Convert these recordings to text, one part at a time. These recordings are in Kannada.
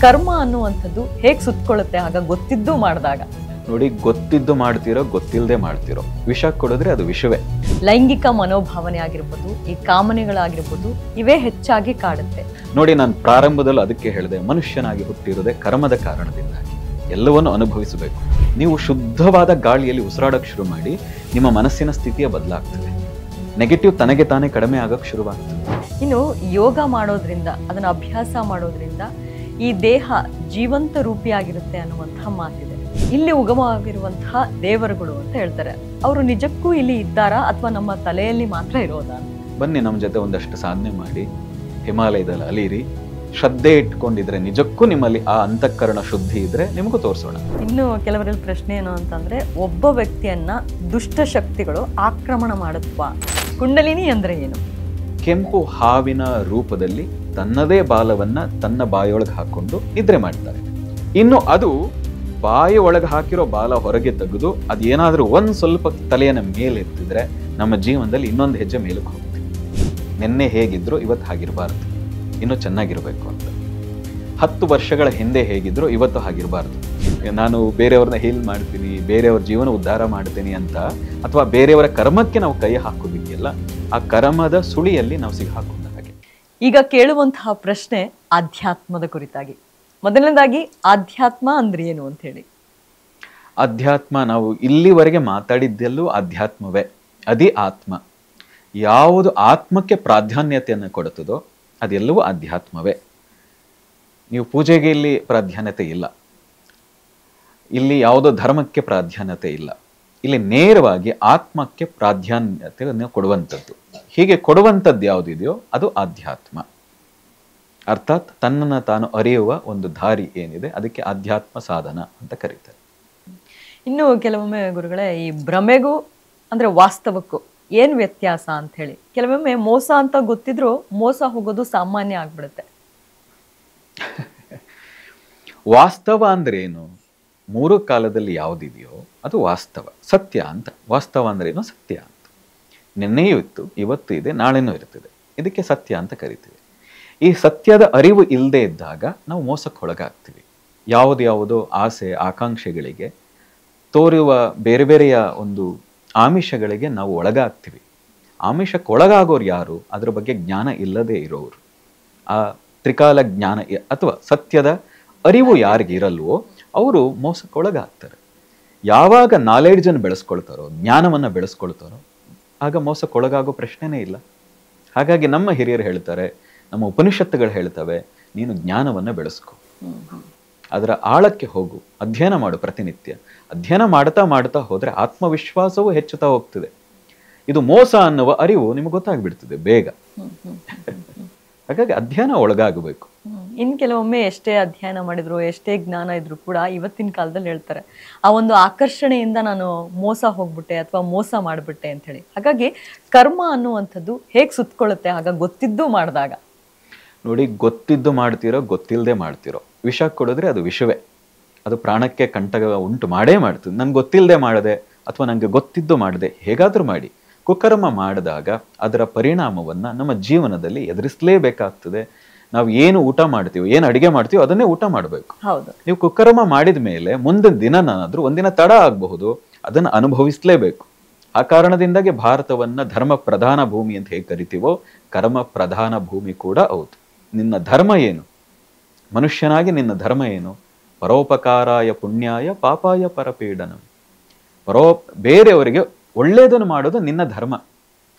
ಕರ್ಮ ಅನ್ನುವಂಥದ್ದು ಹೇಗೆ ಸುತ್ತಕೊಳ್ಳುತ್ತೆ ಆಗ ಗೊತ್ತಿದ್ದು ಮಾಡಿದಾಗ? ನೋಡಿ, ಗೊತ್ತಿದ್ದು ಮಾಡ್ತಿರೋ ಗೊತ್ತಿಲ್ಲದೆ ಮಾಡ್ತಿರೋ ವಿಷ ಕೊಡಿದ್ರೆ ಅದು ವಿಷವೇ. ಲೈಂಗಿಕ ಮನೋಭಾವನೆ ಆಗಿರ್ಬೋದು, ಈ ಕಾಮನೆಗಳಾಗಿರ್ಬೋದು, ಇವೇ ಹೆಚ್ಚಾಗಿ ಕಾಡುತ್ತೆ. ನೋಡಿ, ನಾನು ಪ್ರಾರಂಭದಲ್ಲೂ ಅದಕ್ಕೆ ಹೇಳಿದೆ, ಮನುಷ್ಯನಾಗಿ ಹುಟ್ಟಿರೋದೇ ಕರ್ಮದ ಕಾರಣದಿಂದಾಗಿ. ಎಲ್ಲವನ್ನು ಅನುಭವಿಸಬೇಕು. ನೀವು ಶುದ್ಧವಾದ ಗಾಳಿಯಲ್ಲಿ ಉಸಿರಾಡಕ್ಕೆ ಶುರು ಮಾಡಿ, ನಿಮ್ಮ ಮನಸ್ಸಿನ ಸ್ಥಿತಿಯ ಬದಲಾಗ್ತದೆ. ನೆಗೆಟಿವ್ ತನಗೆ ತಾನೇ ಕಡಿಮೆ ಆಗಕ್ಕೆ ಶುರುವಾಗ್ತದೆ. ಇನ್ನು ಯೋಗ ಮಾಡೋದ್ರಿಂದ, ಅದನ್ನ ಅಭ್ಯಾಸ ಮಾಡೋದ್ರಿಂದ ಈ ದೇಹ ಜೀವಂತ ರೂಪಿಯಾಗಿರುತ್ತೆ ಅನ್ನುವಂತಹ ಮಾತಿದೆ. ಇಲ್ಲಿ ಉಗಮವಾಗಿರುವಂತಹ ದೇವರುಗಳು ಅಂತ ಹೇಳ್ತಾರೆ. ಅವರು ನಿಜಕ್ಕೂ ಇಲ್ಲಿ ಇದ್ದಾರಾ ಅಥವಾ ನಮ್ಮ ತಲೆಯಲ್ಲಿ ಮಾತ್ರ ಇರೋದಾ? ಬನ್ನಿ, ನಮ್ಮ ಜೊತೆ ಒಂದಷ್ಟು ಸಾಧನೆ ಮಾಡಿ, ಹಿಮಾಲಯದಲ್ಲಿ ಅಲಿರಿ. ಶ್ರದ್ಧೆ ಇಟ್ಕೊಂಡಿದ್ರೆ ನಿಜಕ್ಕೂ ನಿಮ್ಮಲ್ಲಿ ಆ ಅಂತಃಕರಣ ಶುದ್ಧಿ ಇದ್ರೆ ನಿಮಗೂ ತೋರಿಸೋಣ. ಇನ್ನು ಕೆಲವರಲ್ಲಿ ಪ್ರಶ್ನೆ ಏನು ಅಂತಂದ್ರೆ, ಒಬ್ಬ ವ್ಯಕ್ತಿಯನ್ನ ದುಷ್ಟ ಶಕ್ತಿಗಳು ಆಕ್ರಮಣ ಮಾಡುತ್ವಾ? ಕುಂಡಲಿನಿ ಅಂದ್ರೆ ಏನು? ಕೆಂಪು ಹಾವಿನ ರೂಪದಲ್ಲಿ ತನ್ನದೇ ಬಾಲವನ್ನ ತನ್ನ ಬಾಯೊಳಗೆ ಹಾಕೊಂಡು ನಿದ್ರೆ ಮಾಡ್ತಾರೆ. ಇನ್ನು ಅದು ಬಾಯಿ ಒಳಗೆ ಹಾಕಿರೋ ಬಾಲ ಹೊರಗೆ ತೆಗೆದು ಅದೇನಾದ್ರೂ ಒಂದ್ ಸ್ವಲ್ಪ ತಲೆಯನ್ನ ಮೇಲೆ ಎತ್ತಿದ್ರೆ ನಮ್ಮ ಜೀವನದಲ್ಲಿ ಇನ್ನೊಂದು ಹೆಜ್ಜೆ ಮೇಲಕ್ಕೆ ಹೋಗ್ತೀವಿ. ನಿನ್ನೆ ಹೇಗಿದ್ರು ಇವತ್ತು ಹಾಗಿರಬಾರ್ದು, ಇನ್ನೂ ಚೆನ್ನಾಗಿರ್ಬೇಕು ಅಂತ. 10 ವರ್ಷಗಳ ಹಿಂದೆ ಹೇಗಿದ್ರು ಇವತ್ತು ಹಾಗಿರಬಾರ್ದು. ನಾನು ಬೇರೆಯವ್ರನ್ನ ಹೀಲ್ ಮಾಡ್ತೀನಿ, ಬೇರೆಯವ್ರ ಜೀವನ ಉದ್ಧಾರ ಮಾಡ್ತೀನಿ ಅಂತ, ಅಥವಾ ಬೇರೆಯವರ ಕರ್ಮಕ್ಕೆ ನಾವು ಕೈ ಹಾಕೋದಿದೆಯಲ್ಲ, ಆ ಕರ್ಮದ ಸುಳಿಯಲ್ಲಿ ನಾವು ಸಿಕ್ಕಾಕೊಂಡ ಹಾಗೆ. ಈಗ ಕೇಳುವಂತಹ ಪ್ರಶ್ನೆ ಆಧ್ಯಾತ್ಮದ ಕುರಿತಾಗಿ. ಮೊದಲನೇದಾಗಿ, ಆಧ್ಯಾತ್ಮ ಅಂದ್ರೆ ಏನು ಅಂತ ಹೇಳಿ. ಅಧ್ಯಾತ್ಮ, ನಾವು ಇಲ್ಲಿವರೆಗೆ ಮಾತಾಡಿದ್ದೆಲ್ಲೂ ಅಧ್ಯಾತ್ಮವೇ, ಅದೇ ಆತ್ಮ. ಯಾವುದು ಆತ್ಮಕ್ಕೆ ಪ್ರಾಧಾನ್ಯತೆಯನ್ನು ಕೊಡುತ್ತದೋ ಅದೆಲ್ಲವೂ ಅಧ್ಯಾತ್ಮವೇ. ನೀವು ಪೂಜೆಗೆ ಇಲ್ಲಿ ಪ್ರಾಧಾನ್ಯತೆ ಇಲ್ಲ, ಇಲ್ಲಿ ಯಾವುದೋ ಧರ್ಮಕ್ಕೆ ಪ್ರಾಧಾನ್ಯತೆ ಇಲ್ಲ. ಇಲ್ಲಿ ನೇರವಾಗಿ ಆತ್ಮಕ್ಕೆ ಪ್ರಾಧಾನ್ಯತೆಯನ್ನು ಕೊಡುವಂಥದ್ದು. ಹೀಗೆ ಕೊಡುವಂಥದ್ದು ಯಾವುದಿದೆಯೋ ಅದು ಆಧ್ಯಾತ್ಮ. ಅರ್ಥಾತ್ ತನ್ನನ್ನು ತಾನು ಅರಿಯುವ ಒಂದು ದಾರಿ ಏನಿದೆ ಅದಕ್ಕೆ ಆಧ್ಯಾತ್ಮ ಸಾಧನ ಅಂತ ಕರೀತಾರೆ. ಇನ್ನು ಕೆಲವೊಮ್ಮೆ ಗುರುಗಳೇ, ಈ ಭ್ರಮೆಗೂ ಅಂದ್ರೆ ವಾಸ್ತವಕ್ಕೂ ಏನ್ ವ್ಯತ್ಯಾಸ ಅಂತ ಹೇಳಿ. ಕೆಲವೊಮ್ಮೆ ಮೋಸ ಅಂತ ಗೊತ್ತಿದ್ರು ಮೋಸ ಹೋಗೋದು ಸಾಮಾನ್ಯ ಆಗ್ಬಿಡುತ್ತೆ. ವಾಸ್ತವ ಅಂದ್ರೆ ಏನು? 3 ಕಾಲದಲ್ಲಿ ಯಾವುದಿದೆಯೋ ಅದು ವಾಸ್ತವ, ಸತ್ಯ ಅಂತ. ವಾಸ್ತವ ಅಂದ್ರೆ ಏನು? ಸತ್ಯ ಅಂತ. ನಿನ್ನೆಯೂ ಇತ್ತು, ಇವತ್ತು ಇದೆ, ನಾಳೆನೂ ಇರ್ತದೆ. ಇದಕ್ಕೆ ಸತ್ಯ ಅಂತ ಕರಿತೀವಿ. ಈ ಸತ್ಯದ ಅರಿವು ಇಲ್ಲದೆ ಇದ್ದಾಗ ನಾವು ಮೋಸಕ್ಕೆ ಒಳಗಾಗ್ತೀವಿ. ಯಾವುದ್ಯಾವುದೋ ಆಸೆ ಆಕಾಂಕ್ಷೆಗಳಿಗೆ, ತೋರುವ ಬೇರೆ ಬೇರೆಯ ಒಂದು ಆಮಿಷಗಳಿಗೆ ನಾವು ಒಳಗಾಗ್ತೀವಿ. ಆಮಿಷಕ್ಕೆ ಒಳಗಾಗೋರು ಯಾರು? ಅದರ ಬಗ್ಗೆ ಜ್ಞಾನ ಇಲ್ಲದೆ ಇರೋರು. ಆ ತ್ರಿಕಾಲ ಜ್ಞಾನ ಅಥವಾ ಸತ್ಯದ ಅರಿವು ಯಾರಿಗೆ ಇರಲ್ವೋ ಅವರು ಮೋಸಕ್ಕೆ ಒಳಗಾಗ್ತಾರೆ. ಯಾವಾಗ ನಾಲೆಡ್ಜನ್ನು ಬೆಳೆಸ್ಕೊಳ್ತಾರೋ, ಜ್ಞಾನವನ್ನು ಬೆಳೆಸ್ಕೊಳ್ತಾರೋ, ಆಗ ಮೋಸಕ್ಕೊಳಗಾಗೋ ಪ್ರಶ್ನೆನೇ ಇಲ್ಲ. ಹಾಗಾಗಿ ನಮ್ಮ ಹಿರಿಯರು ಹೇಳ್ತಾರೆ, ನಮ್ಮ ಉಪನಿಷತ್ತುಗಳು ಹೇಳ್ತವೆ, ನೀನು ಜ್ಞಾನವನ್ನು ಬೆಳೆಸ್ಕೊ, ಅದರ ಆಳಕ್ಕೆ ಹೋಗು, ಅಧ್ಯಯನ ಮಾಡು ಪ್ರತಿನಿತ್ಯ. ಅಧ್ಯಯನ ಮಾಡ್ತಾ ಮಾಡ್ತಾ ಹೋದ್ರೆ ಆತ್ಮವಿಶ್ವಾಸವೂ ಹೆಚ್ಚುತ್ತಾ ಹೋಗ್ತದೆ. ಇದು ಮೋಸ ಅನ್ನುವ ಅರಿವು ನಿಮಗೆ ಗೊತ್ತಾಗ್ಬಿಡ್ತದೆ ಬೇಗ. ಹಾಗಾಗಿ ಅಧ್ಯಯನ ಒಳಗಾಗಬೇಕು. ಇನ್ ಕೆಲವೊಮ್ಮೆ ಎಷ್ಟೇ ಅಧ್ಯಯನ ಮಾಡಿದ್ರು, ಎಷ್ಟೇ ಜ್ಞಾನ ಇದ್ರು ಕೂಡ ಇವತ್ತಿನ ಕಾಲದಲ್ಲಿ ಹೇಳ್ತಾರೆ, ಆ ಒಂದು ಆಕರ್ಷಣೆಯಿಂದ ನಾನು ಮೋಸ ಹೋಗ್ಬಿಟ್ಟೆ ಅಥವಾ ಮೋಸ ಮಾಡ್ಬಿಟ್ಟೆ ಅಂತ ಹೇಳಿ. ಹಾಗಾಗಿ ಕರ್ಮ ಅನ್ನುವಂಥದ್ದು ಹೇಗೆ ಸುತ್ತಕೊಳ್ಳುತ್ತೆ ಆಗ ಗೊತ್ತಿದ್ದು ಮಾಡಿದಾಗ? ನೋಡಿ, ಗೊತ್ತಿದ್ದು ಮಾಡ್ತಿರೋ ಗೊತ್ತಿಲ್ಲದೆ ಮಾಡ್ತಿರೋ ವಿಷ ಕೊಡಿದ್ರೆ ಅದು ವಿಷವೇ. ಅದು ಪ್ರಾಣಕ್ಕೆ ಕಂಟಕ ಉಂಟು ಮಾಡೇ ಮಾಡ್ತದೆ. ನನ್ಗೆ ಗೊತ್ತಿಲ್ಲದೆ ಮಾಡದೆ ಅಥವಾ ನನಗೆ ಗೊತ್ತಿದ್ದು ಮಾಡದೆ ಹೇಗಾದ್ರೂ ಮಾಡಿ ಕುಕರ್ಮ ಮಾಡಿದಾಗ ಅದರ ಪರಿಣಾಮವನ್ನ ನಮ್ಮ ಜೀವನದಲ್ಲಿ ಎದುರಿಸಲೇಬೇಕಾಗ್ತದೆ. ನಾವು ಏನು ಊಟ ಮಾಡ್ತೀವೋ, ಏನು ಅಡಿಗೆ ಮಾಡ್ತೀವೋ ಅದನ್ನೇ ಊಟ ಮಾಡಬೇಕು. ನೀವು ಕುಕರ್ಮ ಮಾಡಿದ ಮೇಲೆ ಮುಂದಿನ ದಿನನಾದ್ರೂ ಒಂದಿನ ತಡ ಆಗಬಹುದು, ಅದನ್ನು ಅನುಭವಿಸಲೇಬೇಕು. ಆ ಕಾರಣದಿಂದಾಗಿ ಭಾರತವನ್ನ ಧರ್ಮ ಪ್ರಧಾನ ಭೂಮಿ ಅಂತ ಹೇಗೆ ಕರಿತೀವೋ, ಕರ್ಮ ಪ್ರಧಾನ ಭೂಮಿ ಕೂಡ ಹೌದು. ನಿನ್ನ ಧರ್ಮ ಏನು? ಮನುಷ್ಯನಾಗಿ ನಿನ್ನ ಧರ್ಮ ಏನು? ಪರೋಪಕಾರಾಯ ಪುಣ್ಯಾಯ ಪಾಪಾಯ ಪರಪೀಡನಂ. ಬೇರೆಯವರಿಗೆ ಒಳ್ಳೆಯದನ್ನು ಮಾಡೋದು ನಿನ್ನ ಧರ್ಮ.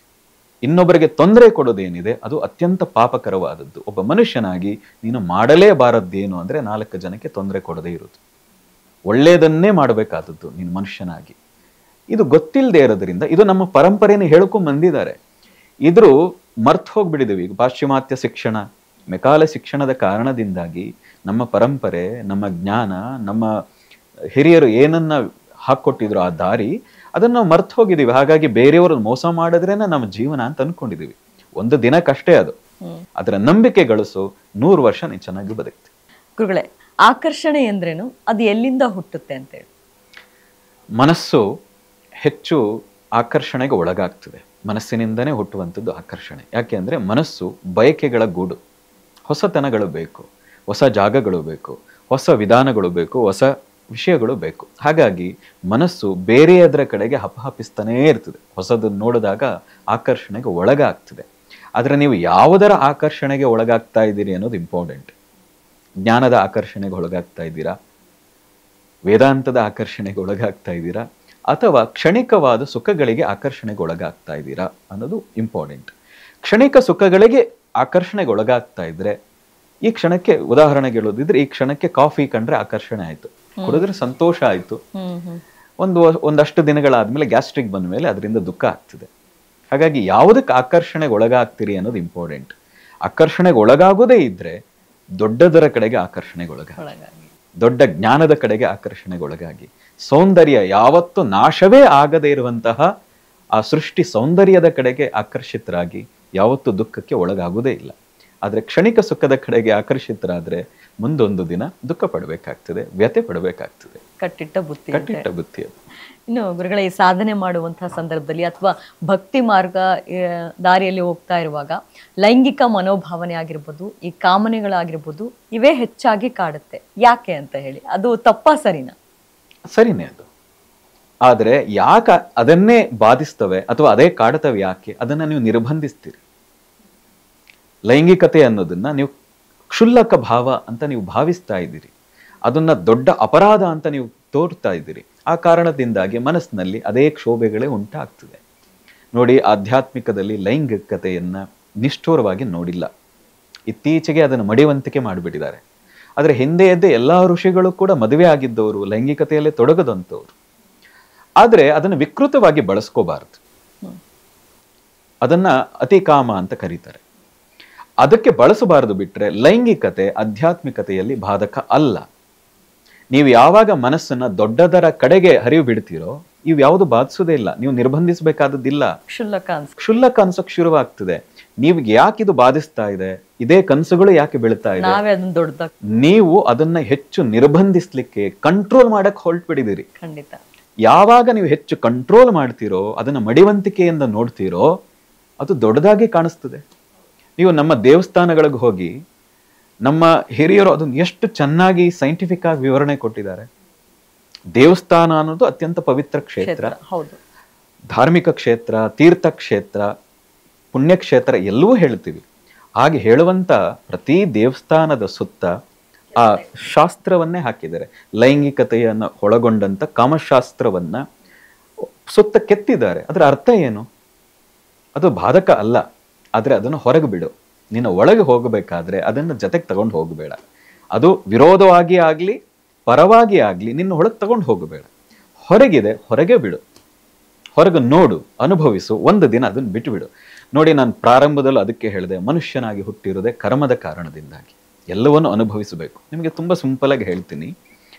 ಇನ್ನೊಬ್ಬರಿಗೆ ತೊಂದರೆ ಕೊಡೋದೇನಿದೆ ಅದು ಅತ್ಯಂತ ಪಾಪಕರವಾದದ್ದು. ಒಬ್ಬ ಮನುಷ್ಯನಾಗಿ ನೀನು ಮಾಡಲೇಬಾರದ್ದೇನು ಅಂದ್ರೆ 4 ಜನಕ್ಕೆ ತೊಂದರೆ ಕೊಡದೇ ಇರುವುದು. ಒಳ್ಳೆಯದನ್ನೇ ಮಾಡಬೇಕಾದದ್ದು ನೀನು ಮನುಷ್ಯನಾಗಿ. ಇದು ಗೊತ್ತಿಲ್ಲದೆ ಇರೋದ್ರಿಂದ ಇದು ನಮ್ಮ ಪರಂಪರೆಯನ್ನು ಹೇಳ್ಕೊಂಡ್ ಬಂದಿದ್ದಾರೆ. ಇದ್ರೂ ಮರ್ತು ಹೋಗ್ಬಿಟ್ಟಿದ್ದೀವಿ. ಈಗ ಪಾಶ್ಚಿಮಾತ್ಯ ಶಿಕ್ಷಣ, ಮೆಕಾಲೆ ಶಿಕ್ಷಣದ ಕಾರಣದಿಂದಾಗಿ ನಮ್ಮ ಪರಂಪರೆ, ನಮ್ಮ ಜ್ಞಾನ, ನಮ್ಮ ಹಿರಿಯರು ಏನನ್ನ ಹಾಕೊಟ್ಟಿದ್ರು ಆ ದಾರಿ, ಅದನ್ನ ನಾವು ಮರ್ತು ಹೋಗಿದ್ದೀವಿ. ಹಾಗಾಗಿ ಬೇರೆಯವರು ಮೋಸ ಮಾಡಿದ್ರೇನೆ ನಮ್ಮ ಜೀವನ ಅಂತ ಅನ್ಕೊಂಡಿದೀವಿ. ಒಂದು ದಿನಕ್ಕಷ್ಟೇ ಅದು. ಅದರ ನಂಬಿಕೆ ಗಳಿಸು, 100 ವರ್ಷ ನೀನು ಚೆನ್ನಾಗಿ ಬದುಕ್ತಿ. ಗುರುಗಳೇ, ಆಕರ್ಷಣೆ ಎಂದ್ರೇನು? ಅದು ಎಲ್ಲಿಂದ ಹುಟ್ಟುತ್ತೆ ಅಂತೇಳಿ? ಮನಸ್ಸು ಹೆಚ್ಚು ಆಕರ್ಷಣೆಗೆ ಒಳಗಾಗ್ತದೆ. ಮನಸ್ಸಿನಿಂದನೇ ಹುಟ್ಟುವಂಥದ್ದು ಆಕರ್ಷಣೆ. ಯಾಕೆ ಅಂದರೆ ಮನಸ್ಸು ಬಯಕೆಗಳ ಗೂಡು, ಹೊಸತನಗಳು ಬೇಕು. ಹೊಸ ಜಾಗಗಳು ಬೇಕು, ಹೊಸ ವಿಧಾನಗಳು ಬೇಕು, ಹೊಸ ವಿಷಯಗಳು ಬೇಕು. ಹಾಗಾಗಿ ಮನಸ್ಸು ಬೇರೆಯದರ ಕಡೆಗೆ ಹಪಹಪಿಸ್ತಾನೇ ಇರ್ತದೆ. ಹೊಸದನ್ನು ನೋಡಿದಾಗ ಆಕರ್ಷಣೆಗೆ ಒಳಗಾಗ್ತದೆ. ಆದರೆ ನೀವು ಯಾವುದರ ಆಕರ್ಷಣೆಗೆ ಒಳಗಾಗ್ತಾ ಇದ್ದೀರಿ ಅನ್ನೋದು ಇಂಪಾರ್ಟೆಂಟ್. ಜ್ಞಾನದ ಆಕರ್ಷಣೆಗೆ ಒಳಗಾಗ್ತಾ ಇದ್ದೀರಾ, ವೇದಾಂತದ ಆಕರ್ಷಣೆಗೆ ಒಳಗಾಗ್ತಾ ಇದ್ದೀರಾ, ಅಥವಾ ಕ್ಷಣಿಕವಾದ ಸುಖಗಳಿಗೆ ಆಕರ್ಷಣೆಗೆ ಒಳಗಾಗ್ತಾ ಇದ್ದೀರಾ ಅನ್ನೋದು ಇಂಪಾರ್ಟೆಂಟ್. ಕ್ಷಣಿಕ ಸುಖಗಳಿಗೆ ಆಕರ್ಷಣೆಗೆ ಒಳಗಾಗ್ತಾ ಇದ್ರೆ, ಈ ಕ್ಷಣಕ್ಕೆ ಉದಾಹರಣೆಗೆ ಹೇಳೋದಿದ್ರೆ, ಈ ಕ್ಷಣಕ್ಕೆ ಕಾಫಿ ಕಂಡ್ರೆ ಆಕರ್ಷಣೆ ಆಯ್ತು, ಕುಡಿದ್ರೆ ಸಂತೋಷ ಆಯ್ತು. ಒಂದಷ್ಟು ದಿನಗಳಾದ್ಮೇಲೆ ಗ್ಯಾಸ್ಟ್ರಿಕ್ ಬಂದ ಮೇಲೆ ಅದರಿಂದ ದುಃಖ ಆಗ್ತದೆ. ಹಾಗಾಗಿ ಯಾವುದಕ್ಕೆ ಆಕರ್ಷಣೆಗೆ ಒಳಗಾಗ್ತೀರಿ ಅನ್ನೋದು ಇಂಪಾರ್ಟೆಂಟ್. ಆಕರ್ಷಣೆಗೆ ಒಳಗಾಗೋದೇ ಇದ್ರೆ ದೊಡ್ಡದರ ಕಡೆಗೆ ಆಕರ್ಷಣೆಗೆ ಒಳಗಾಗಿ, ದೊಡ್ಡ ಜ್ಞಾನದ ಕಡೆಗೆ ಆಕರ್ಷಣೆಗೆ ಒಳಗಾಗಿ, ಸೌಂದರ್ಯ ಯಾವತ್ತೂ ನಾಶವೇ ಆಗದೇ ಇರುವಂತಹ ಆ ಸೃಷ್ಟಿ ಸೌಂದರ್ಯದ ಕಡೆಗೆ ಆಕರ್ಷಿತರಾಗಿ ಯಾವತ್ತೂ ದುಃಖಕ್ಕೆ ಒಳಗಾಗುವುದೇ ಇಲ್ಲ. ಆದರೆ ಕ್ಷಣಿಕ ಸುಖದ ಕಡೆಗೆ ಆಕರ್ಷಿತರಾದ್ರೆ ಮುಂದೊಂದು ದಿನ ದುಃಖ ಪಡಬೇಕಾಗ್ತದೆ, ವ್ಯಥೆ ಪಡಬೇಕಾಗ್ತದೆ. ಕಟ್ಟಿಟ್ಟ ಬುತ್ತಿ ಅದು. ಇನ್ನು ಗುರುಗಳ ಈ ಸಾಧನೆ ಮಾಡುವಂತಹ ಸಂದರ್ಭದಲ್ಲಿ ಅಥವಾ ಭಕ್ತಿ ಮಾರ್ಗ ದಾರಿಯಲ್ಲಿ ಹೋಗ್ತಾ ಇರುವಾಗ ಲೈಂಗಿಕ ಮನೋಭಾವನೆ ಆಗಿರ್ಬೋದು, ಈ ಕಾಮನೆಗಳಾಗಿರ್ಬೋದು, ಇವೇ ಹೆಚ್ಚಾಗಿ ಕಾಡುತ್ತೆ. ಯಾಕೆ ಅಂತ ಹೇಳಿ, ಅದು ತಪ್ಪಾ ಸರಿನಾ? ಸರಿನೇ ಅದು. ಆದ್ರೆ ಯಾಕೆ ಅದನ್ನೇ ಬಾಧಿಸ್ತವೆ ಅಥವಾ ಅದೇ ಕಾಡುತ್ತವೆ ಯಾಕೆ, ಅದನ್ನ ನೀವು ನಿರ್ಬಂಧಿಸ್ತೀರಿ. ಲೈಂಗಿಕತೆ ಅನ್ನೋದನ್ನ ನೀವು ಕ್ಷುಲ್ಲಕ ಭಾವ ಅಂತ ನೀವು ಭಾವಿಸ್ತಾ ಇದ್ದೀರಿ, ಅದನ್ನ ದೊಡ್ಡ ಅಪರಾಧ ಅಂತ ನೀವು ತೋರ್ತಾ ಇದ್ದೀರಿ. ಆ ಕಾರಣದಿಂದಾಗಿ ಮನಸ್ಸಿನಲ್ಲಿ ಅದೇ ಕ್ಷೋಭೆಗಳೇ ಉಂಟಾಗ್ತದೆ. ನೋಡಿ, ಆಧ್ಯಾತ್ಮಿಕದಲ್ಲಿ ಲೈಂಗಿಕತೆಯನ್ನ ನಿಷ್ಠೂರವಾಗಿ ನೋಡಿಲ್ಲ. ಇತ್ತೀಚೆಗೆ ಅದನ್ನು ಮಡಿವಂತಿಕೆ ಮಾಡಿಬಿಟ್ಟಿದ್ದಾರೆ. ಆದರೆ ಹಿಂದೆಯದ್ದೇ ಎಲ್ಲಾ ಋಷಿಗಳು ಕೂಡ ಮದುವೆ ಆಗಿದ್ದವರು, ಲೈಂಗಿಕತೆಯಲ್ಲೇ ತೊಡಗದಂಥವ್ರು. ಆದ್ರೆ ಅದನ್ನು ವಿಕೃತವಾಗಿ ಬಳಸ್ಕೋಬಾರದು. ಅದನ್ನ ಅತಿಕಾಮ ಅಂತ ಕರೀತಾರೆ. ಅದಕ್ಕೆ ಬಳಸಬಾರದು. ಬಿಟ್ರೆ ಲೈಂಗಿಕತೆ ಆಧ್ಯಾತ್ಮಿಕತೆಯಲ್ಲಿ ಬಾಧಕ ಅಲ್ಲ. ನೀವು ಯಾವಾಗ ಮನಸ್ಸನ್ನ ದೊಡ್ಡದರ ಕಡೆಗೆ ಹರಿವು ಬಿಡ್ತೀರೋ ಇವು ಯಾವುದು ಬಾಧಿಸೋದೇ ಇಲ್ಲ. ನೀವು ನಿರ್ಬಂಧಿಸಬೇಕಾದದ್ದಿಲ್ಲ. ಕ್ಷುಲ್ಲಕ ಅನ್ಸಕ್ ಶುರುವಾಗ್ತದೆ. ನೀವು ಯಾಕೆ ಇದು ಬಾಧಿಸ್ತಾ ಇದೆ, ಇದೇ ಕನಸುಗಳು ಯಾಕೆ ಬೀಳ್ತಾ ಇದೆ, ನೀವು ಅದನ್ನ ಹೆಚ್ಚು ನಿರ್ಬಂಧಿಸ್ಲಿಕ್ಕೆ ಕಂಟ್ರೋಲ್ ಮಾಡಕ್ ಹೊರಟ್ಬಿಟ್ಟಿದ್ದೀರಿ. ಖಂಡಿತ. ಯಾವಾಗ ನೀವು ಹೆಚ್ಚು ಕಂಟ್ರೋಲ್ ಮಾಡ್ತೀರೋ, ಅದನ್ನ ಮಡಿವಂತಿಕೆಯಿಂದ ನೋಡ್ತೀರೋ, ಅದು ದೊಡ್ಡದಾಗಿ ಕಾಣಿಸ್ತದೆ. ನೀವು ನಮ್ಮ ದೇವಸ್ಥಾನಗಳಿಗೆ ಹೋಗಿ, ನಮ್ಮ ಹಿರಿಯರು ಅದನ್ನು ಎಷ್ಟು ಚೆನ್ನಾಗಿ ಸೈಂಟಿಫಿಕ್ ಆಗಿ ವಿವರಣೆ ಕೊಟ್ಟಿದ್ದಾರೆ. ದೇವಸ್ಥಾನ ಅನ್ನೋದು ಅತ್ಯಂತ ಪವಿತ್ರ ಕ್ಷೇತ್ರ, ಧಾರ್ಮಿಕ ಕ್ಷೇತ್ರ, ತೀರ್ಥ ಕ್ಷೇತ್ರ, ಪುಣ್ಯಕ್ಷೇತ್ರ ಎಲ್ಲವೂ ಹೇಳ್ತೀವಿ. ಹಾಗೆ ಹೇಳುವಂತ ಪ್ರತಿ ದೇವಸ್ಥಾನದ ಸುತ್ತ ಆ ಶಾಸ್ತ್ರವನ್ನೇ ಹಾಕಿದ್ದಾರೆ. ಲೈಂಗಿಕತೆಯನ್ನು ಒಳಗೊಂಡಂತ ಕಾಮಶಾಸ್ತ್ರವನ್ನ ಸುತ್ತ ಕೆತ್ತಿದ್ದಾರೆ. ಅದರ ಅರ್ಥ ಏನು? ಅದು ಬಾಧಕ ಅಲ್ಲ. ಆದ್ರೆ ಅದನ್ನು ಹೊರಗೆ ಬಿಡು. ನಿನ್ನ ಒಳಗೆ ಹೋಗಬೇಕಾದ್ರೆ ಅದನ್ನು ಜೊತೆಗೆ ತಗೊಂಡು ಹೋಗಬೇಡ. ಅದು ವಿರೋಧವಾಗಿ ಆಗ್ಲಿ ಪರವಾಗಿ ಆಗ್ಲಿ ನಿನ್ನ ಒಳಗೆ ತಗೊಂಡು ಹೋಗಬೇಡ. ಹೊರಗಿದೆ, ಹೊರಗೆ ಬಿಡು. ಹೊರಗೆ ನೋಡು, ಅನುಭವಿಸು. ಒಂದು ದಿನ ಅದನ್ನು ಬಿಟ್ಟು ಬಿಡು. ನೋಡಿ, ನಾನು ಪ್ರಾರಂಭದಲ್ಲೂ ಅದಕ್ಕೆ ಹೇಳಿದೆ, ಮನುಷ್ಯನಾಗಿ ಹುಟ್ಟಿರೋದೇ ಕರ್ಮದ ಕಾರಣದಿಂದಾಗಿ. ಎಲ್ಲವನ್ನು ಅನುಭವಿಸಬೇಕು. ನಿಮಗೆ ತುಂಬಾ ಸಿಂಪಲ್ ಆಗಿ ಹೇಳ್ತೀನಿ,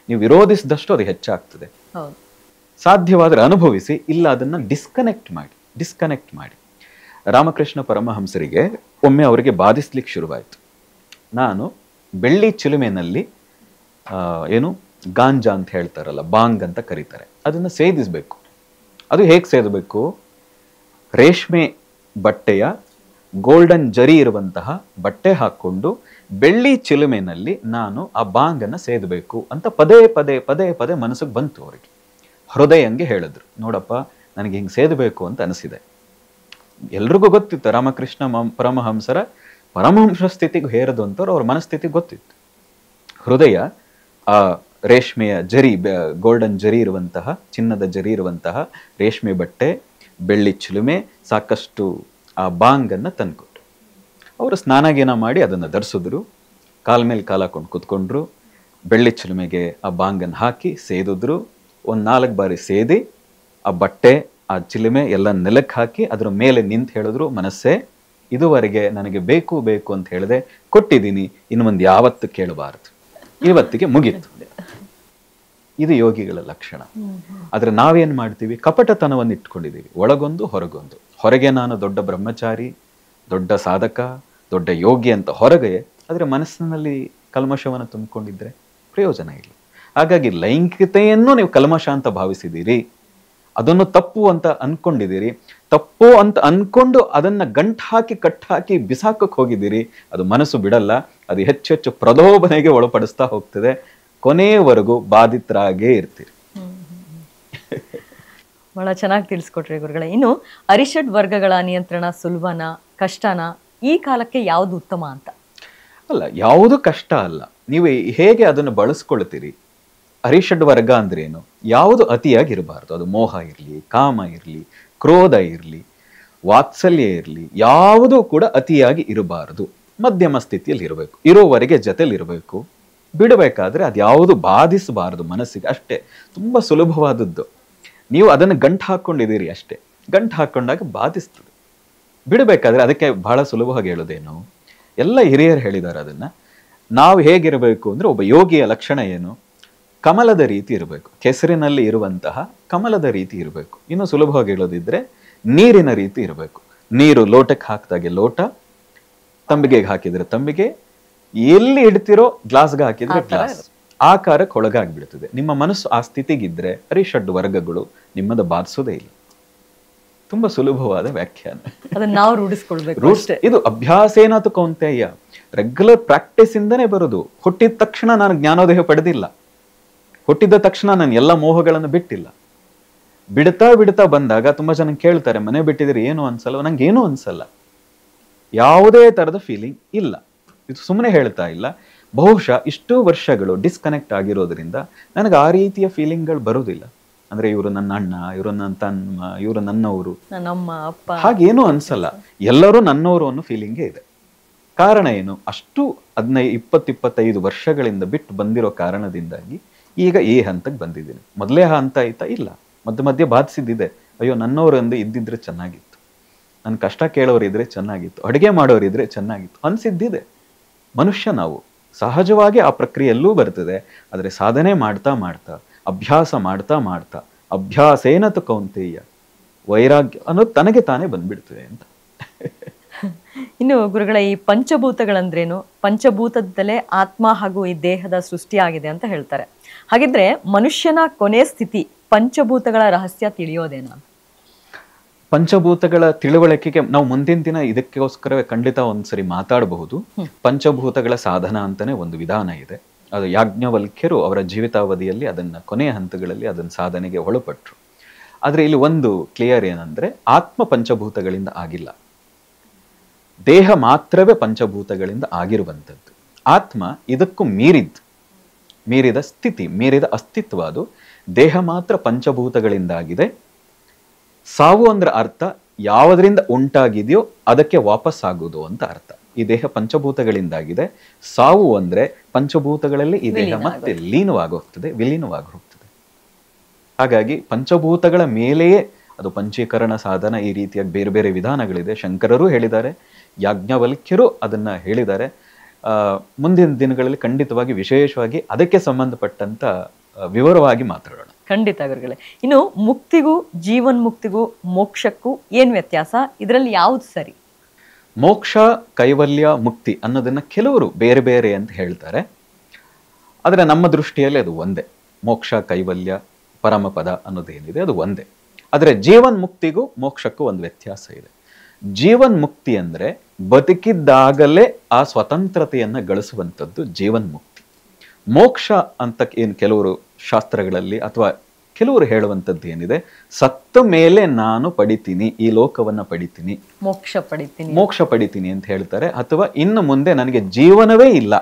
ನೀವು ವಿರೋಧಿಸಿದಷ್ಟು ಅದು ಹೆಚ್ಚಾಗ್ತದೆ. ಸಾಧ್ಯವಾದ್ರೆ ಅನುಭವಿಸಿ, ಇಲ್ಲ ಅದನ್ನ ಡಿಸ್ಕನೆಕ್ಟ್ ಮಾಡಿ. ರಾಮಕೃಷ್ಣ ಪರಮಹಂಸರಿಗೆ ಒಮ್ಮೆ ಅವರಿಗೆ ಬಾಧಿಸ್ಲಿಕ್ಕೆ ಶುರುವಾಯಿತು. ನಾನು ಬೆಳ್ಳಿ ಚಿಲುಮೆನಲ್ಲಿ ಏನು ಗಾಂಜಾ ಅಂತ ಹೇಳ್ತಾರಲ್ಲ, ಬಾಂಗ್ ಅಂತ ಕರೀತಾರೆ, ಅದನ್ನ ಸೇದಿಸ್ಬೇಕು. ಅದು ಹೇಗೆ ಸೇದಬೇಕು? ರೇಷ್ಮೆ ಬಟ್ಟೆಯ ಗೋಲ್ಡನ್ ಜರಿ ಇರುವಂತಹ ಬಟ್ಟೆ ಹಾಕೊಂಡು ಬೆಳ್ಳಿ ಚಿಲುಮೆನಲ್ಲಿ ನಾನು ಆ ಬಾಂಗನ್ನು ಸೇದಬೇಕು ಅಂತ ಪದೇ ಪದೇ ಮನಸ್ಸಿಗೆ ಬಂತು ಅವರಿಗೆ. ಹೃದಯಂಗೆ ಹೇಳಿದ್ರು, ನೋಡಪ್ಪ ನನಗೆ ಹಿಂಗೆ ಸೇದಬೇಕು ಅಂತ ಅನಿಸಿದೆ. ಎಲ್ರಿಗೂ ಗೊತ್ತಿತ್ತು ರಾಮಕೃಷ್ಣ ಪರಮಹಂಸರ ಪರಮಹಂಸ ಸ್ಥಿತಿಗೆ ಹೇರದು ಅಂತವ್ರು ಅವ್ರ ಮನಸ್ಥಿತಿಗೆ ಗೊತ್ತಿತ್ತು. ಹೃದಯ ಆ ರೇಷ್ಮೆಯ ಜರಿ, ಗೋಲ್ಡನ್ ಜರಿ ಇರುವಂತಹ, ಚಿನ್ನದ ಜರಿ ಇರುವಂತಹ ರೇಷ್ಮೆ ಬಟ್ಟೆ, ಬೆಳ್ಳಿ ಚಿಲುಮೆ, ಸಾಕಷ್ಟು ಆ ಬಾಂಗನ್ನು ತಂದ್ಕೊಟ್ರು. ಅವರು ಸ್ನಾನಗೀನ ಮಾಡಿ ಅದನ್ನು ಧರಿಸಿದ್ರು, ಕಾಲ ಮೇಲೆ ಕಾಲ ಹಾಕೊಂಡು ಕುತ್ಕೊಂಡ್ರು, ಬೆಳ್ಳಿ ಚಿಲುಮೆಗೆ ಆ ಬಾಂಗನ್ನು ಹಾಕಿ ಸೇದಿದ್ರು. 4 ಬಾರಿ ಸೇದಿ ಆ ಬಟ್ಟೆ ಆ ಚಿಲುಮೆ ಎಲ್ಲ ನೆಲಕ್ಕೆ ಹಾಕಿ ಅದ್ರ ಮೇಲೆ ನಿಂತು ಹೇಳಿದ್ರು, ಮನಸ್ಸೇ ಇದುವರೆಗೆ ನನಗೆ ಬೇಕು ಅಂತ ಹೇಳಿದೆ, ಕೊಟ್ಟಿದ್ದೀನಿ, ಇನ್ನು ಮುಂದೆ ಯಾವತ್ತು ಕೇಳಬಾರದು, ಇವತ್ತಿಗೆ ಮುಗೀತು. ಇದು ಯೋಗಿಗಳ ಲಕ್ಷಣ. ಆದ್ರೆ ನಾವೇನ್ ಮಾಡ್ತೀವಿ? ಕಪಟತನವನ್ನು ಇಟ್ಕೊಂಡಿದ್ದೀವಿ, ಒಳಗೊಂದು ಹೊರಗೊಂದು. ಹೊರಗೆ ನಾನು ದೊಡ್ಡ ಬ್ರಹ್ಮಚಾರಿ, ದೊಡ್ಡ ಸಾಧಕ, ದೊಡ್ಡ ಯೋಗಿ ಅಂತ ಹೊರಗೆ, ಆದ್ರೆ ಮನಸ್ಸಿನಲ್ಲಿ ಕಲ್ಮಶವನ್ನು ತುಂಬಿಕೊಂಡಿದ್ರೆ ಪ್ರಯೋಜನ ಇಲ್ಲ. ಹಾಗಾಗಿ ಲೈಂಗಿಕತೆಯನ್ನು ನೀವು ಕಲ್ಮಶ ಅಂತ ಭಾವಿಸಿದ್ದೀರಿ, ಅದನ್ನು ತಪ್ಪು ಅಂತ ಅನ್ಕೊಂಡಿದ್ದೀರಿ. ತಪ್ಪು ಅಂತ ಅನ್ಕೊಂಡು ಅದನ್ನ ಗಂಟು ಹಾಕಿ ಕಟ್ಟಾಕಿ ಬಿಸಾಕಕ್ಕೆ ಹೋಗಿದ್ದೀರಿ. ಅದು ಮನಸ್ಸು ಬಿಡಲ್ಲ, ಅದು ಹೆಚ್ಚೆಚ್ಚು ಪ್ರಲೋಭನೆಗೆ ಒಳಪಡಿಸ್ತಾ ಹೋಗ್ತದೆ. ಕೊನೆಯವರೆಗೂ ಬಾಧಿತರಾಗೇ ಇರ್ತೀರಿ. ಬಹಳ ಚೆನ್ನಾಗಿ ತಿಳಿಸ್ಕೊಟ್ರಿ ಗುರುಗಳೇ. ಇನ್ನು ಅರಿಷಡ್ ವರ್ಗಗಳ ನಿಯಂತ್ರಣ ಸುಲಭನ ಕಷ್ಟನ, ಈ ಕಾಲಕ್ಕೆ ಯಾವುದು ಉತ್ತಮ ಅಂತ? ಅಲ್ಲ, ಯಾವುದು ಕಷ್ಟ ಅಲ್ಲ, ನೀವು ಹೇಗೆ ಅದನ್ನು ಬಳಸ್ಕೊಳ್ತೀರಿ. ಅರಿಷಡ್ ವರ್ಗ ಅಂದ್ರೆ ಏನು? ಯಾವುದು ಅತಿಯಾಗಿರಬಾರ್ದು. ಅದು ಮೋಹ ಇರಲಿ, ಕಾಮ ಇರಲಿ, ಕ್ರೋಧ ಇರಲಿ, ವಾತ್ಸಲ್ಯ ಇರಲಿ, ಯಾವುದೂ ಕೂಡ ಅತಿಯಾಗಿ ಇರಬಾರದು. ಮಧ್ಯಮ ಸ್ಥಿತಿಯಲ್ಲಿ ಇರಬೇಕು. ಇರೋವರೆಗೆ ಜೊತೆಲಿ ಇರಬೇಕು. ಬಿಡಬೇಕಾದ್ರೆ ಅದ್ಯಾವುದು ಬಾಧಿಸಬಾರದು ಮನಸ್ಸಿಗೆ. ಅಷ್ಟೇ, ತುಂಬಾ ಸುಲಭವಾದದ್ದು. ನೀವು ಅದನ್ನು ಗಂಟು ಹಾಕೊಂಡಿದ್ದೀರಿ ಅಷ್ಟೇ. ಗಂಟು ಹಾಕೊಂಡಾಗ ಬಾಧಿಸ್ತದೆ. ಬಿಡಬೇಕಾದ್ರೆ ಅದಕ್ಕೆ ಬಹಳ ಸುಲಭವಾಗಿ ಹೇಳೋದೇನು, ಎಲ್ಲ ಹಿರಿಯರು ಹೇಳಿದ್ದಾರೆ ಅದನ್ನ. ನಾವು ಹೇಗಿರಬೇಕು ಅಂದ್ರೆ, ಒಬ್ಬ ಯೋಗಿಯ ಲಕ್ಷಣ ಏನು? ಕಮಲದ ರೀತಿ ಇರಬೇಕು. ಕೆಸರಿನಲ್ಲಿ ಇರುವಂತಹ ಕಮಲದ ರೀತಿ ಇರಬೇಕು. ಇನ್ನು ಸುಲಭವಾಗಿ ಹೇಳೋದಿದ್ರೆ ನೀರಿನ ರೀತಿ ಇರಬೇಕು. ನೀರು ಲೋಟಕ್ಕೆ ಹಾಕಿದಾಗೆ ಲೋಟ, ತಂಬಿಗೆಗೆ ಹಾಕಿದ್ರೆ ತಂಬಿಗೆ, ಎಲ್ಲಿ ಇಡ್ತಿರೋ ಗ್ಲಾಸ್ಗೆ ಹಾಕಿದ್ರೆ ಗ್ಲಾಸ್, ಆಕಾರಕ್ಕೆ ಒಳಗಾಗ್ಬಿಡ್ತದೆ. ನಿಮ್ಮ ಮನಸ್ಸು ಆ ಸ್ಥಿತಿಗಿದ್ರೆ ಅರಿಷಡ್ ವರ್ಗಗಳು ನಿಮ್ಮದ ಬಾಧಿಸೋದೇ ಇಲ್ಲ. ತುಂಬಾ ಸುಲಭವಾದ ವ್ಯಾಖ್ಯಾನ. ಅದನ್ನ ನಾವು ರೂಢಿಸ್ಕೊಳ್ಬೇಕು. ಇದು ಅಭ್ಯಾಸೇನಾತು ಕೌಂತೆಯ, ರೆಗ್ಯುಲರ್ ಪ್ರಾಕ್ಟೀಸ್ ಇಂದನೇ ಬರೋದು. ಹುಟ್ಟಿದ ತಕ್ಷಣ ನಾನು ಜ್ಞಾನೋದಯ ಪಡೆದಿಲ್ಲ. ಹುಟ್ಟಿದ ತಕ್ಷಣ ನಾನು ಎಲ್ಲ ಮೋಹಗಳನ್ನು ಬಿಟ್ಟಿಲ್ಲ. ಬಿಡ್ತಾ ಬಿಡ್ತಾ ಬಂದಾಗ ತುಂಬಾ ಜನ ಕೇಳ್ತಾರೆ, ಮನೆ ಬಿಟ್ಟಿದ್ರೆ ಏನು ಅನ್ಸಲ್ಲ? ನಂಗೆ ಏನೂ ಅನ್ಸಲ್ಲ, ಯಾವುದೇ ತರದ ಫೀಲಿಂಗ್ ಇಲ್ಲ. ಇದು ಸುಮ್ಮನೆ ಹೇಳ್ತಾ ಇಲ್ಲ. ಬಹುಶಃ ಇಷ್ಟೂ ವರ್ಷಗಳು ಡಿಸ್ಕನೆಕ್ಟ್ ಆಗಿರೋದ್ರಿಂದ ನನಗೆ ಆ ರೀತಿಯ ಫೀಲಿಂಗ್ಗಳು ಬರುವುದಿಲ್ಲ. ಅಂದ್ರೆ ಇವರು ನನ್ನ ಅಣ್ಣ, ಇವರು ನನ್ನ ತಮ್ಮ, ಇವರು ನನ್ನವರು, ನನ್ನಮ್ಮ ಅಪ್ಪ, ಹಾಗೇನೂ ಅನ್ಸಲ್ಲ. ಎಲ್ಲರೂ ನನ್ನವರು ಅನ್ನೋ ಫೀಲಿಂಗೇ ಇದೆ. ಕಾರಣ ಏನು? ಅಷ್ಟು 15-25 ವರ್ಷಗಳಿಂದ ಬಿಟ್ಟು ಬಂದಿರೋ ಕಾರಣದಿಂದಾಗಿ ಈಗ ಈ ಹಂತಕ್ಕೆ ಬಂದಿದ್ದೀನಿ. ಮೊದಲೇ ಹಂತ ಆಯ್ತಾ? ಇಲ್ಲ, ಮಧ್ಯ ಮಧ್ಯೆ ಬಾಧಿಸಿದ್ದಿದೆ. ಅಯ್ಯೋ, ನನ್ನವರೆಂದು ಇದ್ದಿದ್ರೆ ಚೆನ್ನಾಗಿತ್ತು, ನನ್ನ ಕಷ್ಟ ಕೇಳೋರಿದ್ರೆ ಚೆನ್ನಾಗಿತ್ತು, ಅಡುಗೆ ಮಾಡೋರಿದ್ರೆ ಚೆನ್ನಾಗಿತ್ತು ಅನ್ಸಿದ್ದಿದೆ. ಮನುಷ್ಯ ನಾವು ಸಹಜವಾಗಿ ಆ ಪ್ರಕ್ರಿಯೆಯಲ್ಲೂ ಬರ್ತದೆ. ಆದರೆ ಸಾಧನೆ ಮಾಡ್ತಾ ಮಾಡ್ತಾ, ಅಭ್ಯಾಸ ಮಾಡ್ತಾ ಮಾಡ್ತಾ, ಅಭ್ಯಾಸೇನತು ಕೌಂತೆಯ, ವೈರಾಗ್ಯ ಅನ್ನೋದು ತನಗೆ ತಾನೇ ಬಂದ್ಬಿಡ್ತದೆ ಅಂತ. ಇನ್ನು ಗುರುಗಳ, ಈ ಪಂಚಭೂತಗಳಂದ್ರೇನು? ಪಂಚಭೂತದಲ್ಲೇ ಆತ್ಮ ಹಾಗೂ ಈ ದೇಹದ ಸೃಷ್ಟಿಯಾಗಿದೆ ಅಂತ ಹೇಳ್ತಾರೆ. ಹಾಗಿದ್ರೆ ಮನುಷ್ಯನ ಕೊನೆ ಸ್ಥಿತಿ ಪಂಚಭೂತಗಳ ರಹಸ್ಯ ತಿಳಿಯೋದೇನಾ? ಪಂಚಭೂತಗಳ ತಿಳುವಳಿಕೆಗೆ ನಾವು ಮುಂದಿನ ದಿನ ಇದಕ್ಕೋಸ್ಕರವೇ ಖಂಡಿತ ಒಂದ್ಸರಿ ಮಾತಾಡಬಹುದು. ಪಂಚಭೂತಗಳ ಸಾಧನ ಅಂತಾನೆ ಒಂದು ವಿಧಾನ ಇದೆ. ಅದು ಯಾಜ್ಞವಲ್ಕ್ಯರು ಅವರ ಜೀವಿತಾವಧಿಯಲ್ಲಿ ಅದನ್ನ ಕೊನೆಯ ಹಂತಗಳಲ್ಲಿ ಅದನ್ನ ಸಾಧನೆಗೆ ಒಳಪಟ್ರು. ಆದ್ರೆ ಇಲ್ಲಿ ಒಂದು ಕ್ಲಿಯರ್ ಏನಂದ್ರೆ, ಆತ್ಮ ಪಂಚಭೂತಗಳಿಂದ ಆಗಿಲ್ಲ, ದೇಹ ಮಾತ್ರವೇ ಪಂಚಭೂತಗಳಿಂದ ಆಗಿರುವಂಥದ್ದು. ಆತ್ಮ ಇದಕ್ಕೂ ಮೀರಿದ ಸ್ಥಿತಿ, ಮೀರಿದ ಅಸ್ತಿತ್ವ. ಅದು ದೇಹ ಮಾತ್ರ ಪಂಚಭೂತಗಳಿಂದಾಗಿದೆ. ಸಾವು ಅಂದ್ರೆ ಅರ್ಥ ಯಾವುದರಿಂದ ಉಂಟಾಗಿದೆಯೋ ಅದಕ್ಕೆ ವಾಪಸ್ ಆಗುವುದು ಅಂತ ಅರ್ಥ. ಈ ದೇಹ ಪಂಚಭೂತಗಳಿಂದಾಗಿದೆ. ಸಾವು ಅಂದ್ರೆ ಪಂಚಭೂತಗಳಲ್ಲಿ ಈ ದೇಹ ಮತ್ತೆ ಲೀನವಾಗೋಗ್ತದೆ, ವಿಲೀನವಾಗಿ ಹೋಗ್ತದೆ. ಹಾಗಾಗಿ ಪಂಚಭೂತಗಳ ಮೇಲೆಯೇ ಅದು ಪಂಚೀಕರಣ ಸಾಧನ, ಈ ರೀತಿಯಾಗಿ ಬೇರೆ ಬೇರೆ ವಿಧಾನಗಳಿದೆ. ಶಂಕರರು ಹೇಳಿದ್ದಾರೆ, ಯಾಜ್ಞವಲ್ಕ್ಯರು ಅದನ್ನ ಹೇಳಿದ್ದಾರೆ. ಮುಂದಿನ ದಿನಗಳಲ್ಲಿ ಖಂಡಿತವಾಗಿ ವಿಶೇಷವಾಗಿ ಅದಕ್ಕೆ ಸಂಬಂಧಪಟ್ಟಂತ ವಿವರವಾಗಿ ಮಾತಾಡೋಣ. ಖಂಡಿತ ಗುರುಗಳೇ. ಇನ್ನು ಮುಕ್ತಿಗೂ ಜೀವನ್ಮುಕ್ತಿಗೂ ಮೋಕ್ಷಕ್ಕೂ ಏನ್ ವ್ಯತ್ಯಾಸ? ಇದರಲ್ಲಿ ಯಾವ್ದು ಸರಿ? ಮೋಕ್ಷ, ಕೈವಲ್ಯ, ಮುಕ್ತಿ ಅನ್ನೋದನ್ನ ಕೆಲವರು ಬೇರೆ ಬೇರೆ ಅಂತ ಹೇಳ್ತಾರೆ. ಆದರೆ ನಮ್ಮ ದೃಷ್ಟಿಯಲ್ಲಿ ಅದು ಒಂದೇ. ಮೋಕ್ಷ, ಕೈವಲ್ಯ, ಪರಮಪದ ಅನ್ನೋದೇನಿದೆ ಅದು ಒಂದೇ. ಆದರೆ ಜೀವನ್ಮುಕ್ತಿಗೂ ಮೋಕ್ಷಕ್ಕೂ ಒಂದು ವ್ಯತ್ಯಾಸ ಇದೆ. ಜೀವನ್ಮುಕ್ತಿ ಅಂದ್ರೆ ಬದುಕಿದ್ದಾಗಲೇ ಆ ಸ್ವತಂತ್ರತೆಯನ್ನ ಗಳಿಸುವಂಥದ್ದು ಜೀವನ್ಮುಕ್ತಿ. ಮೋಕ್ಷ ಅಂತ ಏನು ಕೆಲವರು ಶಾಸ್ತ್ರಗಳಲ್ಲಿ ಅಥವಾ ಕೆಲವರು ಹೇಳುವಂಥದ್ದು ಏನಿದೆ, ಸತ್ತ ಮೇಲೆ ನಾನು ಪಡಿತೀನಿ, ಈ ಲೋಕವನ್ನ ಪಡಿತೀನಿ, ಮೋಕ್ಷ ಪಡಿತೀನಿ ಅಂತ ಹೇಳ್ತಾರೆ. ಅಥವಾ ಇನ್ನು ಮುಂದೆ ನನಗೆ ಜೀವನವೇ ಇಲ್ಲ,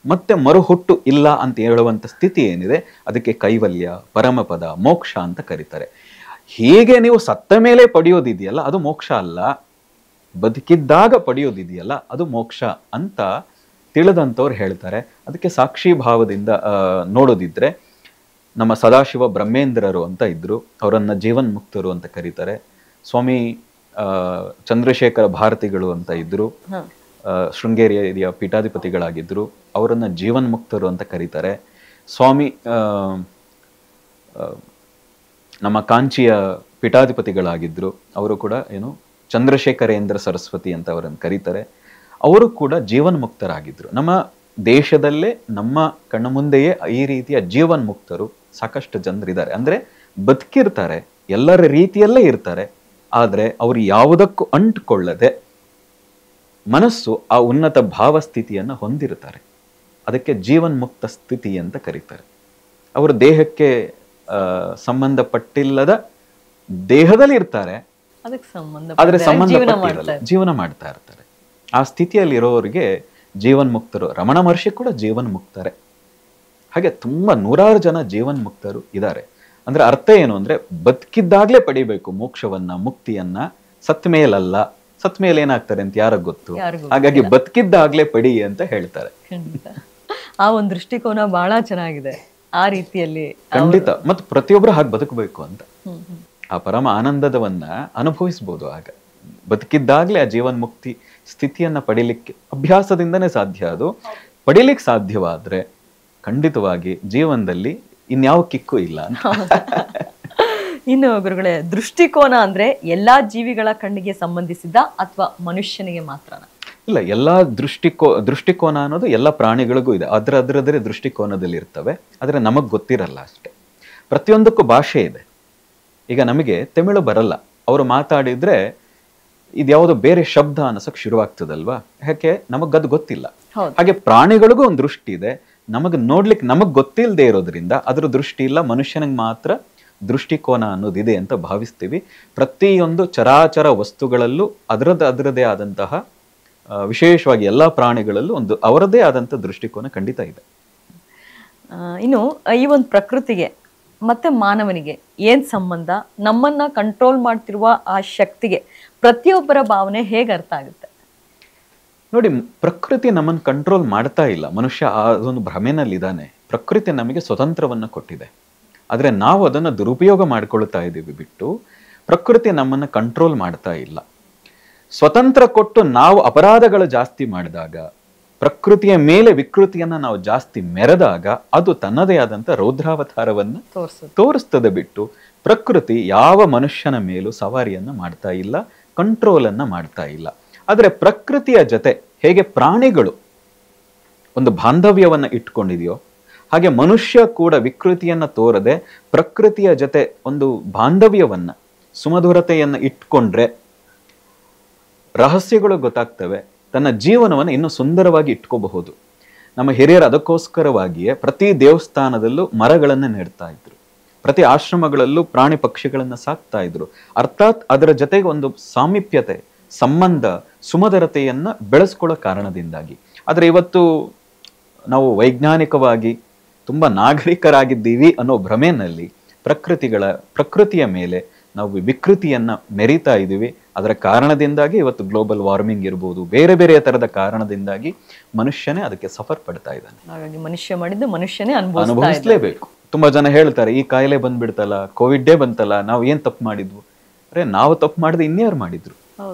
ಮತ್ತೆ ಮರುಹುಟ್ಟು ಇಲ್ಲ ಅಂತ ಹೇಳುವಂಥ ಸ್ಥಿತಿ ಏನಿದೆ, ಅದಕ್ಕೆ ಕೈವಲ್ಯ, ಪರಮಪದ, ಮೋಕ್ಷ ಅಂತ ಕರೀತಾರೆ. ಹೀಗೆ ನೀವು ಸತ್ತ ಮೇಲೆ ಪಡೆಯೋದಿದೆಯಲ್ಲ ಅದು ಮೋಕ್ಷ ಅಲ್ಲ, ಬದುಕಿದ್ದಾಗ ಪಡೆಯೋದಿದೆಯಲ್ಲ ಅದು ಮೋಕ್ಷ ಅಂತ ತಿಳಿದಂಥವ್ರು ಹೇಳ್ತಾರೆ. ಅದಕ್ಕೆ ಸಾಕ್ಷಿ ಭಾವದಿಂದ ನೋಡೋದಿದ್ರೆ, ನಮ್ಮ ಸದಾಶಿವ ಬ್ರಹ್ಮೇಂದ್ರರು ಅಂತ ಇದ್ರು, ಅವರನ್ನ ಜೀವನ್ಮುಕ್ತರು ಅಂತ ಕರೀತಾರೆ. ಸ್ವಾಮಿ ಚಂದ್ರಶೇಖರ ಭಾರತಿಗಳು ಅಂತ ಇದ್ರು, ಶೃಂಗೇರಿಯ ಪೀಠಾಧಿಪತಿಗಳಾಗಿದ್ರು, ಅವರನ್ನ ಜೀವನ್ಮುಕ್ತರು ಅಂತ ಕರೀತಾರೆ. ಸ್ವಾಮಿ ನಮ್ಮ ಕಾಂಚಿಯ ಪೀಠಾಧಿಪತಿಗಳಾಗಿದ್ರು, ಅವರು ಕೂಡ ಏನು ಚಂದ್ರಶೇಖರೇಂದ್ರ ಸರಸ್ವತಿ ಅಂತ ಅವರನ್ನು ಕರೀತಾರೆ. ಅವರು ಕೂಡ ಜೀವನ್ಮುಕ್ತರಾಗಿದ್ರು. ನಮ್ಮ ದೇಶದಲ್ಲೇ ನಮ್ಮ ಕಣ್ಣ ಮುಂದೆಯೇ ಈ ರೀತಿಯ ಜೀವನ್ಮುಕ್ತರು ಸಾಕಷ್ಟು ಜನರಿದ್ದಾರೆ. ಅಂದ್ರೆ ಬದುಕಿರ್ತಾರೆ, ಎಲ್ಲರ ರೀತಿಯಲ್ಲೇ ಇರ್ತಾರೆ. ಆದರೆ ಅವರು ಯಾವುದಕ್ಕೂ ಅಂಟುಕೊಳ್ಳದೆ ಮನಸ್ಸು ಆ ಉನ್ನತ ಭಾವಸ್ಥಿತಿಯನ್ನು ಹೊಂದಿರ್ತಾರೆ. ಅದಕ್ಕೆ ಜೀವನ್ಮುಕ್ತ ಸ್ಥಿತಿ ಅಂತ ಕರೀತಾರೆ. ಅವರು ದೇಹಕ್ಕೆ ಸಂಬಂಧಪಟ್ಟಿಲ್ಲದ ದೇಹದಲ್ಲಿ ಇರ್ತಾರೆ, ಆದರೆ ಸಂಬಂಧಪಟ್ಟಿರಲ್ಲ, ಜೀವನ ಮಾಡ್ತಾ ಇರ್ತಾರೆ. ಆ ಸ್ಥಿತಿಯಲ್ಲಿ ಇರೋರಿಗೆ ಜೀವನ್ಮುಕ್ತರು. ರಮಣ ಮಹರ್ಷಿ ಕೂಡ ಜೀವನ್ಮುಕ್ತರೆ. ಹಾಗೆ ತುಂಬಾ ನೂರಾರು ಜನ ಜೀವನ್ಮುಕ್ತರು ಇದ್ದಾರೆ. ಅಂದ್ರೆ ಅರ್ಥ ಏನು ಅಂದ್ರೆ ಬದುಕಿದ್ದಾಗ್ಲೇ ಪಡಿಬೇಕು ಮೋಕ್ಷವನ್ನ, ಮುಕ್ತಿಯನ್ನ. ಸತ್ ಮೇಲಲ್ಲ. ಸತ್ ಮೇಲೆ ಏನಾಗ್ತಾರೆ ಅಂತ ಯಾರಿಗ್ ಗೊತ್ತು? ಹಾಗಾಗಿ ಬದುಕಿದ್ದಾಗ್ಲೇ ಪಡಿ ಅಂತ ಹೇಳ್ತಾರೆ. ಆ ಒಂದು ದೃಷ್ಟಿಕೋನ ಬಹಳ ಚೆನ್ನಾಗಿದೆ. ಆ ರೀತಿಯಲ್ಲಿ ಖಂಡಿತ. ಮತ್ತು ಪ್ರತಿಯೊಬ್ರು ಹಾಗೆ ಬದುಕಬೇಕು ಅಂತ, ಆ ಪರಮ ಆನಂದದವನ್ನ ಅನುಭವಿಸ್ಬೋದು. ಆಗ ಬದುಕಿದ್ದಾಗ್ಲೇ ಆ ಜೀವನ್ಮುಕ್ತಿ ಸ್ಥಿತಿಯನ್ನ ಪಡಿಲಿಕ್ಕೆ ಅಭ್ಯಾಸದಿಂದನೇ ಸಾಧ್ಯ. ಅದು ಪಡಿಲಿಕ್ಕೆ ಸಾಧ್ಯವಾದ್ರೆ ಖಂಡಿತವಾಗಿ ಜೀವನದಲ್ಲಿ ಇನ್ಯಾವ ಕಿಕ್ಕು ಇಲ್ಲ ಅಂತ. ಇನ್ನು ಗುರುಗಳೇ, ದೃಷ್ಟಿಕೋನ ಅಂದ್ರೆ ಎಲ್ಲಾ ಜೀವಿಗಳ ಕಣ್ಣಿಗೆ ಸಂಬಂಧಿಸಿದ ಅಥವಾ ಮನುಷ್ಯನಿಗೆ ಮಾತ್ರನಾ? ಇಲ್ಲ, ಎಲ್ಲಾ ದೃಷ್ಟಿಕೋನ ಅನ್ನೋದು ಎಲ್ಲ ಪ್ರಾಣಿಗಳಿಗೂ ಇದೆ. ಅದರದೇ ದೃಷ್ಟಿಕೋನದಲ್ಲಿ ಇರ್ತವೆ, ಆದ್ರೆ ನಮಗ್ ಗೊತ್ತಿರಲ್ಲ ಅಷ್ಟೇ. ಪ್ರತಿಯೊಂದಕ್ಕೂ ಭಾಷೆ ಇದೆ. ಈಗ ನಮಗೆ ತಮಿಳು ಬರಲ್ಲ, ಅವರು ಮಾತಾಡಿದ್ರೆ ಇದ್ಯಾವುದೋ ಬೇರೆ ಶಬ್ದ ಅನ್ಸಕ್ ಶುರುವಾಗ್ತದಲ್ವಾ? ಯಾಕೆ? ನಮಗದು ಗೊತ್ತಿಲ್ಲ. ಹಾಗೆ ಪ್ರಾಣಿಗಳಿಗೂ ಒಂದು ದೃಷ್ಟಿ ಇದೆ. ನೋಡ್ಲಿಕ್ಕೆ ನಮಗ್ ಗೊತ್ತಿಲ್ಲದೆ ಇರೋದ್ರಿಂದ ಅದ್ರ ದೃಷ್ಟಿ ಇಲ್ಲ. ಮನುಷ್ಯನಿಗೆ ಮಾತ್ರ ದೃಷ್ಟಿಕೋನ ಅನ್ನೋದಿದೆ ಅಂತ ಭಾವಿಸ್ತೀವಿ. ಪ್ರತಿಯೊಂದು ಚರಾಚರ ವಸ್ತುಗಳಲ್ಲೂ ಅದರದೇ ಆದಂತಹ, ವಿಶೇಷವಾಗಿ ಎಲ್ಲಾ ಪ್ರಾಣಿಗಳಲ್ಲೂ ಒಂದು ಅವರದೇ ಆದಂತ ದೃಷ್ಟಿಕೋನ ಖಂಡಿತ ಇದೆ. ಇನ್ನು ಈ ಒಂದು ಪ್ರಕೃತಿಗೆ ಮತ್ತೆ ಮಾನವನಿಗೆ ಏನ್ ಸಂಬಂಧ? ನಮ್ಮನ್ನ ಕಂಟ್ರೋಲ್ ಮಾಡ್ತಿರುವ ಆ ಶಕ್ತಿಗೆ ಪ್ರತಿಯೊಬ್ಬರ ಭಾವನೆ ಹೇಗೆ ಅರ್ಥ ಆಗುತ್ತೆ? ನೋಡಿ, ಪ್ರಕೃತಿ ನಮ್ಮನ್ನು ಕಂಟ್ರೋಲ್ ಮಾಡ್ತಾ ಇಲ್ಲ. ಮನುಷ್ಯ ಅದೊಂದು ಭ್ರಮೆನಲ್ಲಿದ್ದಾನೆ. ಪ್ರಕೃತಿ ನಮಗೆ ಸ್ವತಂತ್ರವನ್ನ ಕೊಟ್ಟಿದೆ, ಆದ್ರೆ ನಾವು ಅದನ್ನ ದುರುಪಯೋಗ ಮಾಡ್ಕೊಳ್ತಾ ಇದ್ದೀವಿ ಬಿಟ್ಟು ಪ್ರಕೃತಿ ನಮ್ಮನ್ನ ಕಂಟ್ರೋಲ್ ಮಾಡ್ತಾ ಇಲ್ಲ. ಸ್ವತಂತ್ರ ಕೊಟ್ಟು ನಾವು ಅಪರಾಧಗಳು ಜಾಸ್ತಿ ಮಾಡಿದಾಗ, ಪ್ರಕೃತಿಯ ಮೇಲೆ ವಿಕೃತಿಯನ್ನ ನಾವು ಜಾಸ್ತಿ ಮೆರೆದಾಗ ಅದು ತನ್ನದೇ ಆದಂತ ರೌದ್ರಾವತಾರವನ್ನ ತೋರಿಸ್ತದೆ ಬಿಟ್ಟು ಪ್ರಕೃತಿ ಯಾವ ಮನುಷ್ಯನ ಮೇಲೂ ಸವಾರಿಯನ್ನ ಮಾಡ್ತಾ ಇಲ್ಲ, ಕಂಟ್ರೋಲ್ ಅನ್ನ ಮಾಡ್ತಾ ಇಲ್ಲ. ಆದ್ರೆ ಪ್ರಕೃತಿಯ ಜೊತೆ ಹೇಗೆ ಪ್ರಾಣಿಗಳು ಒಂದು ಬಾಂಧವ್ಯವನ್ನ ಇಟ್ಕೊಂಡಿದೆಯೋ, ಹಾಗೆ ಮನುಷ್ಯ ಕೂಡ ವಿಕೃತಿಯನ್ನ ತೋರದೆ ಪ್ರಕೃತಿಯ ಜೊತೆ ಒಂದು ಬಾಂಧವ್ಯವನ್ನ, ಸುಮಧುರತೆಯನ್ನ ಇಟ್ಕೊಂಡ್ರೆ ರಹಸ್ಯಗಳು ಗೊತ್ತಾಗ್ತವೆ. ತನ್ನ ಜೀವನವನ್ನು ಇನ್ನೂ ಸುಂದರವಾಗಿ ಇಟ್ಕೋಬಹುದು. ನಮ್ಮ ಹಿರಿಯರು ಅದಕ್ಕೋಸ್ಕರವಾಗಿಯೇ ಪ್ರತಿ ದೇವಸ್ಥಾನದಲ್ಲೂ ಮರಗಳನ್ನ ನೆಡ್ತಾ ಇದ್ರು, ಪ್ರತಿ ಆಶ್ರಮಗಳಲ್ಲೂ ಪ್ರಾಣಿ ಪಕ್ಷಿಗಳನ್ನ ಸಾಕ್ತಾ ಇದ್ರು. ಅರ್ಥಾತ್ ಅದರ ಜೊತೆಗೆ ಒಂದು ಸಾಮೀಪ್ಯತೆ, ಸಂಬಂಧ, ಸುಮಧುರತೆಯನ್ನ ಬೆಳೆಸ್ಕೊಳ್ಳೋ ಕಾರಣದಿಂದಾಗಿ. ಆದ್ರೆ ಇವತ್ತು ನಾವು ವೈಜ್ಞಾನಿಕವಾಗಿ ತುಂಬಾ ನಾಗರಿಕರಾಗಿದ್ದೀವಿ ಅನ್ನೋ ಭ್ರಮೆನಲ್ಲಿ ಪ್ರಕೃತಿಯ ಮೇಲೆ ನಾವು ವಿಕೃತಿಯನ್ನ ಮೆರಿತಾ ಇದ್ದೀವಿ. ಅದರ ಕಾರಣದಿಂದಾಗಿ ಇವತ್ತು ಗ್ಲೋಬಲ್ ವಾರ್ಮಿಂಗ್ ಇರ್ಬೋದು, ಬೇರೆ ಬೇರೆ ತರದ ಕಾರಣದಿಂದಾಗಿ ಮನುಷ್ಯನೇ ಅದಕ್ಕೆ ಸಫರ್ ಪಡ್ತಾ ಇದ್ದಾನೆ. ಹಾಗಾಗಿ ಮನುಷ್ಯ ಮಾಡಿದ್ದು ಮನುಷ್ಯನೇ ಅನುಭವಿಸ್ಲೇಬೇಕು. ತುಂಬಾ ಜನ ಹೇಳ್ತಾರೆ, ಈ ಕಾಯಿಲೆ ಬಂದ್ಬಿಡ್ತಲ್ಲ, ಕೋವಿಡ್ ಬಂತಲ್ಲ, ನಾವು ಏನ್ ತಪ್ಪು ಮಾಡಿದ್ವು? ಅರೆ, ನಾವು ತಪ್ಪು ಮಾಡಿದ್ರೆ ಇನ್ಯಾರು ಮಾಡಿದ್ರು?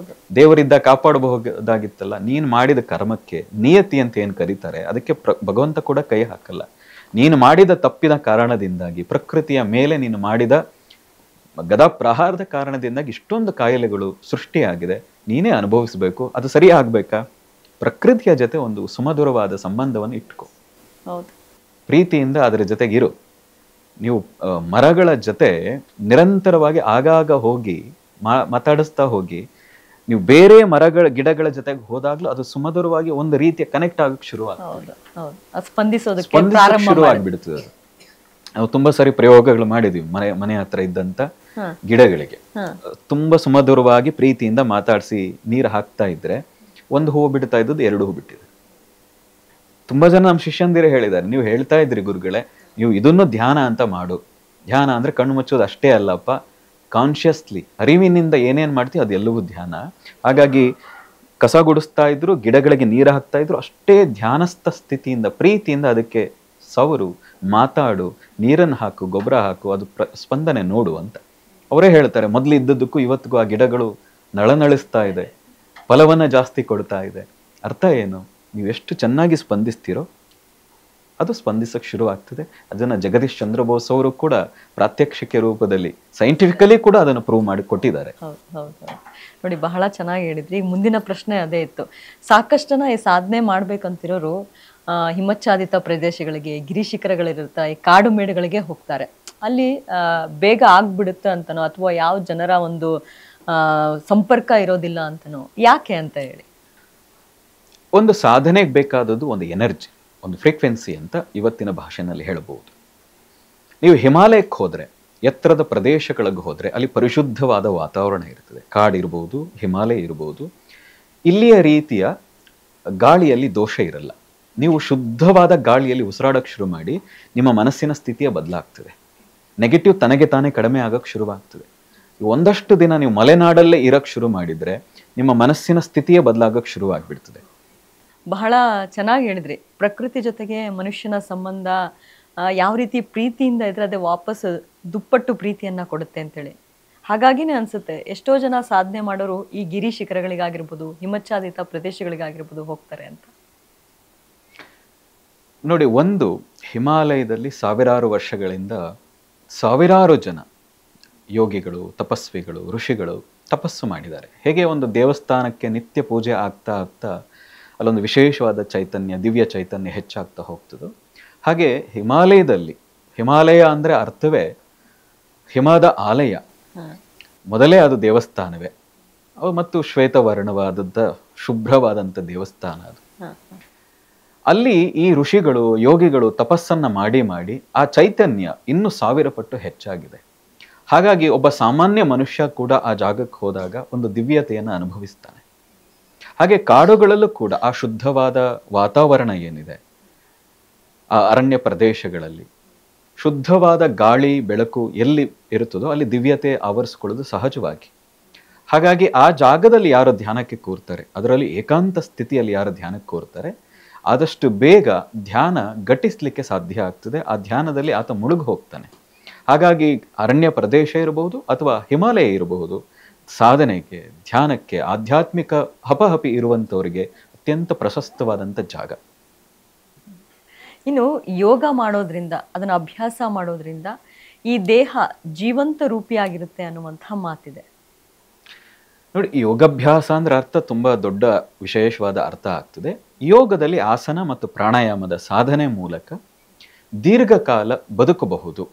ದೇವರಿದ್ದ ಕಾಪಾಡಬಹುದಾಗಿತ್ತಲ್ಲ. ನೀನ್ ಮಾಡಿದ ಕರ್ಮಕ್ಕೆ ನಿಯತಿ ಅಂತ ಏನ್ ಕರೀತಾರೆ, ಅದಕ್ಕೆ ಭಗವಂತ ಕೂಡ ಕೈ ಹಾಕಲ್ಲ. ನೀನು ಮಾಡಿದ ತಪ್ಪಿನ ಕಾರಣದಿಂದಾಗಿ, ಪ್ರಕೃತಿಯ ಮೇಲೆ ನೀನು ಮಾಡಿದ ಗದಾ ಪ್ರಹಾರದ ಕಾರಣದಿಂದಾಗಿ ಇಷ್ಟೊಂದು ಕಾಯಿಲೆಗಳು ಸೃಷ್ಟಿಯಾಗಿದೆ. ನೀನೇ ಅನುಭವಿಸ್ಬೇಕು. ಅದು ಸರಿ ಆಗ್ಬೇಕಾ? ಪ್ರಕೃತಿಯ ಜೊತೆ ಒಂದು ಸುಮಧುರವಾದ ಸಂಬಂಧವನ್ನು ಇಟ್ಕೋ, ಪ್ರೀತಿಯಿಂದ ಅದರ ಜೊತೆಗಿರು. ನೀವು ಮರಗಳ ಜೊತೆ ನಿರಂತರವಾಗಿ ಆಗಾಗ ಹೋಗಿ ಮಾತಾಡಿಸ್ತಾ ಹೋಗಿ, ನೀವು ಬೇರೆ ಮರಗಳ ಗಿಡಗಳ ಜೊತೆಗೆ ಹೋದಾಗ್ಲೂ ಅದು ಸುಮಧುರವಾಗಿ ಒಂದು ರೀತಿಯ ಕನೆಕ್ಟ್ ಆಗಕ್ಕೆ ಶುರುವಾಗ್ಬಿಡ್ತದೆ. ನಾವು ತುಂಬಾ ಸರಿ ಪ್ರಯೋಗಗಳು ಮಾಡಿದೀವಿ. ಮನೆ ಹತ್ರ ಇದ್ದಂತ ಗಿಡಗಳಿಗೆ ತುಂಬಾ ಸುಮಧುರವಾಗಿ ಪ್ರೀತಿಯಿಂದ ಮಾತಾಡಿಸಿ ನೀರು ಹಾಕ್ತಾ ಇದ್ರೆ ಒಂದು ಹೂವು ಬಿಡ್ತಾ ಇದ್ದದ್ದು 2 ಹೂ ಬಿಟ್ಟಿದೆ. ತುಂಬಾ ಜನ ನಮ್ಮ ಶಿಷ್ಯಂದಿರೇ ಹೇಳಿದ್ದಾರೆ, ನೀವು ಹೇಳ್ತಾ ಇದ್ರಿ ಗುರುಗಳೇ, ನೀವು ಇದನ್ನು ಧ್ಯಾನ ಅಂತ ಮಾಡು. ಧ್ಯಾನ ಅಂದ್ರೆ ಕಣ್ಣು ಮುಚ್ಚೋದು ಅಷ್ಟೇ ಅಲ್ಲಪ್ಪ, ಕಾನ್ಶಿಯಸ್ಲಿ ಅರಿವಿನಿಂದ ಏನೇನ್ ಮಾಡ್ತೀವಿ ಅದೆಲ್ಲವೂ ಧ್ಯಾನ. ಹಾಗಾಗಿ ಕಸ ಗುಡಿಸ್ತಾ ಇದ್ರು, ಗಿಡಗಳಿಗೆ ನೀರು ಹಾಕ್ತಾ ಇದ್ರು, ಅಷ್ಟೇ ಧ್ಯಾನಸ್ಥ ಸ್ಥಿತಿಯಿಂದ ಪ್ರೀತಿಯಿಂದ ಅದಕ್ಕೆ ಸವರು, ಮಾತಾಡು, ನೀರನ್ನು ಹಾಕು, ಗೊಬ್ಬರ ಹಾಕು, ಅದು ಸ್ಪಂದನೆ ನೋಡು ಅಂತ ಅವರೇ ಹೇಳ್ತಾರೆ. ಮೊದಲು ಇದ್ದದ್ದಕ್ಕೂ ಇವತ್ತಿಗೂ ಆ ಗಿಡಗಳು ನಳನಳಿಸ್ತಾ ಇದೆ, ಫಲವನ್ನ ಜಾಸ್ತಿ ಕೊಡ್ತಾ ಇದೆ. ಅರ್ಥ ಏನು? ನೀವು ಎಷ್ಟು ಚೆನ್ನಾಗಿ ಸ್ಪಂದಿಸ್ತೀರೋ ಅದು ಸ್ಪಂದಿಸಕ್ಕೆ ಶುರು ಆಗ್ತದೆ. ಅದನ್ನ ಜಗದೀಶ್ ಚಂದ್ರ ಬೋಸ್ ಅವರು ಕೂಡ ಪ್ರಾತ್ಯಕ್ಷಿಕೆ ರೂಪದಲ್ಲಿ ಸೈಂಟಿಫಿಕಲಿ ಕೂಡ ಅದನ್ನು ಪ್ರೂವ್ ಮಾಡಿ ಕೊಟ್ಟಿದ್ದಾರೆ. ನೋಡಿ, ಬಹಳ ಚೆನ್ನಾಗಿ ಹೇಳಿದ್ರಿ. ಮುಂದಿನ ಪ್ರಶ್ನೆ ಅದೇ ಇತ್ತು. ಸಾಕಷ್ಟು ಜನ ಈ ಸಾಧನೆ ಮಾಡ್ಬೇಕಂತಿರೋರು ಹಿಮಚ್ಛಾದಿತ ಪ್ರದೇಶಗಳಿಗೆ, ಗಿರಿಶಿಖರಗಳಿರುತ್ತೆ, ಈ ಕಾಡು ಮೇಡುಗಳಿಗೆ ಹೋಗ್ತಾರೆ. ಅಲ್ಲಿ ಬೇಗ ಆಗ್ಬಿಡುತ್ತೆ ಅಂತನೋ ಅಥವಾ ಯಾವ ಜನರ ಒಂದು ಸಂಪರ್ಕ ಇರೋದಿಲ್ಲ ಅಂತನೋ, ಯಾಕೆ ಅಂತ ಹೇಳಿ? ಒಂದು ಸಾಧನೆಗೆ ಬೇಕಾದದ್ದು ಒಂದು ಎನರ್ಜಿ, ಒಂದು ಫ್ರೀಕ್ವೆನ್ಸಿ ಅಂತ ಇವತ್ತಿನ ಭಾಷೆನಲ್ಲಿ ಹೇಳಬಹುದು. ನೀವು ಹಿಮಾಲಯಕ್ಕೆ ಹೋದ್ರೆ, ಎತ್ತರದ ಪ್ರದೇಶಗಳಿಗೆ ಹೋದ್ರೆ ಅಲ್ಲಿ ಪರಿಶುದ್ಧವಾದ ವಾತಾವರಣ ಇರ್ತದೆ. ಕಾಡಿರ್ಬೋದು, ಹಿಮಾಲಯ ಇರ್ಬೋದು. ಇಲ್ಲಿಯ ರೀತಿಯ ಗಾಳಿಯಲ್ಲಿ ದೋಷ ಇರಲ್ಲ. ನೀವು ಶುದ್ಧವಾದ ಗಾಳಿಯಲ್ಲಿ ಉಸಿರಾಡಕ್ಕೆ ಶುರು ಮಾಡಿ ನಿಮ್ಮ ಮನಸ್ಸಿನ ಸ್ಥಿತಿಯ ಬದಲಾಗ್ತದೆ. ನೆಗೆಟಿವ್ ತನಗೆ ತಾನೇ ಕಡಿಮೆ ಆಗಕ್ಕೆ ಶುರುವಾಗ್ತದೆ. ಒಂದಷ್ಟು ದಿನ ನೀವು ಮಲೆನಾಡಲ್ಲೇ ಇರಕ್ಕೆ ಶುರು ಮಾಡಿದ್ರೆ ನಿಮ್ಮ ಮನಸ್ಸಿನ ಸ್ಥಿತಿಯೇ ಬದಲಾಗಕ್ಕೆ ಶುರುವಾಗ್ಬಿಡ್ತದೆ. ಬಹಳ ಚೆನ್ನಾಗಿ ಹೇಳಿದ್ರಿ. ಪ್ರಕೃತಿ ಜೊತೆಗೆ ಮನುಷ್ಯನ ಸಂಬಂಧ ಯಾವ ರೀತಿ ಪ್ರೀತಿಯಿಂದ ಇದ್ರೆ ಅದೇ ವಾಪಸ್ ದುಪ್ಪಟ್ಟು ಪ್ರೀತಿಯನ್ನ ಕೊಡುತ್ತೆ ಅಂತೇಳಿ. ಹಾಗಾಗಿನೇ ಅನ್ಸುತ್ತೆ ಎಷ್ಟೋ ಜನ ಸಾಧನೆ ಮಾಡೋರು ಈ ಗಿರಿ ಶಿಖರಗಳಿಗಾಗಿರ್ಬೋದು, ಹಿಮಚ್ಛಾದಿತ ಪ್ರದೇಶಗಳಿಗಾಗಿರ್ಬೋದು ಹೋಗ್ತಾರೆ ಅಂತ. ನೋಡಿ, ಒಂದು ಹಿಮಾಲಯದಲ್ಲಿ ಸಾವಿರಾರು ವರ್ಷಗಳಿಂದ ಸಾವಿರಾರು ಜನ ಯೋಗಿಗಳು, ತಪಸ್ವಿಗಳು, ಋಷಿಗಳು ತಪಸ್ಸು ಮಾಡಿದ್ದಾರೆ. ಹೇಗೆ ಒಂದು ದೇವಸ್ಥಾನಕ್ಕೆ ನಿತ್ಯ ಪೂಜೆ ಆಗ್ತಾ ಆಗ್ತಾ ಅಲ್ಲೊಂದು ವಿಶೇಷವಾದ ಚೈತನ್ಯ, ದಿವ್ಯ ಚೈತನ್ಯ ಹೆಚ್ಚಾಗ್ತಾ ಹೋಗ್ತದೋ, ಹಾಗೆ ಹಿಮಾಲಯದಲ್ಲಿ, ಹಿಮಾಲಯ ಅಂದರೆ ಅರ್ಥವೇ ಹಿಮದ ಆಲಯ, ಮೊದಲೇ ಅದು ದೇವಸ್ಥಾನವೇ. ಮತ್ತು ಶ್ವೇತವರ್ಣವಾದದ್ದ ಶುಭ್ರವಾದಂಥ ದೇವಸ್ಥಾನ ಅದು. ಅಲ್ಲಿ ಈ ಋಷಿಗಳು, ಯೋಗಿಗಳು ತಪಸ್ಸನ್ನ ಮಾಡಿ ಮಾಡಿ ಆ ಚೈತನ್ಯ ಇನ್ನೂ 1000 ಪಟ್ಟು ಹೆಚ್ಚಾಗಿದೆ. ಹಾಗಾಗಿ ಒಬ್ಬ ಸಾಮಾನ್ಯ ಮನುಷ್ಯ ಕೂಡ ಆ ಜಾಗಕ್ಕೆ ಹೋದಾಗ ಒಂದು ದಿವ್ಯತೆಯನ್ನು ಅನುಭವಿಸ್ತಾನೆ. ಹಾಗೆ ಕಾಡುಗಳಲ್ಲೂ ಕೂಡ ಆ ಶುದ್ಧವಾದ ವಾತಾವರಣ ಏನಿದೆ, ಆ ಅರಣ್ಯ ಪ್ರದೇಶಗಳಲ್ಲಿ ಶುದ್ಧವಾದ ಗಾಳಿ ಬೆಳಕು ಎಲ್ಲಿ ಇರುತ್ತದೋ ಅಲ್ಲಿ ದಿವ್ಯತೆ ಆವರಿಸ್ಕೊಳ್ಳೋದು ಸಹಜವಾಗಿ. ಹಾಗಾಗಿ ಆ ಜಾಗದಲ್ಲಿ ಯಾರು ಧ್ಯಾನಕ್ಕೆ ಕೂರ್ತಾರೆ, ಅದರಲ್ಲಿ ಏಕಾಂತ ಸ್ಥಿತಿಯಲ್ಲಿ ಯಾರು ಧ್ಯಾನಕ್ಕೆ ಕೂರ್ತಾರೆ, ಆದಷ್ಟು ಬೇಗ ಧ್ಯಾನ ಘಟಿಸ್ಲಿಕ್ಕೆ ಸಾಧ್ಯ ಆಗ್ತದೆ. ಆ ಧ್ಯಾನದಲ್ಲಿ ಆತ ಮುಳುಗಿ ಹೋಗ್ತಾನೆ. ಹಾಗಾಗಿ ಅರಣ್ಯ ಪ್ರದೇಶ ಇರಬಹುದು ಅಥವಾ ಹಿಮಾಲಯ ಇರಬಹುದು, ಸಾಧನೆಗೆ, ಧ್ಯಾನಕ್ಕೆ, ಆಧ್ಯಾತ್ಮಿಕ ಹಪಹಪಿ ಇರುವಂಥವರಿಗೆ ಅತ್ಯಂತ ಪ್ರಶಸ್ತವಾದಂಥ ಜಾಗ. ಇನ್ನು ಯೋಗ ಮಾಡೋದ್ರಿಂದ, ಅದನ್ನ ಅಭ್ಯಾಸ ಮಾಡೋದ್ರಿಂದ ಈ ದೇಹ ಜೀವಂತ ರೂಪಿಯಾಗಿರುತ್ತೆ ಅನ್ನುವಂಥ ಮಾತಿದೆ. ನೋಡಿ, ಯೋಗಾಭ್ಯಾಸ ಅಂದ್ರೆ ಅರ್ಥ ತುಂಬಾ ದೊಡ್ಡ ವಿಶೇಷವಾದ ಅರ್ಥ ಆಗ್ತದೆ. ಯೋಗದಲ್ಲಿ ಆಸನ ಮತ್ತು ಪ್ರಾಣಾಯಾಮದ ಸಾಧನೆ ಮೂಲಕ ದೀರ್ಘಕಾಲ ಬದುಕಬಹುದು.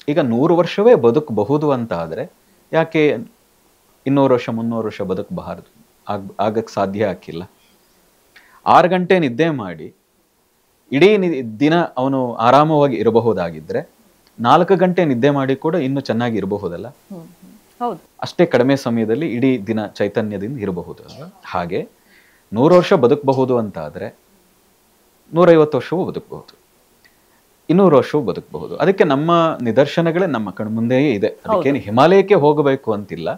ಈಗ 100 ವರ್ಷವೇ ಬದುಕಬಹುದು ಅಂತ ಆದರೆ ಯಾಕೆ 200 ವರ್ಷ 300 ವರ್ಷ ಬದುಕಬಾರದು? ಆಗಕ್ಕೆ ಸಾಧ್ಯ ಆಗಿಲ್ಲ. 6 ಗಂಟೆ ನಿದ್ದೆ ಮಾಡಿ ಇಡೀ ದಿನ ಅವನು ಆರಾಮವಾಗಿ ಇರಬಹುದಾಗಿದ್ರೆ 4 ಗಂಟೆ ನಿದ್ದೆ ಮಾಡಿ ಕೂಡ ಇನ್ನೂ ಚೆನ್ನಾಗಿ ಇರಬಹುದಲ್ಲ? ಹೌದು. ಅಷ್ಟೇ ಕಡಿಮೆ ಸಮಯದಲ್ಲಿ ಇಡೀ ದಿನ ಚೈತನ್ಯದಿಂದ ಇರಬಹುದು. ಹಾಗೆ 100 ವರ್ಷ ಬದುಕಬಹುದು ಅಂತ ಆದರೆ 150 ವರ್ಷವೂ ಬದುಕಬಹುದು, 200 ವರ್ಷವೂ ಬದುಕಬಹುದು. ಅದಕ್ಕೆ ನಮ್ಮ ನಿದರ್ಶನಗಳೇ ನಮ್ಮ ಕಣ್ಮುಂದೆಯೇ ಇದೆ. ಅದಕ್ಕೇನು ಹಿಮಾಲಯಕ್ಕೆ ಹೋಗಬೇಕು ಅಂತಿಲ್ಲ.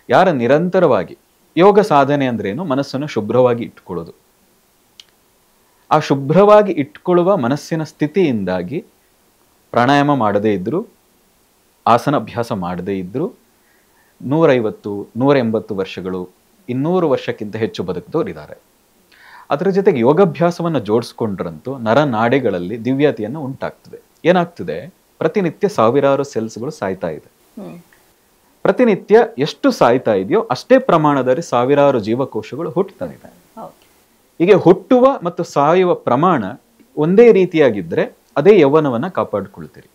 ಯಾರ ನಿರಂತರವಾಗಿ ಯೋಗ ಸಾಧನೆ ಅಂದ್ರೇನು, ಮನಸ್ಸನ್ನು ಶುಭ್ರವಾಗಿ ಇಟ್ಕೊಳ್ಳೋದು. ಆ ಶುಭ್ರವಾಗಿ ಇಟ್ಕೊಳ್ಳುವ ಮನಸ್ಸಿನ ಸ್ಥಿತಿಯಿಂದಾಗಿ ಪ್ರಾಣಾಯಾಮ ಮಾಡದೇ ಇದ್ರು, ಆಸನ ಅಭ್ಯಾಸ ಮಾಡದೇ ಇದ್ರು 150, 180 ವರ್ಷಗಳು, 200 ವರ್ಷಕ್ಕಿಂತ ಹೆಚ್ಚು ಬದುಕಿದವರು ಇದ್ದಾರೆ. ಅದರ ಜೊತೆಗೆ ಯೋಗಾಭ್ಯಾಸವನ್ನು ಜೋಡಿಸ್ಕೊಂಡ್ರಂತೂ ನರನಾಡಿಗಳಲ್ಲಿ ದಿವ್ಯತೆಯನ್ನು ಉಂಟಾಗ್ತದೆ. ಏನಾಗ್ತದೆ, ಪ್ರತಿನಿತ್ಯ ಸಾವಿರಾರು ಸೆಲ್ಸ್ಗಳು ಸಾಯ್ತಾ ಇದೆ. ಪ್ರತಿನಿತ್ಯ ಎಷ್ಟು ಸಾಯ್ತಾ ಇದೆಯೋ ಅಷ್ಟೇ ಪ್ರಮಾಣದಲ್ಲಿ ಸಾವಿರಾರು ಜೀವಕೋಶಗಳು ಹುಟ್ಟುತ್ತಾ ಇದೆ. ಹೀಗೆ ಹುಟ್ಟುವ ಮತ್ತು ಸಾಯುವ ಪ್ರಮಾಣ ಒಂದೇ ರೀತಿಯಾಗಿದ್ದರೆ ಅದೇ ಯೌವನವನ್ನ ಕಾಪಾಡಿಕೊಳ್ತೀರಿ.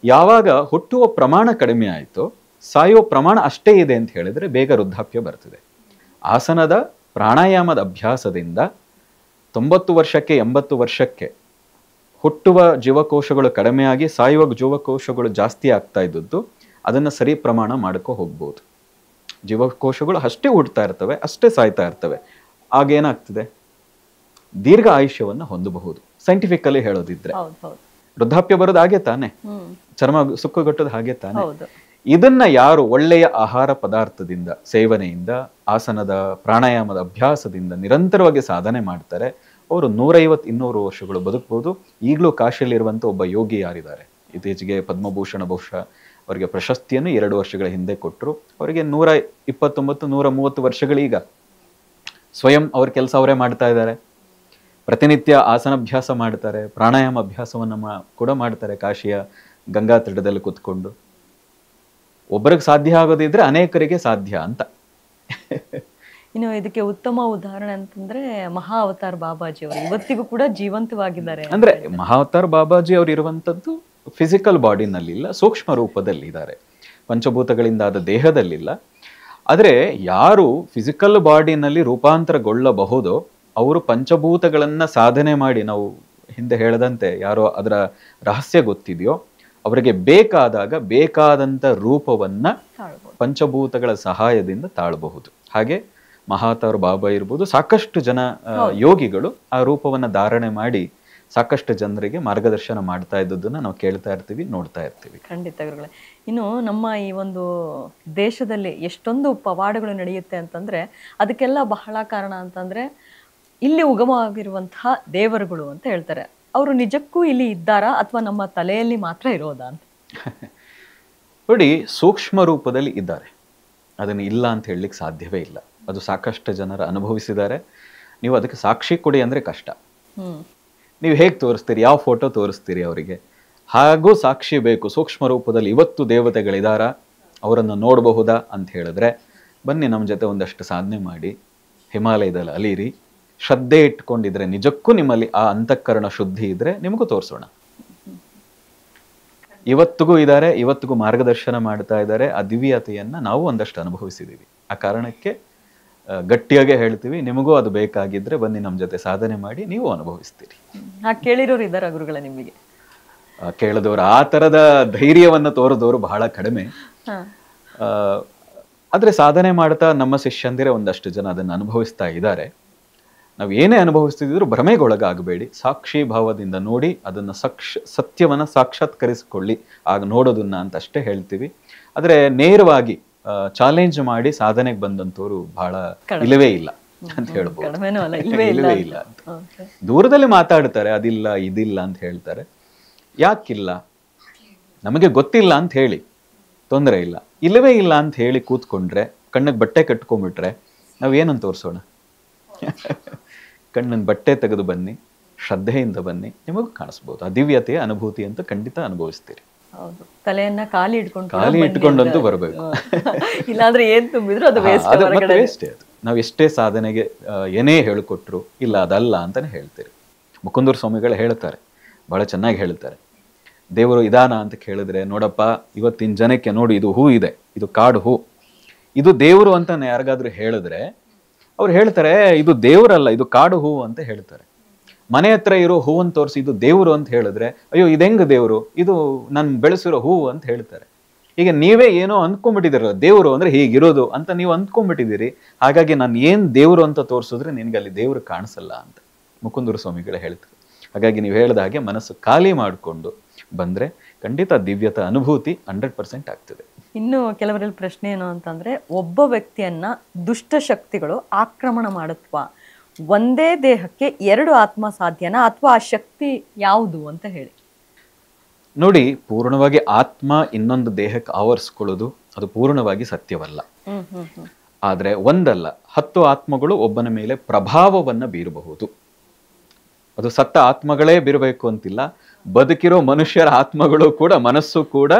ಯಾವಾಗ ಹುಟ್ಟುವ ಪ್ರಮಾಣ ಕಡಿಮೆ ಆಯಿತೋ ಸಾಯುವ ಪ್ರಮಾಣ ಅಷ್ಟೇ ಇದೆ ಅಂತ ಹೇಳಿದ್ರೆ ಬೇಗ ವೃದ್ಧಾಪ್ಯ ಬರ್ತದೆ. ಆಸನದ ಪ್ರಾಣಾಯಾಮದ ಅಭ್ಯಾಸದಿಂದ 90 ವರ್ಷಕ್ಕೆ 80 ವರ್ಷಕ್ಕೆ ಹುಟ್ಟುವ ಜೀವಕೋಶಗಳು ಕಡಿಮೆಯಾಗಿ ಸಾಯುವ ಜೀವಕೋಶಗಳು ಜಾಸ್ತಿ ಆಗ್ತಾ ಇದ್ದದ್ದು, ಅದನ್ನು ಸರಿ ಪ್ರಮಾಣ ಮಾಡ್ಕೊ ಹೋಗ್ಬೋದು. ಜೀವಕೋಶಗಳು ಅಷ್ಟೇ ಹುಡ್ತಾ ಇರ್ತವೆ, ಅಷ್ಟೇ ಸಾಯ್ತಾ ಇರ್ತವೆ. ಆಗೇನಾಗ್ತದೆ, ದೀರ್ಘ ಆಯುಷ್ಯವನ್ನು ಹೊಂದಬಹುದು. ಸೈಂಟಿಫಿಕಲಿ ಹೇಳೋದಿದ್ರೆ ವೃದ್ಧಾಪ್ಯ ಬರೋದು ಹಾಗೆ ತಾನೆ, ಚರ್ಮ ಸುಕ್ಕುಗಟ್ಟೋದು ಹಾಗೆ ತಾನೆ. ಇದನ್ನ ಯಾರು ಒಳ್ಳೆಯ ಆಹಾರ ಪದಾರ್ಥದಿಂದ, ಸೇವನೆಯಿಂದ, ಆಸನದ ಪ್ರಾಣಾಯಾಮದ ಅಭ್ಯಾಸದಿಂದ ನಿರಂತರವಾಗಿ ಸಾಧನೆ ಮಾಡ್ತಾರೆ, ಅವರು 150-200 ವರ್ಷಗಳು ಬದುಕಬಹುದು. ಈಗಲೂ ಕಾಶಿಯಲ್ಲಿರುವಂಥ ಒಬ್ಬ ಯೋಗಿ ಯಾರಿದ್ದಾರೆ, ಇತ್ತೀಚೆಗೆ ಪದ್ಮಭೂಷಣ ಬಹುಶಃ ಅವರಿಗೆ ಪ್ರಶಸ್ತಿಯನ್ನು 2 ವರ್ಷಗಳ ಹಿಂದೆ ಕೊಟ್ಟರು. ಅವರಿಗೆ 129-130 ವರ್ಷಗಳೀಗ. ಸ್ವಯಂ ಅವ್ರ ಕೆಲಸ ಅವರೇ ಮಾಡ್ತಾ ಇದ್ದಾರೆ. ಪ್ರತಿನಿತ್ಯ ಆಸನಾಭ್ಯಾಸ ಮಾಡ್ತಾರೆ, ಪ್ರಾಣಾಯಾಮ ಅಭ್ಯಾಸವನ್ನು ಕೂಡ ಮಾಡ್ತಾರೆ ಕಾಶಿಯ ಗಂಗಾ ತಟದಲ್ಲಿ ಕೂತ್ಕೊಂಡು. ಒಬ್ಬರಿಗೆ ಸಾಧ್ಯ ಆಗೋದಿದ್ರೆ ಅನೇಕರಿಗೆ ಸಾಧ್ಯ ಅಂತ. ಇನ್ನು ಇದಕ್ಕೆ ಉತ್ತಮ ಉದಾಹರಣೆ ಅಂತಂದ್ರೆ ಮಹಾ ಅವತಾರ್ ಬಾಬಾಜಿ ಅವರು ಇವತ್ತಿಗೂ ಕೂಡ ಜೀವಂತವಾಗಿದ್ದಾರೆ. ಅಂದ್ರೆ ಮಹಾ ಅವತಾರ್ ಬಾಬಾಜಿ ಅವರು ಇರುವಂತದ್ದು ಫಿಸಿಕಲ್ ಬಾಡಿನಲ್ಲಿಲ್ಲ, ಸೂಕ್ಷ್ಮ ರೂಪದಲ್ಲಿದ್ದಾರೆ, ಪಂಚಭೂತಗಳಿಂದಾದ ದೇಹದಲ್ಲಿಲ್ಲ. ಆದರೆ ಯಾರು ಫಿಸಿಕಲ್ ಬಾಡಿನಲ್ಲಿ ರೂಪಾಂತರಗೊಳ್ಳಬಹುದೋ ಅವರು ಪಂಚಭೂತಗಳನ್ನ ಸಾಧನೆ ಮಾಡಿ, ನಾವು ಹಿಂದೆ ಹೇಳದಂತೆ ಯಾರೋ ಅದರ ರಹಸ್ಯ ಗೊತ್ತಿದೆಯೋ ಅವರಿಗೆ ಬೇಕಾದಾಗ ಬೇಕಾದಂಥ ರೂಪವನ್ನ ಪಂಚಭೂತಗಳ ಸಹಾಯದಿಂದ ತಾಳಬಹುದು. ಹಾಗೆ ಮಹಾತಾರ್ ಬಾಬಾ ಇರ್ಬೋದು, ಸಾಕಷ್ಟು ಜನ ಯೋಗಿಗಳು ಆ ರೂಪವನ್ನ ಧಾರಣೆ ಮಾಡಿ ಸಾಕಷ್ಟು ಜನರಿಗೆ ಮಾರ್ಗದರ್ಶನ ಮಾಡ್ತಾ ಇದ್ದದನ್ನ ನಾವು ಕೇಳ್ತಾ ಇರ್ತೀವಿ, ನೋಡ್ತಾ ಇರ್ತೀವಿ. ಖಂಡಿತ ಗುರುಗಳೇ. ಇನ್ನು ನಮ್ಮ ಈ ಒಂದು ದೇಶದಲ್ಲಿ ಎಷ್ಟೊಂದು ಪವಾಡಗಳು ನಡೆಯುತ್ತೆ ಅಂತಂದ್ರೆ ಅದಕ್ಕೆಲ್ಲ ಬಹಳ ಕಾರಣ ಅಂತಂದ್ರೆ ಇಲ್ಲಿ ಉಗಮವಾಗಿರುವಂತಹ ದೇವರುಗಳು ಅಂತ ಹೇಳ್ತಾರೆ. ಅವರು ನಿಜಕ್ಕೂ ಇಲ್ಲಿ ಇದ್ದಾರಾ ಅಥವಾ ನಮ್ಮ ತಲೆಯಲ್ಲಿ ಮಾತ್ರ ಇರೋದಾ ಅಂತ? ನೋಡಿ, ಸೂಕ್ಷ್ಮ ರೂಪದಲ್ಲಿ ಇದ್ದಾರೆ, ಅದನ್ನು ಇಲ್ಲ ಅಂತ ಹೇಳಲಿಕ್ಕೆ ಸಾಧ್ಯವೇ ಇಲ್ಲ. ಅದು ಸಾಕಷ್ಟು ಜನರು ಅನುಭವಿಸಿದ್ದಾರೆ. ನೀವು ಅದಕ್ಕೆ ಸಾಕ್ಷಿ ಕೊಡಿ ಅಂದ್ರೆ ಕಷ್ಟ. ನೀವು ಹೇಗೆ ತೋರಿಸ್ತೀರಿ, ಯಾವ ಫೋಟೋ ತೋರಿಸ್ತೀರಿ ಅವರಿಗೆ? ಹಾಗೂ ಸಾಕ್ಷಿ ಬೇಕು. ಸೂಕ್ಷ್ಮ ರೂಪದಲ್ಲಿ ಇವತ್ತು ದೇವತೆಗಳಿದಾರ, ಅವರನ್ನು ನೋಡಬಹುದಾ ಅಂತ ಹೇಳಿದ್ರೆ ಬನ್ನಿ ನಮ್ಮ ಜೊತೆ ಒಂದಷ್ಟು ಸಾಧನೆ ಮಾಡಿ, ಹಿಮಾಲಯದಲ್ಲಿ ಅಲೀರಿ, ಶ್ರದ್ಧೆ ಇಟ್ಕೊಂಡಿದ್ರೆ, ನಿಜಕ್ಕೂ ನಿಮ್ಮಲ್ಲಿ ಆ ಅಂತಃಕರಣ ಶುದ್ಧಿ ಇದ್ರೆ ನಿಮಗೂ ತೋರಿಸೋಣ. ಇವತ್ತಿಗೂ ಇದ್ದಾರೆ, ಇವತ್ತಿಗೂ ಮಾರ್ಗದರ್ಶನ ಮಾಡ್ತಾ ಇದ್ದಾರೆ. ಆ ದಿವ್ಯತೆಯನ್ನ ನಾವು ಒಂದಷ್ಟು ಅನುಭವಿಸಿದೀವಿ. ಆ ಕಾರಣಕ್ಕೆ ಗಟ್ಟಿಯಾಗೆ ಹೇಳ್ತೀವಿ, ನಿಮಗೂ ಅದು ಬೇಕಾಗಿದ್ರೆ ಬನ್ನಿ ನಮ್ಮ ಜೊತೆ ಸಾಧನೆ ಮಾಡಿ, ನೀವು ಅನುಭವಿಸ್ತೀರಿ. ಕೇಳಿರೋರು ಇದ್ದಾರ ಗುರುಗಳ ನಿಮಗೆ? ಕೇಳಿದವರು ಆ ತರದ ಧೈರ್ಯವನ್ನ ತೋರಿದವರು ಬಹಳ ಕಡಿಮೆ. ಆದ್ರೆ ಸಾಧನೆ ಮಾಡ್ತಾ ನಮ್ಮ ಶಿಷ್ಯಂದಿರೇ ಒಂದಷ್ಟು ಜನ ಅದನ್ನು ಅನುಭವಿಸ್ತಾ ಇದ್ದಾರೆ. ನಾವು ಏನೇ ಅನುಭವಿಸ್ತಿದ್ರು ಭ್ರಮೆಗೊಳಗಾಗಬೇಡಿ, ಸಾಕ್ಷಿ ಭಾವದಿಂದ ನೋಡಿ ಅದನ್ನ ಸತ್ಯವನ್ನ ಸಾಕ್ಷಾತ್ಕರಿಸಿಕೊಳ್ಳಿ, ಆಗ ನೋಡೋದನ್ನ ಅಂತ ಅಷ್ಟೇ ಹೇಳ್ತೀವಿ. ಆದ್ರೆ ನೇರವಾಗಿ ಚಾಲೆಂಜ್ ಮಾಡಿ ಸಾಧನೆಗೆ ಬಂದಂತವ್ರು ಬಹಳ ಇಲ್ಲವೇ ಇಲ್ಲ ಅಂತ ಹೇಳ್ಬೋದು. ಇಲ್ಲವೇ ಇಲ್ಲ ಅಂತ ದೂರದಲ್ಲಿ ಮಾತಾಡ್ತಾರೆ, ಅದಿಲ್ಲ ಇದಿಲ್ಲ ಅಂತ ಹೇಳ್ತಾರೆ. ಯಾಕಿಲ್ಲ? ನಮಗೆ ಗೊತ್ತಿಲ್ಲ ಅಂತ ಹೇಳಿ, ತೊಂದರೆ ಇಲ್ಲ. ಇಲ್ಲವೇ ಇಲ್ಲ ಅಂತ ಹೇಳಿ ಕೂತ್ಕೊಂಡ್ರೆ, ಕಣ್ಣಿಗೆ ಬಟ್ಟೆ ಕಟ್ಕೊಂಡ್ಬಿಟ್ರೆ ನಾವ್ ಏನಂತ ತೋರಿಸೋಣ? ಕಣ್ಣನ್ ಬಟ್ಟೆ ತೆಗೆದು ಬನ್ನಿ, ಶ್ರದ್ಧೆಯಿಂದ ಬನ್ನಿ, ನಿಮಗೂ ಕಾಣಿಸ್ಬೋದು. ಆ ದಿವ್ಯತೆಯ ಅನುಭೂತಿ ಅಂತ ಖಂಡಿತ ಅನುಭವಿಸ್ತೀರಿ. ಹೌದು, ತಲೆಯನ್ನ ಖಾಲಿ ಇಟ್ಕೊಂಡಂತೂ ಬರಬೇಕು. ಇಲ್ಲಾಂದ್ರೆ ಏನ್ ತುಂಬಿದ್ರು ಅದು ವೇಸ್ಟ್. ಅದು ನಾವು ಎಷ್ಟೇ ಸಾಧನೆಗೆ ಏನೇ ಹೇಳಿಕೊಟ್ರು ಇಲ್ಲ ಅದಲ್ಲ ಅಂತಾನೆ ಹೇಳ್ತೀರಿ. ಮುಕುಂದೂರ್ ಸ್ವಾಮಿಗಳು ಹೇಳ್ತಾರೆ, ಬಹಳ ಚೆನ್ನಾಗಿ ಹೇಳ್ತಾರೆ. ದೇವರು ಇದಾನ ಅಂತ ಕೇಳಿದ್ರೆ, ನೋಡಪ್ಪ ಇವತ್ತಿನ ಜನಕ್ಕೆ ನೋಡಿ, ಇದು ಹೂ ಇದೆ, ಇದು ಕಾಡು ಹೂ, ಇದು ದೇವರು ಅಂತ ಯಾರಿಗಾದ್ರೂ ಹೇಳಿದ್ರೆ ಅವ್ರು ಹೇಳ್ತಾರೆ ಇದು ದೇವರಲ್ಲ, ಇದು ಕಾಡು ಹೂ ಅಂತ ಹೇಳ್ತಾರೆ. ಮನೆ ಹತ್ರ ಇರೋ ಹೂವನ್ನು ತೋರಿಸಿ ಇದು ದೇವರು ಅಂತ ಹೇಳಿದ್ರೆ, ಅಯ್ಯೋ ಇದೆಂಗ ದೇವರು, ಇದು ನಾನು ಬೆಳೆಸಿರೋ ಹೂ ಅಂತ ಹೇಳ್ತಾರೆ. ಈಗ ನೀವೇ ಏನೋ ಅಂದ್ಕೊಂಡ್ಬಿಟ್ಟಿದ್ದೀರ, ದೇವರು ಅಂದ್ರೆ ಹೀಗಿರೋದು ಅಂತ ನೀವು ಅಂದ್ಕೊಂಡ್ಬಿಟ್ಟಿದ್ದೀರಿ. ಹಾಗಾಗಿ ನಾನು ಏನ್ ದೇವರು ಅಂತ ತೋರಿಸಿದ್ರೆ ನಿನ್ಗೆ ಅಲ್ಲಿ ದೇವರು ಕಾಣಿಸಲ್ಲ ಅಂತ ಮುಕುಂದೂರು ಸ್ವಾಮಿಗಳು ಹೇಳ್ತಾರೆ. ಹಾಗಾಗಿ ನೀವು ಹೇಳಿದ ಹಾಗೆ ಮನಸ್ಸು ಖಾಲಿ ಮಾಡಿಕೊಂಡು ಬಂದ್ರೆ ಖಂಡಿತ ದಿವ್ಯತ ಅನುಭೂತಿ 100% ಆಗ್ತದೆ. ಇನ್ನು ಕೆಲವರಲ್ಲಿ ಪ್ರಶ್ನೆ ಏನು ಅಂತಂದ್ರೆ, ಒಬ್ಬ ವ್ಯಕ್ತಿಯನ್ನ ದುಷ್ಟ ಶಕ್ತಿಗಳು ಆಕ್ರಮಣ ಮಾಡುತ್ವಾ? ಒಂದೇ ದೇಹಕ್ಕೆ 2 ಆತ್ಮ ಸಾಧ್ಯನಾ, ಅಥವಾ ಆ ಶಕ್ತಿ ಯಾವುದು ಅಂತ ಹೇಳಿ? ನೋಡಿ, ಪೂರ್ಣವಾಗಿ ಆತ್ಮ ಇನ್ನೊಂದು ದೇಹಕ್ಕೆ ಆವರಿಸ್ಕೊಳ್ಳೋದು ಅದು ಪೂರ್ಣವಾಗಿ ಸತ್ಯವಲ್ಲ. ಆದ್ರೆ ಒಂದಲ್ಲ 10 ಆತ್ಮಗಳು ಒಬ್ಬನ ಮೇಲೆ ಪ್ರಭಾವವನ್ನ ಬೀರಬಹುದು. ಅದು ಸತ್ತ ಆತ್ಮಗಳೇ ಬೀರಬೇಕು ಅಂತಿಲ್ಲ, ಬದುಕಿರೋ ಮನುಷ್ಯರ ಆತ್ಮಗಳು ಕೂಡ, ಮನಸ್ಸು ಕೂಡ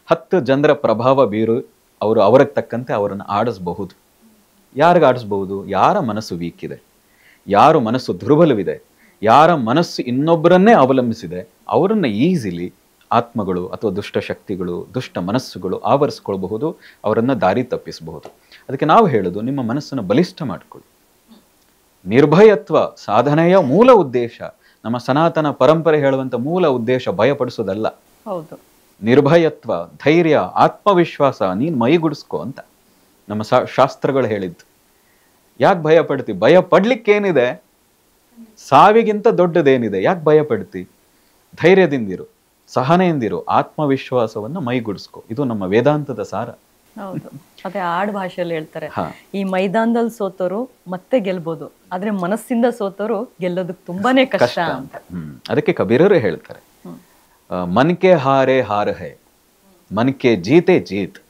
10 ಜನರ ಪ್ರಭಾವ ಬೀರು ಅವರು ಅವರಿಗೆ ತಕ್ಕಂತೆ ಅವರನ್ನು ಆಡಿಸಬಹುದು. ಯಾರಿಗೆ ಆಡಿಸ್ಬಹುದು? ಯಾರ ಮನಸ್ಸು ವೀಕ್ ಇದೆ, ಯಾರ ಮನಸ್ಸು ದುರ್ಬಲವಿದೆ, ಯಾರ ಮನಸ್ಸು ಇನ್ನೊಬ್ಬರನ್ನೇ ಅವಲಂಬಿಸಿದೆ, ಅವರನ್ನ ಈಸಿಲಿ ಆತ್ಮಗಳು ಅಥವಾ ದುಷ್ಟ ಶಕ್ತಿಗಳು, ದುಷ್ಟ ಮನಸ್ಸುಗಳು ಆವರಿಸ್ಕೊಳ್ಬಹುದು, ಅವರನ್ನ ದಾರಿ ತಪ್ಪಿಸಬಹುದು. ಅದಕ್ಕೆ ನಾವು ಹೇಳೋದು, ನಿಮ್ಮ ಮನಸ್ಸನ್ನು ಬಲಿಷ್ಠ ಮಾಡಿಕೊಳ್ಳಿ. ನಿರ್ಭಯತ್ವ ಸಾಧನೆಯ ಮೂಲ ಉದ್ದೇಶ, ನಮ್ಮ ಸನಾತನ ಪರಂಪರೆ ಹೇಳುವಂತ ಮೂಲ ಉದ್ದೇಶ ಭಯಪಡಿಸೋದಲ್ಲ. ಹೌದು, ನಿರ್ಭಯತ್ವ, ಧೈರ್ಯ, ಆತ್ಮವಿಶ್ವಾಸ ನೀನ್ ಮೈಗೂಡಿಸ್ಕೊ ಅಂತ ನಮ್ಮ ಶಾಸ್ತ್ರಗಳು ಹೇಳಿದ್ದು. ಯಾಕೆ ಭಯ ಪಡ್ತಿ? ಭಯ ಪಡ್ಲಿಕ್ಕೇನಿದೆ? ಸಾವಿಗಿಂತ ದೊಡ್ಡದೇನಿದೆ? ಯಾಕೆ ಭಯ ಪಡ್ತಿ? ಧೈರ್ಯದಿಂದಿರು, ಸಹನೆಯಿಂದಿರು, ಆತ್ಮವಿಶ್ವಾಸವನ್ನ ಮೈಗೂಡಿಸ್ಕೊ. ಇದು ನಮ್ಮ ವೇದಾಂತದ ಸಾರ. ಹೌದು, ಅದೇ ಆಡ್ ಭಾಷೆಯಲ್ಲಿ ಹೇಳ್ತಾರೆ, ಈ ಮೈದಾನದಲ್ಲಿ ಸೋತವರು ಮತ್ತೆ ಗೆಲ್ಬಹುದು, ಆದ್ರೆ ಮನಸ್ಸಿಂದ ಸೋತವರು ಗೆಲ್ಲೋದಕ್ಕೆ ತುಂಬಾನೇ ಕಷ್ಟ ಅಂತ. ಅದಕ್ಕೆ ಕಬೀರರು ಹೇಳ್ತಾರೆ, ಮನ್ಕೆ ಹಾರೆ ಹಾರ ಹೈ, ಮನ್ಕೆ ಜೀತೆ ಜೀತ್.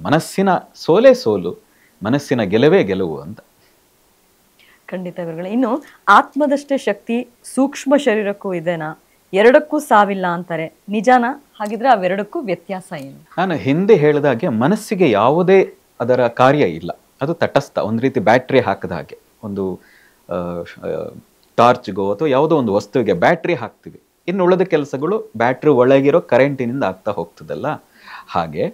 ಮನಸ್ಸಿನ ಸೋಲೆ ಸೋಲು, ಮನಸ್ಸಿನ ಗೆಲುವೇ ಗೆಲುವು ಅಂತ. ಖಂಡಿತ ಗುರುಗಳೇ. ಇನ್ನು ಆತ್ಮದಷ್ಟೇ ಶಕ್ತಿ ಸೂಕ್ಷ್ಮ ಶರೀರಕ್ಕೂ ಇದೆನಾ? 2ಕ್ಕೂ ಸಾವಿಲ್ಲ ಅಂತಾರೆ, ನಿಜಾನ? ಹಾಗಿದ್ರೆ ಅವೆರಡಕ್ಕೂ ವ್ಯತ್ಯಾಸ ಏನು? ನಾನು ಹಿಂದೆ ಹೇಳಿದಾಗೆ ಮನಸ್ಸಿಗೆ ಯಾವುದೇ ಅದರ ಕಾರ್ಯ ಇಲ್ಲ, ಅದು ತಟಸ್ಥ. ಒಂದು ರೀತಿ ಬ್ಯಾಟ್ರಿ ಹಾಕಿದ ಹಾಗೆ, ಒಂದು ಟಾರ್ಚ್ಗೋ ಅಥವಾ ಯಾವುದೋ ಒಂದು ವಸ್ತುವಿಗೆ ಬ್ಯಾಟ್ರಿ ಹಾಕ್ತೀವಿ, ಇನ್ನು ಉಳಿದ ಕೆಲಸಗಳು ಬ್ಯಾಟ್ರಿ ಒಳಗಿರೋ ಕರೆಂಟಿನಿಂದ ಆಗ್ತಾ ಹೋಗ್ತದಲ್ಲ. ಹಾಗೆ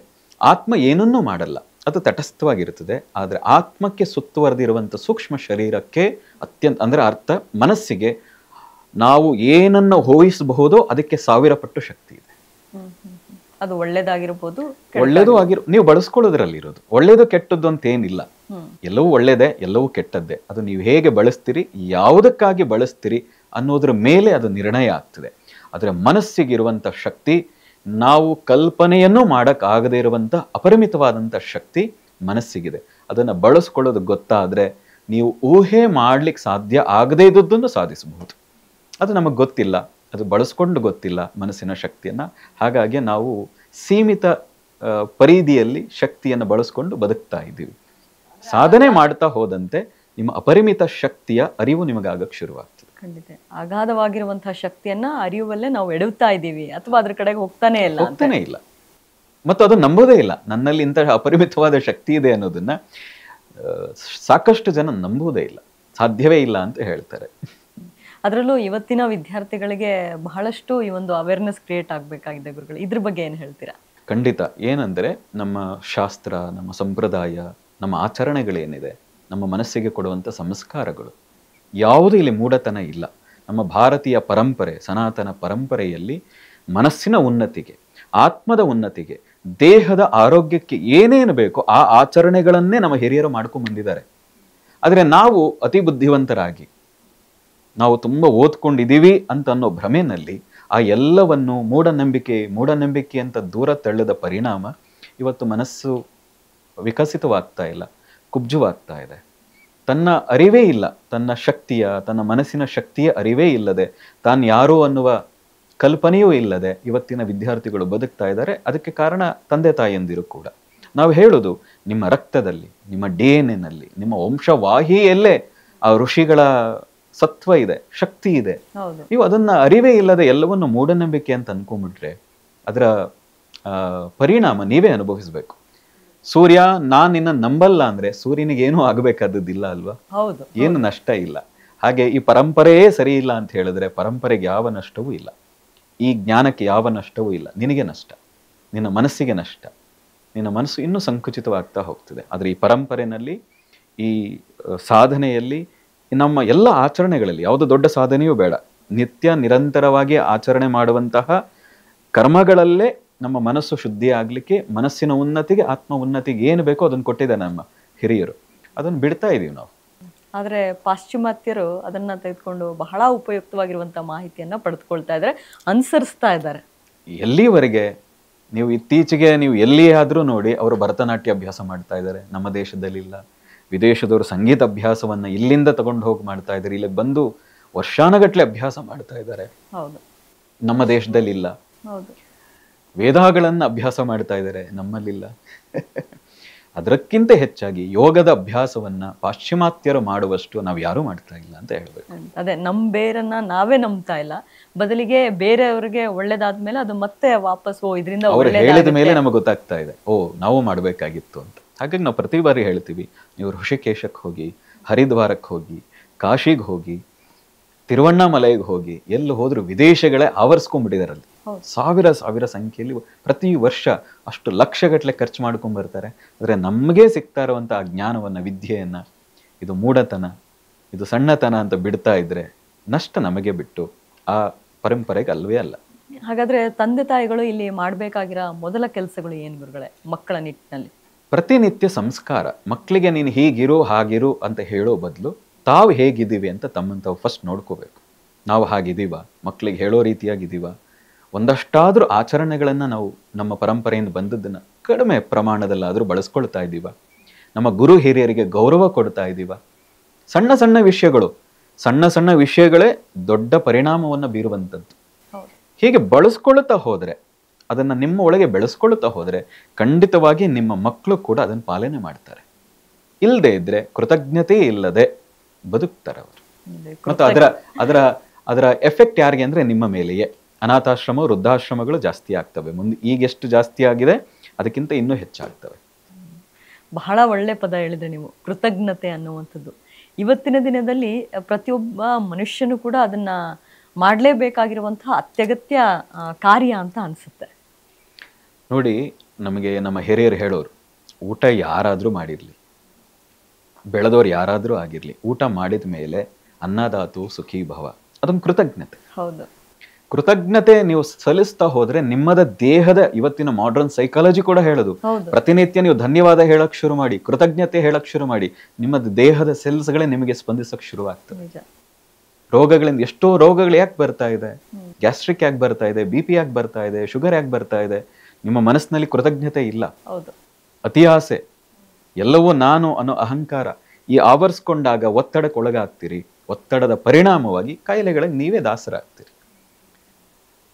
ಆತ್ಮ ಏನನ್ನೂ ಮಾಡಲ್ಲ, ಅದು ತಟಸ್ಥವಾಗಿರುತ್ತದೆ. ಆದರೆ ಆತ್ಮಕ್ಕೆ ಸುತ್ತುವರೆದಿರುವಂಥ ಸೂಕ್ಷ್ಮ ಶರೀರಕ್ಕೆ ಅಂದರೆ ಅರ್ಥ ಮನಸ್ಸಿಗೆ ನಾವು ಏನನ್ನು ಹೋಯಿಸಬಹುದೋ ಅದಕ್ಕೆ 1000 ಪಟ್ಟು ಶಕ್ತಿ ಇದೆ. ಅದು ಒಳ್ಳೇದಾಗಿರ್ಬೋದು, ಒಳ್ಳೇದು ನೀವು ಬಳಸ್ಕೊಳ್ಳೋದ್ರಲ್ಲಿರೋದು. ಒಳ್ಳೇದು ಕೆಟ್ಟದ್ದು ಅಂತ ಏನಿಲ್ಲ, ಎಲ್ಲವೂ ಒಳ್ಳೇದೇ, ಎಲ್ಲವೂ ಕೆಟ್ಟದ್ದೇ. ಅದು ನೀವು ಹೇಗೆ ಬಳಸ್ತೀರಿ, ಯಾವುದಕ್ಕಾಗಿ ಬಳಸ್ತೀರಿ ಅನ್ನೋದ್ರ ಮೇಲೆ ಅದು ನಿರ್ಣಯ ಆಗ್ತದೆ. ಆದರೆ ಮನಸ್ಸಿಗಿರುವಂಥ ಶಕ್ತಿ, ನಾವು ಕಲ್ಪನೆಯನ್ನು ಮಾಡೋಕ್ಕಾಗದೇ ಇರುವಂಥ ಅಪರಿಮಿತವಾದಂಥ ಶಕ್ತಿ ಮನಸ್ಸಿಗಿದೆ. ಅದನ್ನು ಬಳಸ್ಕೊಳ್ಳೋದು ಗೊತ್ತಾದರೆ ನೀವು ಊಹೆ ಮಾಡ್ಲಿಕ್ಕೆ ಸಾಧ್ಯ ಆಗದೇ ಇದ್ದದ್ದನ್ನು ಸಾಧಿಸಬಹುದು. ಅದು ನಮಗೆ ಗೊತ್ತಿಲ್ಲ, ಅದು ಬಳಸ್ಕೊಂಡು ಗೊತ್ತಿಲ್ಲ ಮನಸ್ಸಿನ ಶಕ್ತಿಯನ್ನು. ಹಾಗಾಗಿ ನಾವು ಸೀಮಿತ ಪರಿಧಿಯಲ್ಲಿ ಶಕ್ತಿಯನ್ನು ಬಳಸ್ಕೊಂಡು ಬದುಕ್ತಾ ಇದ್ದೀವಿ. ಸಾಧನೆ ಮಾಡ್ತಾ ಹೋದಂತೆ ನಿಮ್ಮ ಅಪರಿಮಿತ ಶಕ್ತಿಯ ಅರಿವು ನಿಮಗಾಗಕ್ಕೆ ಶುರುವಾಗ್ತದೆ. ಖಂಡಿತ ಅಗಾಧವಾಗಿರುವಂತಹ ಶಕ್ತಿಯನ್ನ ಅರಿಯುವಲ್ಲೇ ನಾವು ಎಡುತ್ತಾ ಇದ್ದೀವಿ, ಅಥವಾ ಅದ್ರ ಕಡೆಗೆ ಹೋಗ್ತಾನೆ ಇಲ್ಲ. ಮತ್ತು ಅದು ನಂಬೋದೇ ಇಲ್ಲ, ನನ್ನಲ್ಲಿ ಇಂತಹ ಅಪರಿಮಿತವಾದ ಶಕ್ತಿ ಇದೆ ಅನ್ನೋದನ್ನ ಸಾಕಷ್ಟು ಜನ ನಂಬುವುದೇ ಇಲ್ಲ, ಸಾಧ್ಯವೇ ಇಲ್ಲ ಅಂತ ಹೇಳ್ತಾರೆ. ಅದರಲ್ಲೂ ಇವತ್ತಿನ ವಿದ್ಯಾರ್ಥಿಗಳಿಗೆ ಬಹಳಷ್ಟು ಈ ಒಂದು ಅವೇರ್ನೆಸ್ ಕ್ರಿಯೇಟ್ ಆಗಬೇಕಾಗಿದೆ ಗುರುಗಳು. ಇದ್ರ ಬಗ್ಗೆ ಏನು ಹೇಳ್ತೀರಾ? ಖಂಡಿತ. ಏನಂದರೆ ನಮ್ಮ ಶಾಸ್ತ್ರ, ನಮ್ಮ ಸಂಪ್ರದಾಯ, ನಮ್ಮ ಆಚರಣೆಗಳೇನಿದೆ, ನಮ್ಮ ಮನಸ್ಸಿಗೆ ಕೊಡುವಂಥ ಸಂಸ್ಕಾರಗಳು ಯಾವುದೂ ಇಲ್ಲಿ ಮೂಢತನ ಇಲ್ಲ. ನಮ್ಮ ಭಾರತೀಯ ಪರಂಪರೆ, ಸನಾತನ ಪರಂಪರೆಯಲ್ಲಿ ಮನಸ್ಸಿನ ಉನ್ನತಿಗೆ, ಆತ್ಮದ ಉನ್ನತಿಗೆ, ದೇಹದ ಆರೋಗ್ಯಕ್ಕೆ ಏನೇನು ಬೇಕೋ ಆ ಆಚರಣೆಗಳನ್ನೇ ನಮ್ಮ ಹಿರಿಯರು ಮಾಡ್ಕೊಂಡು ಬಂದಿದ್ದಾರೆ. ಆದರೆ ನಾವು ಅತಿ ಬುದ್ಧಿವಂತರಾಗಿ, ನಾವು ತುಂಬ ಓದ್ಕೊಂಡಿದ್ದೀವಿ ಅಂತ ಅನ್ನೋ ಭ್ರಮೆನಲ್ಲಿ ಆ ಎಲ್ಲವನ್ನು ಮೂಢನಂಬಿಕೆ ಅಂತ ದೂರ ತಳ್ಳದ ಪರಿಣಾಮ ಇವತ್ತು ಮನಸ್ಸು ವಿಕಸಿತವಾಗ್ತಾ ಇಲ್ಲ, ಕುಬ್ಜವಾಗ್ತಾ ಇದೆ. ತನ್ನ ಅರಿವೇ ಇಲ್ಲ, ತನ್ನ ಶಕ್ತಿಯ, ತನ್ನ ಮನಸ್ಸಿನ ಶಕ್ತಿಯ ಅರಿವೇ ಇಲ್ಲದೆ, ತಾನು ಯಾರು ಅನ್ನುವ ಕಲ್ಪನೆಯೂ ಇಲ್ಲದೆ ಇವತ್ತಿನ ವಿದ್ಯಾರ್ಥಿಗಳು ಬದುಕ್ತಾ ಇದ್ದಾರೆ. ಅದಕ್ಕೆ ಕಾರಣ ತಂದೆ ತಾಯಿಯಂದಿರು ಕೂಡ. ನಾವು ಹೇಳೋದು, ನಿಮ್ಮ ರಕ್ತದಲ್ಲಿ, ನಿಮ್ಮ DNA-ನಲ್ಲಿ, ನಿಮ್ಮ ವಂಶವಾಹಿಯಲ್ಲೇ ಆ ಋಷಿಗಳ ಸತ್ವ ಇದೆ, ಶಕ್ತಿ ಇದೆ. ನೀವು ಅದನ್ನ ಅರಿವೇ ಇಲ್ಲದೆ ಎಲ್ಲವನ್ನು ಮೂಢನಂಬಿಕೆ ಅಂತ ಅನ್ಕೊಂಡ್ಬಿಟ್ರೆ ಅದರ ಪರಿಣಾಮ ನೀವೇ ಅನುಭವಿಸ್ಬೇಕು. ಸೂರ್ಯ ನಾನ್ ನಿನ್ನ ನಂಬಲ್ಲ ಅಂದ್ರೆ ಸೂರ್ಯನಿಗೆ ಏನೂ ಆಗಬೇಕಾದದ್ದಿಲ್ಲ ಅಲ್ವಾ? ಏನು ನಷ್ಟ ಇಲ್ಲ. ಹಾಗೆ ಈ ಪರಂಪರೆಯೇ ಸರಿ ಇಲ್ಲ ಅಂತ ಹೇಳಿದ್ರೆ ಪರಂಪರೆಗೆ ಯಾವ ನಷ್ಟವೂ ಇಲ್ಲ, ಈ ಜ್ಞಾನಕ್ಕೆ ಯಾವ ನಷ್ಟವೂ ಇಲ್ಲ. ನಿನಗೆ ನಷ್ಟ, ನಿನ್ನ ಮನಸ್ಸಿಗೆ ನಷ್ಟ. ನಿನ್ನ ಮನಸ್ಸು ಇನ್ನೂ ಸಂಕುಚಿತವಾಗ್ತಾ ಹೋಗ್ತದೆ. ಆದರೆ ಈ ಪರಂಪರೆಯಲ್ಲಿ, ಈ ಸಾಧನೆಯಲ್ಲಿ, ನಮ್ಮ ಎಲ್ಲ ಆಚರಣೆಗಳಲ್ಲಿ ಯಾವುದೋ ದೊಡ್ಡ ಸಾಧನೆಯೂ ಬೇಡ, ನಿತ್ಯ ನಿರಂತರವಾಗಿ ಆಚರಣೆ ಮಾಡುವಂತಹ ಕರ್ಮಗಳಲ್ಲೇ ನಮ್ಮ ಮನಸ್ಸು ಶುದ್ಧಿ ಆಗಲಿಕ್ಕೆ, ಮನಸ್ಸಿನ ಉನ್ನತಿಗೆ, ಆತ್ಮ ಉನ್ನತಿಗೆ ಏನು ಬೇಕೋ ಅದನ್ನು ಕೊಟ್ಟಿದ್ದಾರೆ ನಮ್ಮ ಹಿರಿಯರು. ಅದನ್ನು ಬಿಡ್ತಾ ಇದೀವಿ ನಾವು. ಆದರೆ ಪಾಶ್ಚಿಮಾತ್ಯರು ಅದನ್ನ ತೆಗೆದುಕೊಂಡು ಬಹಳ ಉಪಯುಕ್ತವಾಗಿರುವಂಥ ಮಾಹಿತಿಯನ್ನ ಪಡೆದುಕೊಳ್ತಾ ಇದ್ದಾರೆ, ಅನುಸರಿಸ್ತಾ ಇದ್ದಾರೆ. ಎಲ್ಲಿವರೆಗೆ ನೀವು ಇತ್ತೀಚೆಗೆ ನೀವು ಎಲ್ಲಿಯಾದರೂ ನೋಡಿ ಅವರು ಭರತನಾಟ್ಯ ಅಭ್ಯಾಸ ಮಾಡ್ತಾ ಇದ್ದಾರೆ. ನಮ್ಮ ದೇಶದಲ್ಲಿಲ್ಲ. ವಿದೇಶದವರು ಸಂಗೀತ ಅಭ್ಯಾಸವನ್ನ ಇಲ್ಲಿಂದ ತಗೊಂಡು ಹೋಗಿ ಮಾಡ್ತಾ ಇದ್ದಾರೆ. ಇಲ್ಲಿ ಬಂದು ವರ್ಷಾನುಗಟ್ಲೆ ಅಭ್ಯಾಸ ಮಾಡ್ತಾ ಇದ್ದಾರೆ. ನಮ್ಮ ದೇಶದಲ್ಲಿಲ್ಲ. ವೇದಗಳನ್ನು ಅಭ್ಯಾಸ ಮಾಡ್ತಾ ಇದ್ದಾರೆ, ನಮ್ಮಲ್ಲಿಲ್ಲ. ಅದಕ್ಕಿಂತ ಹೆಚ್ಚಾಗಿ ಯೋಗದ ಅಭ್ಯಾಸವನ್ನ ಪಾಶ್ಚಿಮಾತ್ಯರು ಮಾಡುವಷ್ಟು ನಾವು ಯಾರೂ ಮಾಡ್ತಾ ಇಲ್ಲ ಅಂತ ಹೇಳ್ಬೇಕು. ಅದೇ ನಮ್ಮ ಬೇರನ್ನ ನಾವೇ ನಂಬ್ತಾ ಇಲ್ಲ, ಬದಲಿಗೆ ಬೇರೆಯವರಿಗೆ ಒಳ್ಳೇದಾದ್ಮೇಲೆ ಅದು ಮತ್ತೆ ವಾಪಸ್ ಇದರಿಂದ ಅವ್ರು ಹೇಳಿದ ಮೇಲೆ ನಮಗೆ ಗೊತ್ತಾಗ್ತಾ ಇದೆ, ನಾವು ಮಾಡಬೇಕಾಗಿತ್ತು ಅಂತ. ಹಾಗಾಗಿ ನಾವು ಪ್ರತಿ ಬಾರಿ ಹೇಳ್ತೀವಿ, ನೀವು ಋಷಿಕೇಶಕ್ಕೆ ಹೋಗಿ, ಹರಿದ್ವಾರಕ್ಕೆ ಹೋಗಿ, ಕಾಶಿಗೆ ಹೋಗಿ, ತಿರುವಣ್ಣಾಮಲೈಗೆ ಹೋಗಿ, ಎಲ್ಲಿ ಹೋದ್ರು ವಿದೇಶಗಳೇ ಆವರಿಸ್ಕೊಂಡ್ಬಿಟ್ಟಿದಾರಲ್ಲಿ. ಸಾವಿರ ಸಂಖ್ಯೆಯಲ್ಲಿ ಪ್ರತಿ ವರ್ಷ ಅಷ್ಟು ಲಕ್ಷಗಟ್ಟಲೆ ಖರ್ಚು ಮಾಡ್ಕೊಂಡ್ ಬರ್ತಾರೆ. ಆದರೆ ನಮಗೆ ಸಿಗ್ತಾ ಇರುವಂತಹ ಜ್ಞಾನವನ್ನ, ವಿದ್ಯೆಯನ್ನ, ಇದು ಮೂಢತನ, ಇದು ಸಣ್ಣತನ ಅಂತ ಬಿಡ್ತಾ ಇದ್ರೆ ನಷ್ಟ ನಮಗೆ ಬಿಟ್ಟು ಆ ಪರಂಪರೆಗೆ ಅಲ್ವೇ ಅಲ್ಲ. ಹಾಗಾದ್ರೆ ತಂದೆ ತಾಯಿಗಳು ಇಲ್ಲಿ ಮಾಡ್ಬೇಕಾಗಿರೋ ಮೊದಲ ಕೆಲಸಗಳು ಏನು ಗುರುಗಳೇ ಮಕ್ಕಳ ನಿಟ್ಟಿನಲ್ಲಿ? ಪ್ರತಿನಿತ್ಯ ಸಂಸ್ಕಾರ. ಮಕ್ಕಳಿಗೆ ನೀನು ಹೀಗಿರು ಹಾಗಿರು ಅಂತ ಹೇಳೋ ಬದಲು ತಾವು ಹೇಗಿದ್ದೀವಿ ಅಂತ ತಮ್ಮನ್ನು ತಾವು ಫಸ್ಟ್ ನೋಡ್ಕೋಬೇಕು. ನಾವು ಹಾಗಿದ್ದೀವ, ಮಕ್ಕಳಿಗೆ ಹೇಳೋ ರೀತಿಯಾಗಿದ್ದೀವ, ಒಂದಷ್ಟಾದ್ರೂ ಆಚರಣೆಗಳನ್ನು ನಾವು ನಮ್ಮ ಪರಂಪರೆಯಿಂದ ಬಂದದ್ದನ್ನು ಕಡಿಮೆ ಪ್ರಮಾಣದಲ್ಲಾದರೂ ಬಳಸ್ಕೊಳ್ತಾ ಇದ್ದೀವ, ನಮ್ಮ ಗುರು ಹಿರಿಯರಿಗೆ ಗೌರವ ಕೊಡ್ತಾ ಇದ್ದೀವ. ಸಣ್ಣ ಸಣ್ಣ ವಿಷಯಗಳೇ ದೊಡ್ಡ ಪರಿಣಾಮವನ್ನು ಬೀರುವಂಥದ್ದು. ಹೀಗೆ ಬಳಸ್ಕೊಳ್ತಾ ಹೋದರೆ, ಅದನ್ನು ನಿಮ್ಮ ಒಳಗೆ ಬೆಳೆಸ್ಕೊಳ್ತಾ ಹೋದರೆ ಖಂಡಿತವಾಗಿ ನಿಮ್ಮ ಮಕ್ಕಳು ಕೂಡ ಅದನ್ನು ಪಾಲನೆ ಮಾಡ್ತಾರೆ. ಇಲ್ಲದೆ ಇದ್ರೆ ಕೃತಜ್ಞತೆ ಇಲ್ಲದೆ ಬದುಕ್ತಾರೆ ಅವರು. ಮತ್ತು ಅದರ ಎಫೆಕ್ಟ್ ಯಾರಿಗೆ ಅಂದ್ರೆ ನಿಮ್ಮ ಮೇಲೆಯೇ. ಅನಾಥಾಶ್ರಮ, ವೃದ್ಧಾಶ್ರಮಗಳು ಜಾಸ್ತಿ ಆಗ್ತವೆ ಮುಂದೆ. ಈಗೆಷ್ಟು ಜಾಸ್ತಿ ಆಗಿದೆ ಅದಕ್ಕಿಂತ ಇನ್ನೂ ಹೆಚ್ಚಾಗ್ತವೆ. ಬಹಳ ಒಳ್ಳೆ ಪದ ಹೇಳಿದ್ರೆ ನೀವು, ಕೃತಜ್ಞತೆ ಅನ್ನುವಂಥದ್ದು. ಇವತ್ತಿನ ದಿನದಲ್ಲಿ ಪ್ರತಿಯೊಬ್ಬ ಮನುಷ್ಯನು ಕೂಡ ಅದನ್ನ ಮಾಡಲೇಬೇಕಾಗಿರುವಂತಹ ಅತ್ಯಗತ್ಯ ಕಾರ್ಯ ಅಂತ ಅನ್ಸುತ್ತೆ. ನೋಡಿ, ನಮಗೆ ನಮ್ಮ ಹಿರಿಯರು ಹೇಳೋರು, ಊಟ ಯಾರಾದರೂ ಮಾಡಿರಲಿ, ಬೆಳೆದವ್ರು ಯಾರಾದರೂ ಆಗಿರಲಿ, ಊಟ ಮಾಡಿದ ಮೇಲೆ ಅನ್ನದಾತು ಸುಖೀ ಭವ, ಅದೊಂದು ಕೃತಜ್ಞತೆ. ಹೌದು. ಕೃತಜ್ಞತೆ ನೀವು ಸಲ್ಲಿಸ್ತಾ ಹೋದ್ರೆ ನಿಮ್ಮದ ದೇಹದ, ಇವತ್ತಿನ ಮಾಡರ್ನ್ ಸೈಕಾಲಜಿ ಕೂಡ ಹೇಳೋದು, ಪ್ರತಿನಿತ್ಯ ನೀವು ಧನ್ಯವಾದ ಹೇಳಕ್ ಶುರು ಮಾಡಿ, ಕೃತಜ್ಞತೆ ಹೇಳಕ್ ಶುರು ಮಾಡಿ, ನಿಮ್ಮದ ದೇಹದ ಸೆಲ್ಸ್ಗಳೇ ನಿಮಗೆ ಸ್ಪಂದಿಸಕ್ ಶುರು ಆಗ್ತದೆ. ರೋಗಗಳಿಂದ ಎಷ್ಟೋ ರೋಗಗಳು ಯಾಕೆ ಬರ್ತಾ ಇದೆ? ಗ್ಯಾಸ್ಟ್ರಿಕ್ ಯಾಕೆ ಬರ್ತಾ ಇದೆ? BP ಯಾಕೆ ಬರ್ತಾ ಇದೆ? ಶುಗರ್ ಯಾಕೆ ಬರ್ತಾ ಇದೆ? ನಿಮ್ಮ ಮನಸ್ಸಿನಲ್ಲಿ ಕೃತಜ್ಞತೆ ಇಲ್ಲ, ಅತಿ ಆಸೆ, ಎಲ್ಲವೂ ನಾನು ಅನ್ನೋ ಅಹಂಕಾರ ಈ ಆವರಿಸ್ಕೊಂಡಾಗ ಒತ್ತಡಕ್ಕೊಳಗಾಗ್ತೀರಿ. ಒತ್ತಡದ ಪರಿಣಾಮವಾಗಿ ಕಾಯಿಲೆಗಳಿಗೆ ನೀವೇ ದಾಸರಾಗ್ತೀರಿ.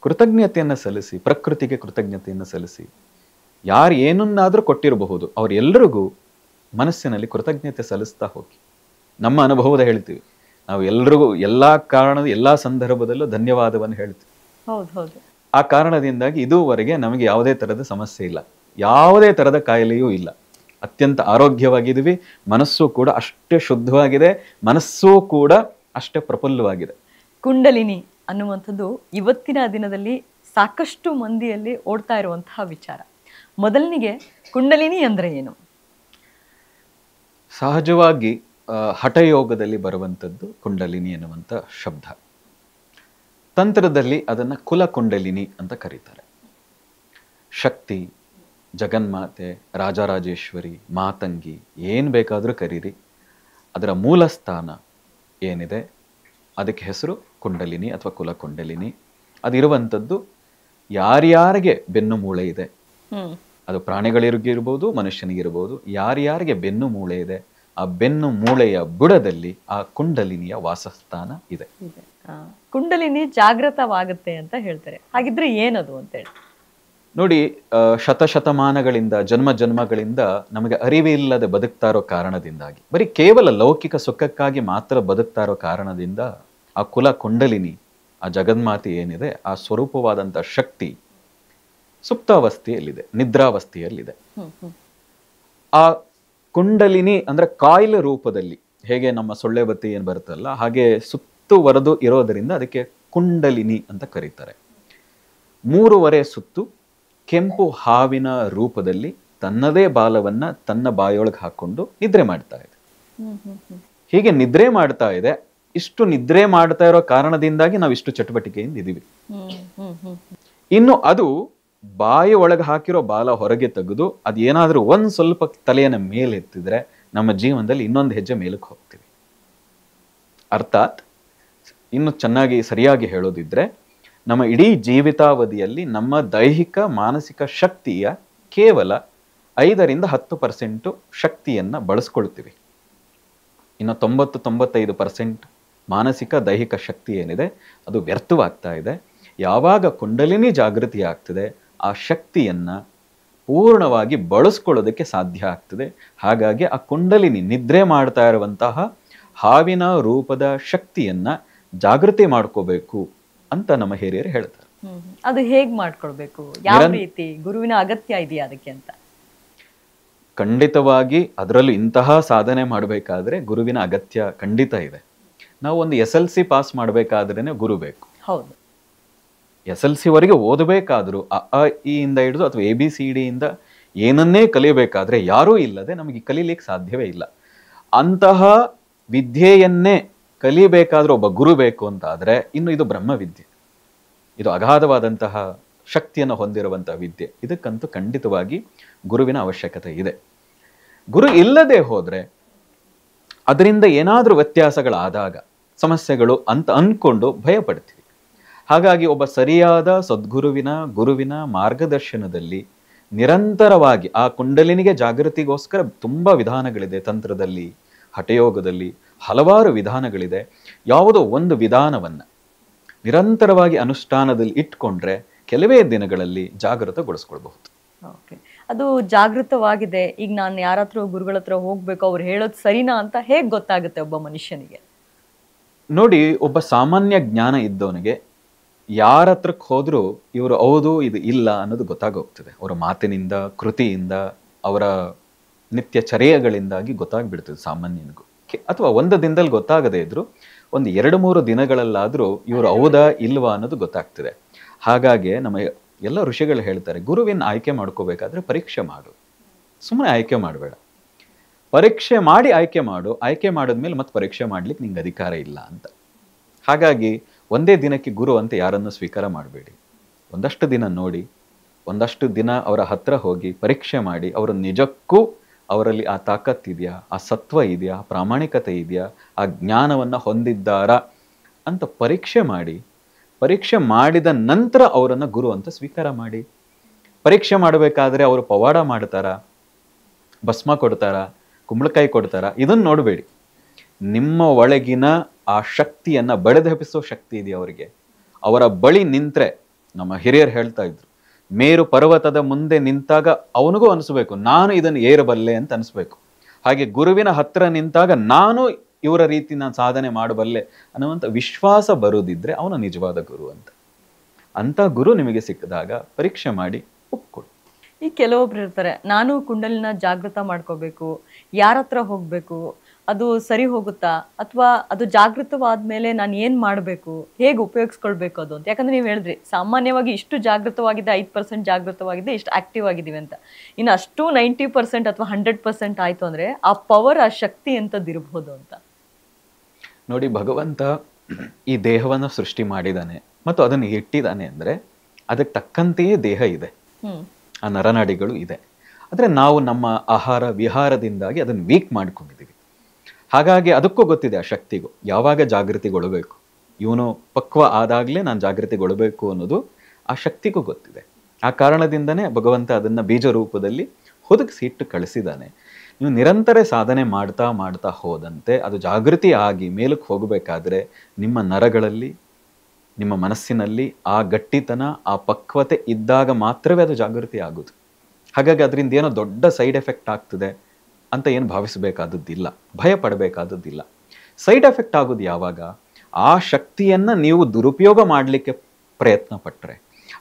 ಕೃತಜ್ಞತೆಯನ್ನು ಸಲ್ಲಿಸಿ, ಪ್ರಕೃತಿಗೆ ಕೃತಜ್ಞತೆಯನ್ನು ಸಲ್ಲಿಸಿ. ಯಾರು ಏನನ್ನಾದ್ರೂ ಕೊಟ್ಟಿರಬಹುದು, ಅವ್ರೆಲ್ಲರಿಗೂ ಮನಸ್ಸಿನಲ್ಲಿ ಕೃತಜ್ಞತೆ ಸಲ್ಲಿಸ್ತಾ ಹೋಗಿ. ನಮ್ಮ ಅನುಭವದ ಹೇಳ್ತೀವಿ, ನಾವು ಎಲ್ರಿಗೂ ಎಲ್ಲಾ ಕಾರಣದ ಎಲ್ಲಾ ಸಂದರ್ಭದಲ್ಲೂ ಧನ್ಯವಾದವನ್ನು ಹೇಳ್ತೀವಿ. ಆ ಕಾರಣದಿಂದಾಗಿ ಇದುವರೆಗೆ ನಮಗೆ ಯಾವುದೇ ತರದ ಸಮಸ್ಯೆ ಇಲ್ಲ, ಯಾವುದೇ ತರದ ಕಾಯಿಲೆಯೂ ಇಲ್ಲ, ಅತ್ಯಂತ ಆರೋಗ್ಯವಾಗಿದ್ದೀವಿ. ಮನಸ್ಸು ಕೂಡ ಅಷ್ಟೇ ಶುದ್ಧವಾಗಿದೆ, ಮನಸ್ಸು ಕೂಡ ಅಷ್ಟೇ ಪ್ರಫುಲ್ಲವಾಗಿದೆ. ಕುಂಡಲಿನಿ ಅನ್ನುವಂಥದ್ದು ಇವತ್ತಿನ ದಿನದಲ್ಲಿ ಸಾಕಷ್ಟು ಮಂದಿಯಲ್ಲಿ ಓಡ್ತಾ ಇರುವಂತಹ ವಿಚಾರ. ಮೊದಲನಿಗೆ ಕುಂಡಲಿನಿ ಅಂದ್ರೆ ಏನು? ಸಹಜವಾಗಿ ಹಠಯೋಗದಲ್ಲಿ ಬರುವಂಥದ್ದು ಕುಂಡಲಿನಿ ಎನ್ನುವಂಥ ಶಬ್ದ. ತಂತ್ರದಲ್ಲಿ ಅದನ್ನ ಕುಲ ಕುಂಡಲಿನಿ ಅಂತ ಕರೀತಾರೆ. ಶಕ್ತಿ, ಜಗನ್ಮಾತೆ, ರಾಜರಾಜೇಶ್ವರಿ, ಮಾತಂಗಿ, ಏನ್ ಬೇಕಾದ್ರೂ ಕರೀರಿ, ಅದರ ಮೂಲ ಸ್ಥಾನ ಏನಿದೆ ಅದಕ್ಕೆ ಹೆಸರು ಕುಂಡಲಿನಿ ಅಥವಾ ಕುಲ ಕುಂಡಲಿನಿ. ಅದಿರುವಂಥದ್ದು ಯಾರ್ಯಾರಿಗೆ ಬೆನ್ನು ಮೂಳೆ ಇದೆ, ಅದು ಪ್ರಾಣಿಗಳಿಗಿರ್ಬೋದು, ಮನುಷ್ಯನಿಗಿರ್ಬೋದು, ಯಾರ್ಯಾರಿಗೆ ಬೆನ್ನು ಮೂಳೆ ಇದೆ, ಆ ಬೆನ್ನು ಮೂಳೆಯ ಬುಡದಲ್ಲಿ ಆ ಕುಂಡಲಿನಿಯ ವಾಸಸ್ಥಾನ ಇದೆ. ಕುಂಡಲಿನಿ ಜಾಗೃತವಾಗುತ್ತೆ ಅಂತ ಹೇಳ್ತಾರೆ. ಹಾಗಿದ್ರೆ ಏನದು ಅಂತ ಹೇಳಿ ನೋಡಿ, ಶತಶತಮಾನಗಳಿಂದ, ಜನ್ಮ ಜನ್ಮಗಳಿಂದ ನಮಗೆ ಅರಿವಿಲ್ಲದೆ ಬದುಕ್ತಾ ಇರೋ ಕಾರಣದಿಂದಾಗಿ, ಬರೀ ಕೇವಲ ಲೌಕಿಕ ಸುಖಕ್ಕಾಗಿ ಮಾತ್ರ ಬದುಕ್ತಾ ಇರೋ ಕಾರಣದಿಂದ ಆ ಕುಲ ಕುಂಡಲಿನಿ, ಆ ಜಗನ್ಮಾತೆ ಏನಿದೆ, ಆ ಸ್ವರೂಪವಾದಂಥ ಶಕ್ತಿ ಸುಪ್ತಾವಸ್ಥೆಯಲ್ಲಿದೆ, ನಿದ್ರಾವಸ್ಥೆಯಲ್ಲಿದೆ. ಆ ಕುಂಡಲಿನಿ ಅಂದ್ರೆ ಕಾಯಿಲೆ ರೂಪದಲ್ಲಿ, ಹೇಗೆ ನಮ್ಮ ಸೊಳ್ಳೆ ಬತ್ತಿ ಏನು ಬರುತ್ತಲ್ಲ ಹಾಗೆ ಸುತ್ತುವರೆದು ಇರೋದರಿಂದ ಅದಕ್ಕೆ ಕುಂಡಲಿನಿ ಅಂತ ಕರೀತಾರೆ. 3.5 ಸುತ್ತು ಕೆಂಪು ಹಾವಿನ ರೂಪದಲ್ಲಿ ತನ್ನದೇ ಬಾಲವನ್ನ ತನ್ನ ಬಾಯೊಳಗೆ ಹಾಕೊಂಡು ನಿದ್ರೆ ಮಾಡ್ತಾ ಇದೆ. ಹೀಗೆ ನಿದ್ರೆ ಮಾಡ್ತಾ ಇದೆ. ಇಷ್ಟು ನಿದ್ರೆ ಮಾಡ್ತಾ ಇರೋ ಕಾರಣದಿಂದಾಗಿ ನಾವು ಇಷ್ಟು ಚಟುವಟಿಕೆಯಿಂದ ಇದೀವಿ. ಇನ್ನು ಅದು ಬಾಯಿ ಒಳಗೆ ಹಾಕಿರೋ ಬಾಲ ಹೊರಗೆ ತೆಗೆದು ಅದೇನಾದ್ರೂ ಒಂದ್ ಸ್ವಲ್ಪ ತಲೆಯನ್ನ ಮೇಲೆತ್ತಿದ್ರೆ ನಮ್ಮ ಜೀವನದಲ್ಲಿ ಇನ್ನೊಂದು ಹೆಜ್ಜೆ ಮೇಲಕ್ಕೆ ಹೋಗ್ತೀವಿ. ಅರ್ಥಾತ್ ಇನ್ನು ಚೆನ್ನಾಗಿ ಸರಿಯಾಗಿ ಹೇಳೋದಿದ್ರೆ, ನಮ್ಮ ಇಡೀ ಜೀವಿತಾವಧಿಯಲ್ಲಿ ನಮ್ಮ ದೈಹಿಕ ಮಾನಸಿಕ ಶಕ್ತಿಯ ಕೇವಲ 5-10% ಶಕ್ತಿಯನ್ನ ಬಳಸ್ಕೊಳ್ತೀವಿ. ಇನ್ನು 90-95% ಮಾನಸಿಕ ದೈಹಿಕ ಶಕ್ತಿ ಏನಿದೆ ಅದು ವ್ಯರ್ಥವಾಗ್ತಾ ಇದೆ. ಯಾವಾಗ ಕುಂಡಲಿನಿ ಜಾಗೃತಿ ಆಗ್ತದೆ, ಆ ಶಕ್ತಿಯನ್ನ ಪೂರ್ಣವಾಗಿ ಬಳಸ್ಕೊಳ್ಳೋದಕ್ಕೆ ಸಾಧ್ಯ ಆಗ್ತದೆ. ಹಾಗಾಗಿ ಆ ಕುಂಡಲಿನಿ ನಿದ್ರೆ ಮಾಡ್ತಾ ಇರುವಂತಹ ಹಾವಿನ ರೂಪದ ಶಕ್ತಿಯನ್ನ ಜಾಗೃತಿ ಮಾಡ್ಕೋಬೇಕು ಅಂತ ನಮ್ಮ ಹಿರಿಯರು ಹೇಳ್ತಾರೆ. ಅದು ಹೇಗ್ ಮಾಡ್ಕೊಳ್ಬೇಕು? ಯಾವ ರೀತಿ? ಗುರುವಿನ ಅಗತ್ಯ ಇದೆಯಾ ಅದಕ್ಕೆ ಅಂತ? ಖಂಡಿತವಾಗಿ ಅದರಲ್ಲೂ ಇಂತಹ ಸಾಧನೆ ಮಾಡಬೇಕಾದ್ರೆ ಗುರುವಿನ ಅಗತ್ಯ ಖಂಡಿತ ಇದೆ. ನಾವು ಒಂದು SLC ಪಾಸ್ ಮಾಡಬೇಕಾದ್ರೇನೆ ಗುರು ಬೇಕು. ಹೌದು. SLC ವರೆಗೆ ಓದಬೇಕಾದ್ರೂ ಅ ಇ ಇಂದ ಹಿಡಿದು ಅಥವಾ ABCD ಇಂದ ಏನನ್ನೇ ಕಲಿಯಬೇಕಾದ್ರೆ ಯಾರೂ ಇಲ್ಲದೆ ನಮಗೆ ಕಲೀಲಿಕ್ಕೆ ಸಾಧ್ಯವೇ ಇಲ್ಲ. ಅಂತಹ ವಿದ್ಯೆಯನ್ನೇ ಕಲಿಬೇಕಾದ್ರೆ ಒಬ್ಬ ಗುರು ಬೇಕು ಅಂತ ಆದ್ರೆ ಇನ್ನು ಇದು ಬ್ರಹ್ಮವಿದ್ಯೆ, ಇದು ಅಗಾಧವಾದಂತಹ ಶಕ್ತಿಯನ್ನು ಹೊಂದಿರುವಂತಹ ವಿದ್ಯೆ. ಇದಕ್ಕಂತೂ ಖಂಡಿತವಾಗಿ ಗುರುವಿನ ಅವಶ್ಯಕತೆ ಇದೆ. ಗುರು ಇಲ್ಲದೆ ಹೋದ್ರೆ ಅದರಿಂದ ಏನಾದ್ರೂ ವ್ಯತ್ಯಾಸಗಳಾದಾಗ ಸಮಸ್ಯೆಗಳು ಅಂತ ಅನ್ಕೊಂಡು ಭಯ ಪಡ್ತೀವಿ. ಹಾಗಾಗಿ ಒಬ್ಬ ಸರಿಯಾದ ಗುರುವಿನ ಮಾರ್ಗದರ್ಶನದಲ್ಲಿ ನಿರಂತರವಾಗಿ ಆ ಕುಂಡಲಿನಿಗೆ ಜಾಗೃತಿಗೋಸ್ಕರ ತುಂಬಾ ವಿಧಾನಗಳಿದೆ. ತಂತ್ರದಲ್ಲಿ, ಹಠಯೋಗದಲ್ಲಿ ಹಲವಾರು ವಿಧಾನಗಳಿದೆ. ಯಾವುದೋ ಒಂದು ವಿಧಾನವನ್ನ ನಿರಂತರವಾಗಿ ಅನುಷ್ಠಾನದಲ್ಲಿ ಇಟ್ಕೊಂಡ್ರೆ ಕೆಲವೇ ದಿನಗಳಲ್ಲಿ ಜಾಗೃತಗೊಳಿಸ್ಕೊಳ್ಬಹುದು. ಅದು ಜಾಗೃತವಾಗಿದೆ. ಈಗ ನಾನು ಯಾರ ಹತ್ರ ಗುರುಗಳ ಹತ್ರ ಹೋಗ್ಬೇಕು, ಅವ್ರು ಹೇಳೋದು ಸರಿನಾ ಅಂತ ಹೇಗ್ ಗೊತ್ತಾಗುತ್ತೆ ಒಬ್ಬ ಮನುಷ್ಯನಿಗೆ? ನೋಡಿ, ಒಬ್ಬ ಸಾಮಾನ್ಯ ಜ್ಞಾನ ಇದ್ದವನಿಗೆ ಯಾರ ಹತ್ರಕ್ಕೆ ಹೋದ್ರೂ ಇವರು ಹೌದು ಇದು ಇಲ್ಲ ಅನ್ನೋದು ಗೊತ್ತಾಗೋಗ್ತದೆ. ಅವರ ಮಾತಿನಿಂದ, ಕೃತಿಯಿಂದ, ಅವರ ನಿತ್ಯ ಚರ್ಯೆಗಳಿಂದಾಗಿ ಗೊತ್ತಾಗ್ಬಿಡ್ತದೆ ಸಾಮಾನ್ಯನಿಗೂ. ಅಥವಾ ಒಂದು ದಿನದಲ್ಲಿ ಗೊತ್ತಾಗದೇ ಇದ್ರು ಒಂದು 2-3 ದಿನಗಳಲ್ಲಾದರೂ ಇವರು ಹೌದಾ ಇಲ್ವಾ ಅನ್ನೋದು ಗೊತ್ತಾಗ್ತದೆ. ಹಾಗಾಗಿ ನಮ್ಮ ಎಲ್ಲ ಋಷಿಗಳು ಹೇಳ್ತಾರೆ, ಗುರುವಿನ ಆಯ್ಕೆ ಮಾಡ್ಕೋಬೇಕಾದ್ರೆ ಪರೀಕ್ಷೆ ಮಾಡು, ಸುಮ್ಮನೆ ಆಯ್ಕೆ ಮಾಡಬೇಡ. ಪರೀಕ್ಷೆ ಮಾಡಿ ಆಯ್ಕೆ ಮಾಡು, ಆಯ್ಕೆ ಮಾಡಿದ್ಮೇಲೆ ಮತ್ತೆ ಪರೀಕ್ಷೆ ಮಾಡ್ಲಿಕ್ಕೆ ನಿಂಗೆ ಅಧಿಕಾರ ಇಲ್ಲ ಅಂತ. ಹಾಗಾಗಿ ಒಂದೇ ದಿನಕ್ಕೆ ಗುರು ಅಂತ ಯಾರನ್ನು ಸ್ವೀಕಾರ ಮಾಡಬೇಡಿ. ಒಂದಷ್ಟು ದಿನ ನೋಡಿ, ಒಂದಷ್ಟು ದಿನ ಅವರ ಹತ್ರ ಹೋಗಿ ಪರೀಕ್ಷೆ ಮಾಡಿ, ಅವರು ನಿಜಕ್ಕೂ ಅವರಲ್ಲಿ ಆ ತಾಕತ್ತಿದೆಯಾ, ಆ ಸತ್ವ ಇದೆಯಾ, ಆ ಪ್ರಾಮಾಣಿಕತೆ ಇದೆಯಾ, ಆ ಜ್ಞಾನವನ್ನು ಹೊಂದಿದ್ದಾರಾ ಅಂತ ಪರೀಕ್ಷೆ ಮಾಡಿ, ಪರೀಕ್ಷೆ ಮಾಡಿದ ನಂತರ ಅವರನ್ನು ಗುರು ಅಂತ ಸ್ವೀಕಾರ ಮಾಡಿ. ಪರೀಕ್ಷೆ ಮಾಡಬೇಕಾದ್ರೆ ಅವರು ಪವಾಡ ಮಾಡ್ತಾರಾ, ಭಸ್ಮ ಕೊಡ್ತಾರಾ, ಕುಂಬಳಕಾಯಿ ಕೊಡ್ತಾರಾ, ಇದನ್ನು ನೋಡಬೇಡಿ. ನಿಮ್ಮ ಒಳಗಿನ ಆ ಶಕ್ತಿಯನ್ನು ಬಡಿದೆಬ್ಬಿಸೋ ಶಕ್ತಿ ಇದೆಯಾ ಅವರಿಗೆ. ಅವರ ಬಳಿ ನಿಂತ್ರೆ, ನಮ್ಮ ಹಿರಿಯರು ಹೇಳ್ತಾ ಇದ್ರು, ಮೇರು ಪರ್ವತದ ಮುಂದೆ ನಿಂತಾಗ ಅವನಿಗೂ ಅನಿಸ್ಬೇಕು ನಾನು ಇದನ್ನು ಏರಬಲ್ಲೆ ಅಂತ ಅನಿಸ್ಬೇಕು. ಹಾಗೆ ಗುರುವಿನ ಹತ್ರ ನಿಂತಾಗ ನಾನು ಇವರ ರೀತಿ ನಾನು ಸಾಧನೆ ಮಾಡಬಲ್ಲೆ ಅನ್ನುವಂಥ ವಿಶ್ವಾಸ ಬರುವುದಿದ್ರೆ ಅವನು ನಿಜವಾದ ಗುರು ಅಂತ. ಅಂಥ ಗುರು ನಿಮಗೆ ಸಿಕ್ಕಿದಾಗ ಪರೀಕ್ಷೆ ಮಾಡಿ ಒಪ್ಕೊಳ್ಳಿ. ಈ ಕೆಲವೊಬ್ರು ಇರ್ತಾರೆ, ನಾನು ಕುಂಡಲಿನ ಜಾಗೃತ ಮಾಡ್ಕೋಬೇಕು, ಯಾರ ಹತ್ರ ಹೋಗ್ಬೇಕು, ಅದು ಸರಿ ಹೋಗುತ್ತಾ, ಅಥವಾ ಅದು ಜಾಗೃತವಾದ್ಮೇಲೆ ನಾನು ಏನ್ ಮಾಡಬೇಕು, ಹೇಗೆ ಉಪಯೋಗಿಸ್ಕೊಳ್ಬೇಕು ಅದು ಅಂತ. ಯಾಕಂದ್ರೆ ನೀವು ಹೇಳಿದ್ರಿ ಸಾಮಾನ್ಯವಾಗಿ ಇಷ್ಟು ಜಾಗೃತವಾಗಿದೆ, 5% ಜಾಗೃತವಾಗಿದೆ, ಇಷ್ಟು ಆಕ್ಟಿವ್ ಆಗಿದ್ದೀವಿ ಅಂತ. ಇನ್ನು ಅಷ್ಟು 90% ಅಥವಾ 100% ಆಯ್ತು ಅಂದ್ರೆ ಆ ಪವರ್, ಆ ಶಕ್ತಿ ಎಂತದಿರಬಹುದು ಅಂತ. ನೋಡಿ, ಭಗವಂತ ಈ ದೇಹವನ್ನು ಸೃಷ್ಟಿ ಮಾಡಿದಾನೆ ಮತ್ತು ಅದನ್ನು ಇಟ್ಟಿದ್ದಾನೆ ಅಂದ್ರೆ ಅದಕ್ಕೆ ತಕ್ಕಂತೆಯೇ ದೇಹ ಇದೆ, ಆ ನರನಾಡಿಗಳು ಇದೆ. ಆದರೆ ನಾವು ನಮ್ಮ ಆಹಾರ ವಿಹಾರದಿಂದಾಗಿ ಅದನ್ನು ವೀಕ್ ಮಾಡ್ಕೊಂಡಿದ್ದೀವಿ. ಹಾಗಾಗಿ ಅದಕ್ಕೂ ಗೊತ್ತಿದೆ, ಆ ಶಕ್ತಿಗೂ ಯಾವಾಗ ಜಾಗೃತಿಗೊಳ್ಳಬೇಕು, ಇವನು ಪಕ್ವ ಆದಾಗಲೇ ನಾನು ಜಾಗೃತಿಗೊಳ್ಳಬೇಕು ಅನ್ನೋದು ಆ ಶಕ್ತಿಗೂ ಗೊತ್ತಿದೆ. ಆ ಕಾರಣದಿಂದನೇ ಭಗವಂತ ಅದನ್ನು ಬೀಜ ರೂಪದಲ್ಲಿ ಹೊದಗಿಸಿ ಇಟ್ಟು ಕಳಿಸಿದ್ದಾನೆ. ನೀವು ನಿರಂತರ ಸಾಧನೆ ಮಾಡ್ತಾ ಮಾಡ್ತಾ ಹೋದಂತೆ ಅದು ಜಾಗೃತಿ ಆಗಿ ಮೇಲಕ್ಕೆ ಹೋಗಬೇಕಾದ್ರೆ ನಿಮ್ಮ ನರಗಳಲ್ಲಿ, ನಿಮ್ಮ ಮನಸ್ಸಿನಲ್ಲಿ ಆ ಗಟ್ಟಿತನ, ಆ ಪಕ್ವತೆ ಇದ್ದಾಗ ಮಾತ್ರವೇ ಅದು ಜಾಗೃತಿ ಆಗೋದು. ಹಾಗಾಗಿ ಅದರಿಂದ ಏನೋ ದೊಡ್ಡ ಸೈಡ್ ಎಫೆಕ್ಟ್ ಆಗ್ತದೆ ಅಂತ ಏನು ಭಾವಿಸಬೇಕಾದದ್ದಿಲ್ಲ, ಭಯ ಪಡಬೇಕಾದದ್ದಿಲ್ಲ. ಸೈಡ್ ಎಫೆಕ್ಟ್ ಆಗೋದು ಯಾವಾಗ ಆ ಶಕ್ತಿಯನ್ನು ನೀವು ದುರುಪಯೋಗ ಮಾಡಲಿಕ್ಕೆ ಪ್ರಯತ್ನ ಪಟ್ಟರೆ,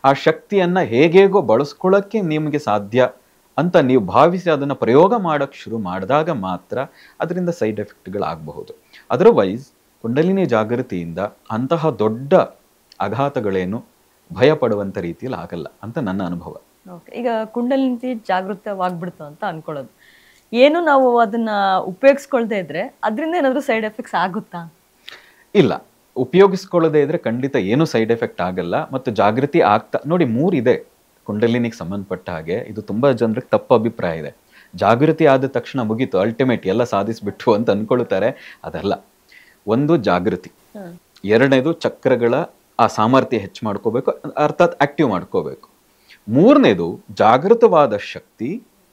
ಆ ಶಕ್ತಿಯನ್ನು ಹೇಗೇಗೋ ಬಳಸ್ಕೊಳ್ಳೋಕ್ಕೆ ನಿಮಗೆ ಸಾಧ್ಯ ಅಂತ ನೀವು ಭಾವಿಸಿ ಅದನ್ನು ಪ್ರಯೋಗ ಮಾಡೋಕ್ಕೆ ಶುರು ಮಾಡಿದಾಗ ಮಾತ್ರ ಅದರಿಂದ ಸೈಡ್ ಎಫೆಕ್ಟ್ಗಳಾಗಬಹುದು. ಅದರ್ವೈಸ್ ಕುಂಡಲಿನಿ ಜಾಗೃತಿಯಿಂದ ಅಂತಹ ದೊಡ್ಡ ಆಘಾತಗಳೇನು ಭಯ ಪಡುವಂಥ ರೀತಿಯಲ್ಲಿ ಆಗಲ್ಲ ಅಂತ ನನ್ನ ಅನುಭವ. ಈಗ ಕುಂಡಲಿನಿ ಜಾಗೃತವಾಗ್ಬಿಡ್ತು ಅಂತ ಅನ್ಕೊಳ್ಳೋದು, ಏನು ನಾವು ಅದನ್ನ ಉಪಯೋಗಿಸ್ಕೊಳ್ದೇ ಇದ್ರೆ ಅದರಿಂದ ಏನಾದರೂ ಸೈಡ್ ಎಫೆಕ್ಟ್ಸ್ ಆಗುತ್ತಾ? ಇಲ್ಲ, ಉಪಯೋಗಿಸ್ಕೊಳ್ಳದೆ ಇದ್ರೆ ಖಂಡಿತ ಏನು ಸೈಡ್ ಎಫೆಕ್ಟ್ ಆಗಲ್ಲ. ಮತ್ತು ಜಾಗೃತಿ ಆಗ್ತಾ ನೋಡಿ, 3 ಇದೆ ಕುಂಡಲಿನಿಗೆ ಸಂಬಂಧಪಟ್ಟ ಹಾಗೆ. ಇದು ತುಂಬಾ ಜನರಿಗೆ ತಪ್ಪು ಅಭಿಪ್ರಾಯ ಇದೆ. ಜಾಗೃತಿ ಆದ ತಕ್ಷಣ ಮುಗೀತು, ಅಲ್ಟಿಮೇಟ್ ಎಲ್ಲ ಸಾಧಿಸ್ಬಿಟ್ಟು ಅಂತ ಅನ್ಕೊಳ್ತಾರೆ. ಅದಲ್ಲ. ಒಂದು ಜಾಗೃತಿ, ಎರಡನೇದು ಚಕ್ರಗಳ ಆ ಸಾಮರ್ಥ್ಯ ಹೆಚ್ಚು ಮಾಡ್ಕೋಬೇಕು, ಅರ್ಥಾತ್ ಆಕ್ಟಿವ್ ಮಾಡ್ಕೋಬೇಕು. ಮೂರನೇದು ಜಾಗೃತವಾದ ಶಕ್ತಿ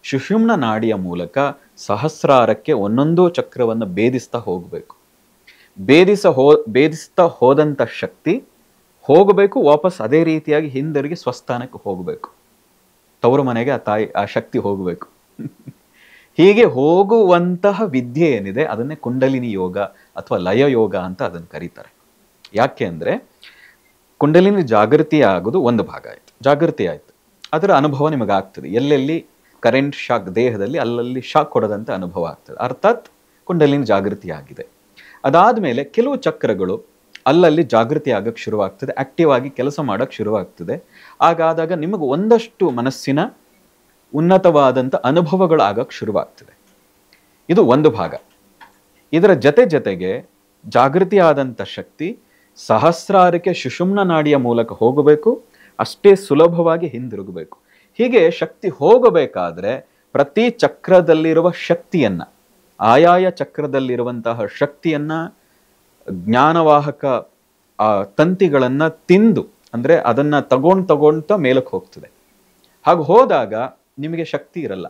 ಸುಷುಮ್ನ ನಾಡಿಯ ಮೂಲಕ ಸಹಸ್ರಾರಕ್ಕೆ ಒಂದೊಂದು ಚಕ್ರವನ್ನು ಭೇದಿಸ್ತಾ ಹೋಗಬೇಕು. ಭೇದಿಸ್ತಾ ಹೋದಂಥ ಶಕ್ತಿ ಹೋಗಬೇಕು, ವಾಪಸ್ ಅದೇ ರೀತಿಯಾಗಿ ಹಿಂದಿರುಗಿ ಸ್ವಸ್ಥಾನಕ್ಕೆ ಹೋಗಬೇಕು. ತವರು ಮನೆಗೆ ಆ ಶಕ್ತಿ ಹೋಗಬೇಕು. ಹೀಗೆ ಹೋಗುವಂತಹ ವಿದ್ಯೆ ಏನಿದೆ ಅದನ್ನೇ ಕುಂಡಲಿನಿ ಯೋಗ ಅಥವಾ ಲಯ ಯೋಗ ಅಂತ ಅದನ್ನು ಕರೀತಾರೆ. ಯಾಕೆ ಅಂದರೆ ಕುಂಡಲಿನಿ ಜಾಗೃತಿ ಆಗೋದು ಒಂದು ಭಾಗ ಆಯಿತು, ಜಾಗೃತಿ ಆಯಿತು, ಅದರ ಅನುಭವ ನಿಮಗಾಗ್ತದೆ. ಎಲ್ಲೆಲ್ಲಿ ಕರೆಂಟ್ ಶಾಕ್ ದೇಹದಲ್ಲಿ ಅಲ್ಲಲ್ಲಿ ಶಾಕ್ ಕೊಡೋದಂಥ ಅನುಭವ ಆಗ್ತದೆ, ಅರ್ಥಾತ್ ಕುಂಡಲಿನಿ ಜಾಗೃತಿ ಆಗಿದೆ. ಅದಾದಮೇಲೆ ಕೆಲವು ಚಕ್ರಗಳು ಅಲ್ಲಲ್ಲಿ ಜಾಗೃತಿ ಆಗಕ್ಕೆ ಶುರುವಾಗ್ತದೆ, ಆಕ್ಟಿವ್ ಆಗಿ ಕೆಲಸ ಮಾಡೋಕ್ಕೆ ಶುರುವಾಗ್ತದೆ. ಹಾಗಾದಾಗ ನಿಮಗೆ ಒಂದಷ್ಟು ಮನಸ್ಸಿನ ಉನ್ನತವಾದಂಥ ಅನುಭವಗಳು ಆಗಕ್ಕೆ ಶುರುವಾಗ್ತದೆ. ಇದು ಒಂದು ಭಾಗ. ಇದರ ಜೊತೆಗೆ ಜಾಗೃತಿ ಆದಂಥ ಶಕ್ತಿ ಸಹಸ್ರಾರಕ್ಕೆ ಸುಷುಮ್ನ ನಾಡಿಯ ಮೂಲಕ ಹೋಗಬೇಕು, ಅಷ್ಟೇ ಸುಲಭವಾಗಿ ಹಿಂದಿರುಗಬೇಕು. ಹೀಗೆ ಶಕ್ತಿ ಹೋಗಬೇಕಾದ್ರೆ ಪ್ರತಿ ಚಕ್ರದಲ್ಲಿರುವ ಶಕ್ತಿಯನ್ನ, ಆಯಾಯ ಚಕ್ರದಲ್ಲಿರುವಂತಹ ಶಕ್ತಿಯನ್ನ, ಜ್ಞಾನವಾಹಕ ಆ ತಂತಿಗಳನ್ನ ತಿಂದು, ಅಂದ್ರೆ ಅದನ್ನ ತಗೊಳ್ತಾ ಮೇಲಕ್ಕೆ ಹೋಗ್ತದೆ. ಹಾಗೆ ಹೋದಾಗ ನಿಮಗೆ ಶಕ್ತಿ ಇರಲ್ಲ.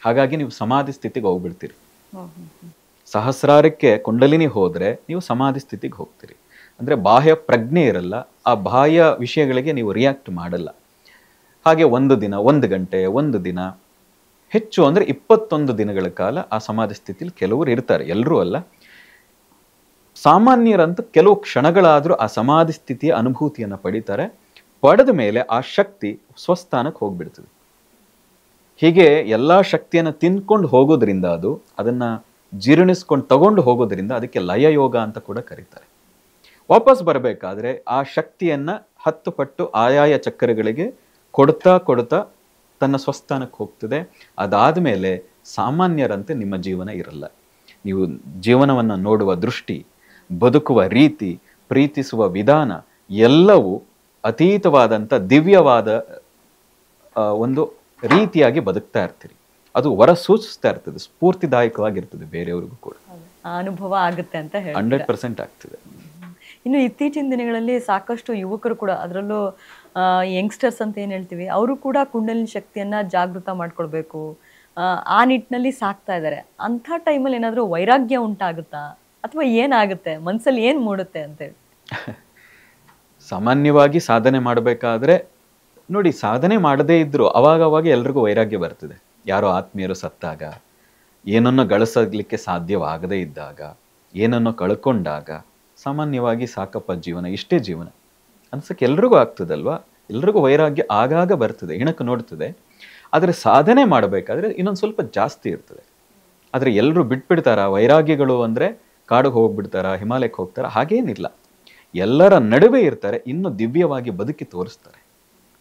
ಹಾಗಾಗಿ ನೀವು ಸಮಾಧಿ ಸ್ಥಿತಿಗೆ ಹೋಗ್ಬಿಡ್ತೀರಿ. ಸಹಸ್ರಾರಕ್ಕೆ ಕುಂಡಲಿನಿ ಹೋದ್ರೆ ನೀವು ಸಮಾಧಿ ಸ್ಥಿತಿಗೆ ಹೋಗ್ತೀರಿ. ಅಂದ್ರೆ ಬಾಹ್ಯ ಪ್ರಜ್ಞೆ ಇರಲ್ಲ, ಆ ಬಾಹ್ಯ ವಿಷಯಗಳಿಗೆ ನೀವು ರಿಯಾಕ್ಟ್ ಮಾಡಲ್ಲ. ಹಾಗೆ 1 ದಿನ, 1 ಗಂಟೆ, 1 ದಿನ, ಹೆಚ್ಚು ಅಂದ್ರೆ 21 ದಿನಗಳ ಕಾಲ ಆ ಸಮಾಧಿ ಸ್ಥಿತಿಲಿ ಕೆಲವರು ಇರ್ತಾರೆ, ಎಲ್ಲರೂ ಅಲ್ಲ. ಸಾಮಾನ್ಯರಂತೂ ಕೆಲವು ಕ್ಷಣಗಳಾದರೂ ಆ ಸಮಾಧಿ ಸ್ಥಿತಿಯ ಅನುಭೂತಿಯನ್ನು ಪಡಿತಾರೆ. ಪಡೆದ ಮೇಲೆ ಆ ಶಕ್ತಿ ಸ್ವಸ್ಥಾನಕ್ಕೆ ಹೋಗ್ಬಿಡ್ತದೆ. ಹೀಗೆ ಎಲ್ಲ ಶಕ್ತಿಯನ್ನು ತಿನ್ಕೊಂಡು ಹೋಗೋದ್ರಿಂದ ಅದನ್ನ ಜೀರ್ಣಿಸ್ಕೊಂಡು ತಗೊಂಡು ಹೋಗೋದ್ರಿಂದ ಅದಕ್ಕೆ ಲಯ ಯೋಗ ಅಂತ ಕೂಡ ಕರೀತಾರೆ. ವಾಪಸ್ ಬರಬೇಕಾದ್ರೆ ಆ ಶಕ್ತಿಯನ್ನ 10 ಪಟ್ಟು ಆಯಾಯ ಚಕ್ರಗಳಿಗೆ ಕೊಡ್ತಾ ಕೊಡ್ತಾ ತನ್ನ ಸ್ವಸ್ಥಾನಕ್ಕೆ ಹೋಗ್ತದೆ. ಅದಾದ್ಮೇಲೆ ಸಾಮಾನ್ಯರಂತೆ ನಿಮ್ಮ ಜೀವನ ಇರಲ್ಲ. ನೀವು ಜೀವನವನ್ನು ನೋಡುವ ದೃಷ್ಟಿ, ಬದುಕುವ ರೀತಿ, ಪ್ರೀತಿಸುವ ವಿಧಾನ ಎಲ್ಲವೂ ಅತೀತವಾದಂಥ ದಿವ್ಯವಾದ ಒಂದು ರೀತಿಯಾಗಿ ಬದುಕ್ತಾ ಇರ್ತೀರಿ. ಅದು ಹೊರ ಸೂಚಿಸ್ತಾ ಇರ್ತದೆ, ಸ್ಫೂರ್ತಿದಾಯಕವಾಗಿರ್ತದೆ ಬೇರೆಯವ್ರಿಗೂ ಕೂಡ. ಆ ಅನುಭವ ಆಗುತ್ತೆ ಅಂತ ಹೇಳಿ 100% ಆಗ್ತದೆ. ಇನ್ನು ಇತ್ತೀಚಿನ ದಿನಗಳಲ್ಲಿ ಸಾಕಷ್ಟು ಯುವಕರು ಕೂಡ, ಅದರಲ್ಲೂ ಯಂಗ್ಸ್ಟರ್ಸ್ ಅಂತ ಏನು ಹೇಳ್ತೀವಿ, ಅವರು ಕೂಡ ಕುಂಡಲಿನಿ ಶಕ್ತಿಯನ್ನ ಜಾಗೃತ ಮಾಡ್ಕೊಳ್ಬೇಕು, ಆ ನಿಟ್ಟಿನಲ್ಲಿ ಸಾಕ್ತಾ ಇದ್ದಾರೆ. ಅಂಥ ಟೈಮಲ್ಲಿ ಏನಾದರೂ ವೈರಾಗ್ಯ ಉಂಟಾಗುತ್ತಾ ಅಥವಾ ಏನಾಗುತ್ತೆ, ಮನಸ್ಸಲ್ಲಿ ಏನು ಮೂಡುತ್ತೆ ಅಂತೇಳಿ? ಸಾಮಾನ್ಯವಾಗಿ ಸಾಧನೆ ಮಾಡಬೇಕಾದ್ರೆ ನೋಡಿ, ಸಾಧನೆ ಮಾಡದೇ ಇದ್ರು ಅವಾಗ ಎಲ್ರಿಗೂ ವೈರಾಗ್ಯ ಬರ್ತದೆ. ಯಾರೋ ಆತ್ಮೀಯರು ಸತ್ತಾಗ, ಏನನ್ನು ಗಳಿಸಲಿಕ್ಕೆ ಸಾಧ್ಯವಾಗದೇ ಇದ್ದಾಗ, ಏನನ್ನು ಕಳ್ಕೊಂಡಾಗ ಸಾಮಾನ್ಯವಾಗಿ ಸಾಕಪ್ಪ ಜೀವನ, ಇಷ್ಟೇ ಜೀವನ ಅನ್ಸಕ್ಕೆ ಎಲ್ರಿಗೂ ಆಗ್ತದಲ್ವಾ. ಎಲ್ರಿಗೂ ವೈರಾಗ್ಯ ಆಗಾಗ ಬರ್ತದೆ, ಇಣಕ್ಕೆ ನೋಡ್ತದೆ. ಆದರೆ ಸಾಧನೆ ಮಾಡಬೇಕಾದ್ರೆ ಇನ್ನೊಂದು ಸ್ವಲ್ಪ ಜಾಸ್ತಿ ಇರ್ತದೆ. ಆದರೆ ಎಲ್ಲರೂ ಬಿಟ್ಬಿಡ್ತಾರ ವೈರಾಗ್ಯಗಳು ಅಂದರೆ? ಕಾಡಿಗೆ ಹೋಗ್ಬಿಡ್ತಾರ, ಹಿಮಾಲಯಕ್ಕೆ ಹೋಗ್ತಾರ? ಹಾಗೇನಿಲ್ಲ. ಎಲ್ಲರ ನಡುವೆ ಇರ್ತಾರೆ, ಇನ್ನು ದಿವ್ಯವಾಗಿ ಬದುಕಿ ತೋರಿಸ್ತಾರೆ,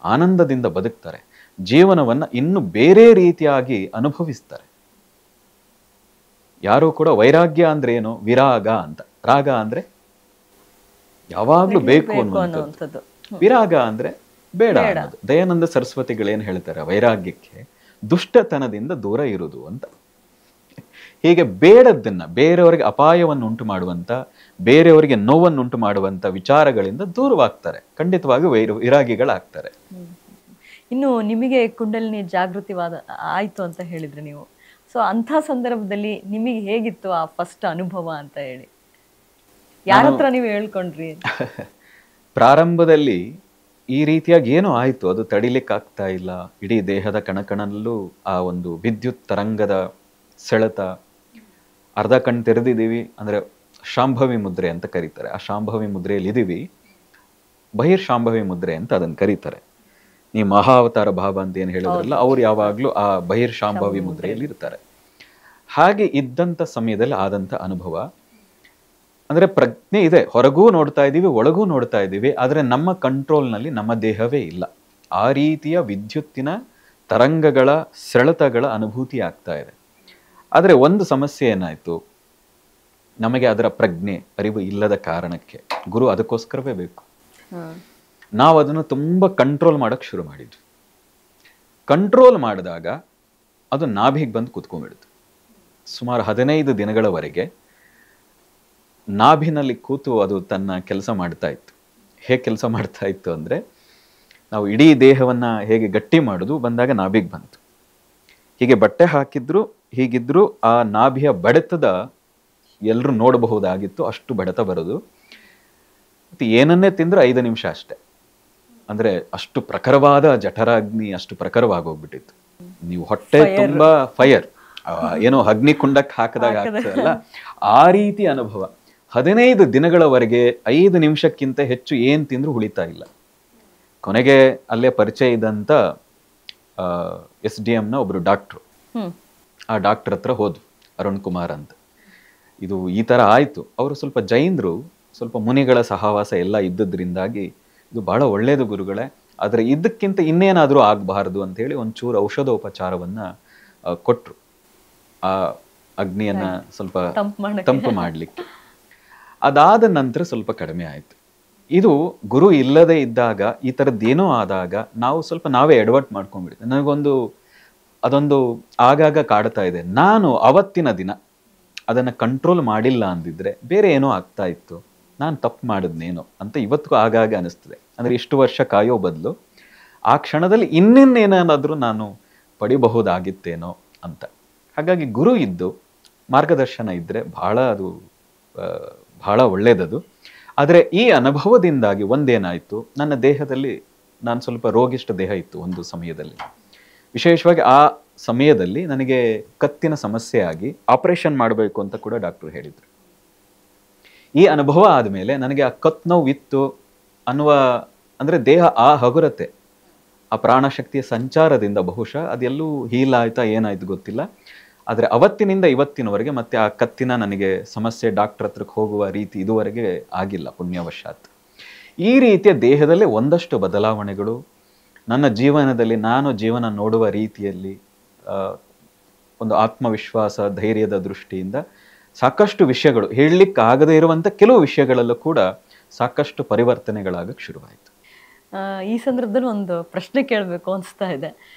ಆನಂದದಿಂದ ಬದುಕ್ತಾರೆ, ಜೀವನವನ್ನು ಇನ್ನು ಬೇರೆ ರೀತಿಯಾಗಿ ಅನುಭವಿಸ್ತಾರೆ. ಯಾರು ಕೂಡ ವೈರಾಗ್ಯ ಅಂದ್ರೆ ಏನು, ವಿರಾಗ ಅಂತ. ರಾಗ ಅಂದ್ರೆ ಯಾವಾಗ್ಲೂ ಬೇಕು ಅನ್ನುವಂಥದ್ದು, ವಿರಾಗ ಅಂದ್ರೆ ಬೇಡ ಅನ್ನೋದು. ದಯಾನಂದ ಸರಸ್ವತಿಗಳೇನು ಹೇಳ್ತಾರೆ ವೈರಾಗ್ಯಕ್ಕೆ? ದುಷ್ಟತನದಿಂದ ದೂರ ಇರುವುದು ಅಂತ. ಹೀಗೆ ಬೇಡದ್ದನ್ನ, ಬೇರೆಯವರಿಗೆ ಅಪಾಯವನ್ನು ಉಂಟು ಮಾಡುವಂತ, ಬೇರೆಯವರಿಗೆ ನೋವನ್ನು ಉಂಟು ಮಾಡುವಂತ ವಿಚಾರಗಳಿಂದ ದೂರವಾಗ್ತಾರೆ. ಖಂಡಿತವಾಗಿ ವಿರಾಗಿಗಳಾಗ್ತಾರೆ. ಇನ್ನು ನಿಮಗೆ ಕುಂಡಲಿನಿ ಜಾಗೃತಿವಾದ ಆಯ್ತು ಅಂತ ಹೇಳಿದ್ರೆ ನೀವು, ಸೊ ಅಂಥ ಸಂದರ್ಭದಲ್ಲಿ ನಿಮಗೆ ಹೇಗಿತ್ತು ಆ ಫಸ್ಟ್ ಅನುಭವ ಅಂತ ಹೇಳಿ? ಯಾರ ಹತ್ರ ನೀವು ಹೇಳ್ಕೊಂಡ್ರಿ? ಪ್ರಾರಂಭದಲ್ಲಿ ಈ ರೀತಿಯಾಗಿ ಏನೋ ಆಯ್ತು, ಅದು ತಡಿಲಿಕ್ಕಾಗ್ತಾ ಇಲ್ಲ. ಇಡೀ ದೇಹದ ಕಣಕಣಲ್ಲೂ ಆ ಒಂದು ವಿದ್ಯುತ್ ತರಂಗದ ಸೆಳೆತ. ಅರ್ಧ ಕಣ್ಣು ತೆರೆದಿದ್ದೀವಿ ಅಂದ್ರೆ ಶಾಂಭವಿ ಮುದ್ರೆ ಅಂತ ಕರೀತಾರೆ. ಆ ಶಾಂಭವಿ ಮುದ್ರೆಯಲ್ಲಿ ಇದೀವಿ, ಬಹಿರ್ಶಾಂಭವಿ ಮುದ್ರೆ ಅಂತ ಅದನ್ನು ಕರೀತಾರೆ. ಈ ಮಹಾವತಾರ ಭಾವ ಅಂತ ಏನು ಹೇಳಿದ್ರಲ್ಲ, ಅವ್ರು ಯಾವಾಗ್ಲೂ ಆ ಬಹಿರ್ಶಾಂಭವಿ ಮುದ್ರೆಯಲ್ಲಿ ಇರ್ತಾರೆ. ಹಾಗೆ ಇದ್ದಂಥ ಸಮಯದಲ್ಲಿ ಆದಂಥ ಅನುಭವ ಅಂದ್ರೆ, ಪ್ರಜ್ಞೆ ಇದೆ, ಹೊರಗೂ ನೋಡ್ತಾ ಇದ್ದೀವಿ, ಒಳಗೂ ನೋಡ್ತಾ ಇದ್ದೀವಿ, ಆದರೆ ನಮ್ಮ ಕಂಟ್ರೋಲ್ನಲ್ಲಿ ನಮ್ಮ ದೇಹವೇ ಇಲ್ಲ. ಆ ರೀತಿಯ ವಿದ್ಯುತ್ತಿನ ತರಂಗಗಳ ಸೆಳೆತಗಳ ಅನುಭೂತಿ ಆಗ್ತಾ ಇದೆ. ಆದರೆ ಒಂದು ಸಮಸ್ಯೆ ಏನಾಯ್ತು, ನಮಗೆ ಅದರ ಪ್ರಜ್ಞೆ ಅರಿವು ಇಲ್ಲದ ಕಾರಣಕ್ಕೆ ಗುರು ಅದಕ್ಕೋಸ್ಕರವೇ ಬೇಕು. ನಾವು ಅದನ್ನು ತುಂಬ ಕಂಟ್ರೋಲ್ ಮಾಡೋಕ್ಕೆ ಶುರು ಮಾಡಿದ್ವಿ. ಕಂಟ್ರೋಲ್ ಮಾಡಿದಾಗ ಅದು ನಾಭಿಗೆ ಬಂದು ಕೂತ್ಕೊಂಡ್ಬಿಡ್ತು. ಸುಮಾರು 15 ದಿನಗಳವರೆಗೆ ನಾಭಿನಲ್ಲಿ ಕೂತು ಅದು ತನ್ನ ಕೆಲಸ ಮಾಡ್ತಾ ಇತ್ತು. ಹೇಗೆ ಕೆಲಸ ಮಾಡ್ತಾ ಇತ್ತು ಅಂದರೆ, ನಾವು ಇಡೀ ದೇಹವನ್ನು ಹೇಗೆ ಗಟ್ಟಿ ಮಾಡೋದು ಬಂದಾಗ ನಾಭಿಗೆ ಬಂತು. ಹೀಗೆ ಬಟ್ಟೆ ಹಾಕಿದ್ರು ಹೀಗಿದ್ರು ಆ ನಾಭಿಯ ಬಡಿತದ ಎಲ್ಲರೂ ನೋಡಬಹುದಾಗಿತ್ತು, ಅಷ್ಟು ಬಡಿತ ಬರೋದು. ಮತ್ತು ಏನನ್ನೇ ತಿಂದರೂ 5 ನಿಮಿಷ ಅಷ್ಟೆ. ಅಂದರೆ ಅಷ್ಟು ಪ್ರಖರವಾದ ಜಠರಾಗ್ನಿ, ಅಷ್ಟು ಪ್ರಖರವಾಗೋಗ್ಬಿಟ್ಟಿತ್ತು. ನೀವು ಹೊಟ್ಟೆ ತುಂಬಾ ಫೈರ್, ಏನೋ ಅಗ್ನಿ ಕುಂಡಕ್ಕೆ ಹಾಕಿದಾಗ ಆಗ್ತದಲ್ಲ, ಆ ರೀತಿ ಅನುಭವ. 15 ದಿನಗಳವರೆಗೆ 5 ನಿಮಿಷಕ್ಕಿಂತ ಹೆಚ್ಚು ಏನು ತಿಂದ್ರು ಉಳಿತಾ ಇಲ್ಲ. ಕೊನೆಗೆ ಅಲ್ಲೇ ಪರಿಚಯ ಇದ್ದಂಥ SDMನ ಒಬ್ರು ಡಾಕ್ಟ್ರು, ಆ ಡಾಕ್ಟರ್ ಹತ್ರ ಹೋದ್ವು, ಅರುಣ್ ಕುಮಾರ್ ಅಂತ. ಇದು ಈ ಥರ ಆಯಿತು. ಅವರು ಸ್ವಲ್ಪ ಜೈನರು, ಸ್ವಲ್ಪ ಮುನಿಗಳ ಸಹವಾಸ ಎಲ್ಲ ಇದ್ದದ್ರಿಂದಾಗಿ ಇದು ಬಹಳ ಒಳ್ಳೆಯದು ಗುರುಗಳೇ, ಆದರೆ ಇದಕ್ಕಿಂತ ಇನ್ನೇನಾದರೂ ಆಗಬಾರ್ದು ಅಂತೇಳಿ ಒಂಚೂರು ಔಷಧೋಪಚಾರವನ್ನು ಕೊಟ್ಟರು, ಆ ಅಗ್ನಿಯನ್ನು ಸ್ವಲ್ಪ ತಂಪು ಮಾಡಲಿಕ್ಕೆ. ಅದಾದ ನಂತರ ಸ್ವಲ್ಪ ಕಡಿಮೆ ಆಯಿತು. ಇದು ಗುರು ಇಲ್ಲದೆ ಇದ್ದಾಗ ಈ ಥರದ್ದೇನೋ ಆದಾಗ ನಾವು ಸ್ವಲ್ಪ ನಾವೇ ಎಡವಟ್ ಮಾಡ್ಕೊಂಡ್ಬಿಡ್ತೀವಿ. ಅದೊಂದು ಆಗಾಗ ಕಾಡ್ತಾ ಇದೆ. ನಾನು ಅವತ್ತಿನ ದಿನ ಅದನ್ನು ಕಂಟ್ರೋಲ್ ಮಾಡಿಲ್ಲ ಅಂದಿದ್ರೆ ಬೇರೆ ಏನೋ ಆಗ್ತಾ ಇತ್ತು, ನಾನು ತಪ್ಪು ಮಾಡಿದ್ನೇನೋ ಅಂತ ಇವತ್ತಿಗೂ ಆಗಾಗ ಅನಿಸ್ತದೆ. ಅಂದರೆ ಇಷ್ಟು ವರ್ಷ ಕಾಯೋ ಬದಲು ಆ ಕ್ಷಣದಲ್ಲಿ ಇನ್ನೇನೇನಾದರೂ ನಾನು ಪಡಿಬಹುದಾಗಿತ್ತೇನೋ ಅಂತ. ಹಾಗಾಗಿ ಗುರು ಇದ್ದು ಮಾರ್ಗದರ್ಶನ ಇದ್ದರೆ ಬಹಳ ಒಳ್ಳೆಯದದು. ಆದರೆ ಈ ಅನುಭವದಿಂದಾಗಿ ಒಂದೇನಾಯಿತು, ನನ್ನ ದೇಹದಲ್ಲಿ ನಾನು ಸ್ವಲ್ಪ ರೋಗಿಷ್ಠ ದೇಹ ಇತ್ತು ಒಂದು ಸಮಯದಲ್ಲಿ. ವಿಶೇಷವಾಗಿ ಆ ಸಮಯದಲ್ಲಿ ನನಗೆ ಕತ್ತಿನ ಸಮಸ್ಯೆ ಆಗಿ ಆಪರೇಷನ್ ಮಾಡಬೇಕು ಅಂತ ಕೂಡ ಡಾಕ್ಟರ್ ಹೇಳಿದರು. ಈ ಅನುಭವ ಆದಮೇಲೆ ನನಗೆ ಆ ಕತ್ತು ನೋವು ಇತ್ತು ಅನ್ನುವ, ಅಂದರೆ ದೇಹ ಆ ಹಗುರತೆ, ಆ ಪ್ರಾಣಶಕ್ತಿಯ ಸಂಚಾರದಿಂದ ಬಹುಶಃ ಅದೆಲ್ಲೂ ಹೀಲ್ ಆಯ್ತಾ ಏನಾಯ್ತು ಗೊತ್ತಿಲ್ಲ, ಆದರೆ ಅವತ್ತಿನಿಂದ ಇವತ್ತಿನವರೆಗೆ ಮತ್ತೆ ಆ ಕತ್ತಿನ ನನಗೆ ಸಮಸ್ಯೆ ಡಾಕ್ಟರ್ ಹತ್ರಕ್ಕೆ ಹೋಗುವ ರೀತಿ ಇದುವರೆಗೆ ಆಗಿಲ್ಲ, ಪುಣ್ಯವಶಾತ್. ಈ ರೀತಿಯ ದೇಹದಲ್ಲೇ ಒಂದಷ್ಟು ಬದಲಾವಣೆಗಳು ನನ್ನ ಜೀವನದಲ್ಲಿ, ನಾನು ಜೀವನ ನೋಡುವ ರೀತಿಯಲ್ಲಿ, ಒಂದು ಆತ್ಮವಿಶ್ವಾಸ, ಧೈರ್ಯದ ದೃಷ್ಟಿಯಿಂದ ಸಾಕಷ್ಟು ವಿಷಯಗಳು, ಹೇಳಲಿಕ್ಕೆ ಆಗದೇ ಇರುವಂಥ ಕೆಲವು ವಿಷಯಗಳಲ್ಲೂ ಕೂಡ ಸಾಕಷ್ಟು ಪರಿವರ್ತನೆಗಳಾಗಕ್ಕೆ ಶುರುವಾಯಿತು. ಈ ಸಂದರ್ಭದಲ್ಲಿ ಒಂದು ಪ್ರಶ್ನೆ ಕೇಳಬೇಕು ಅನಿಸ್ತಾ ಇದೆ.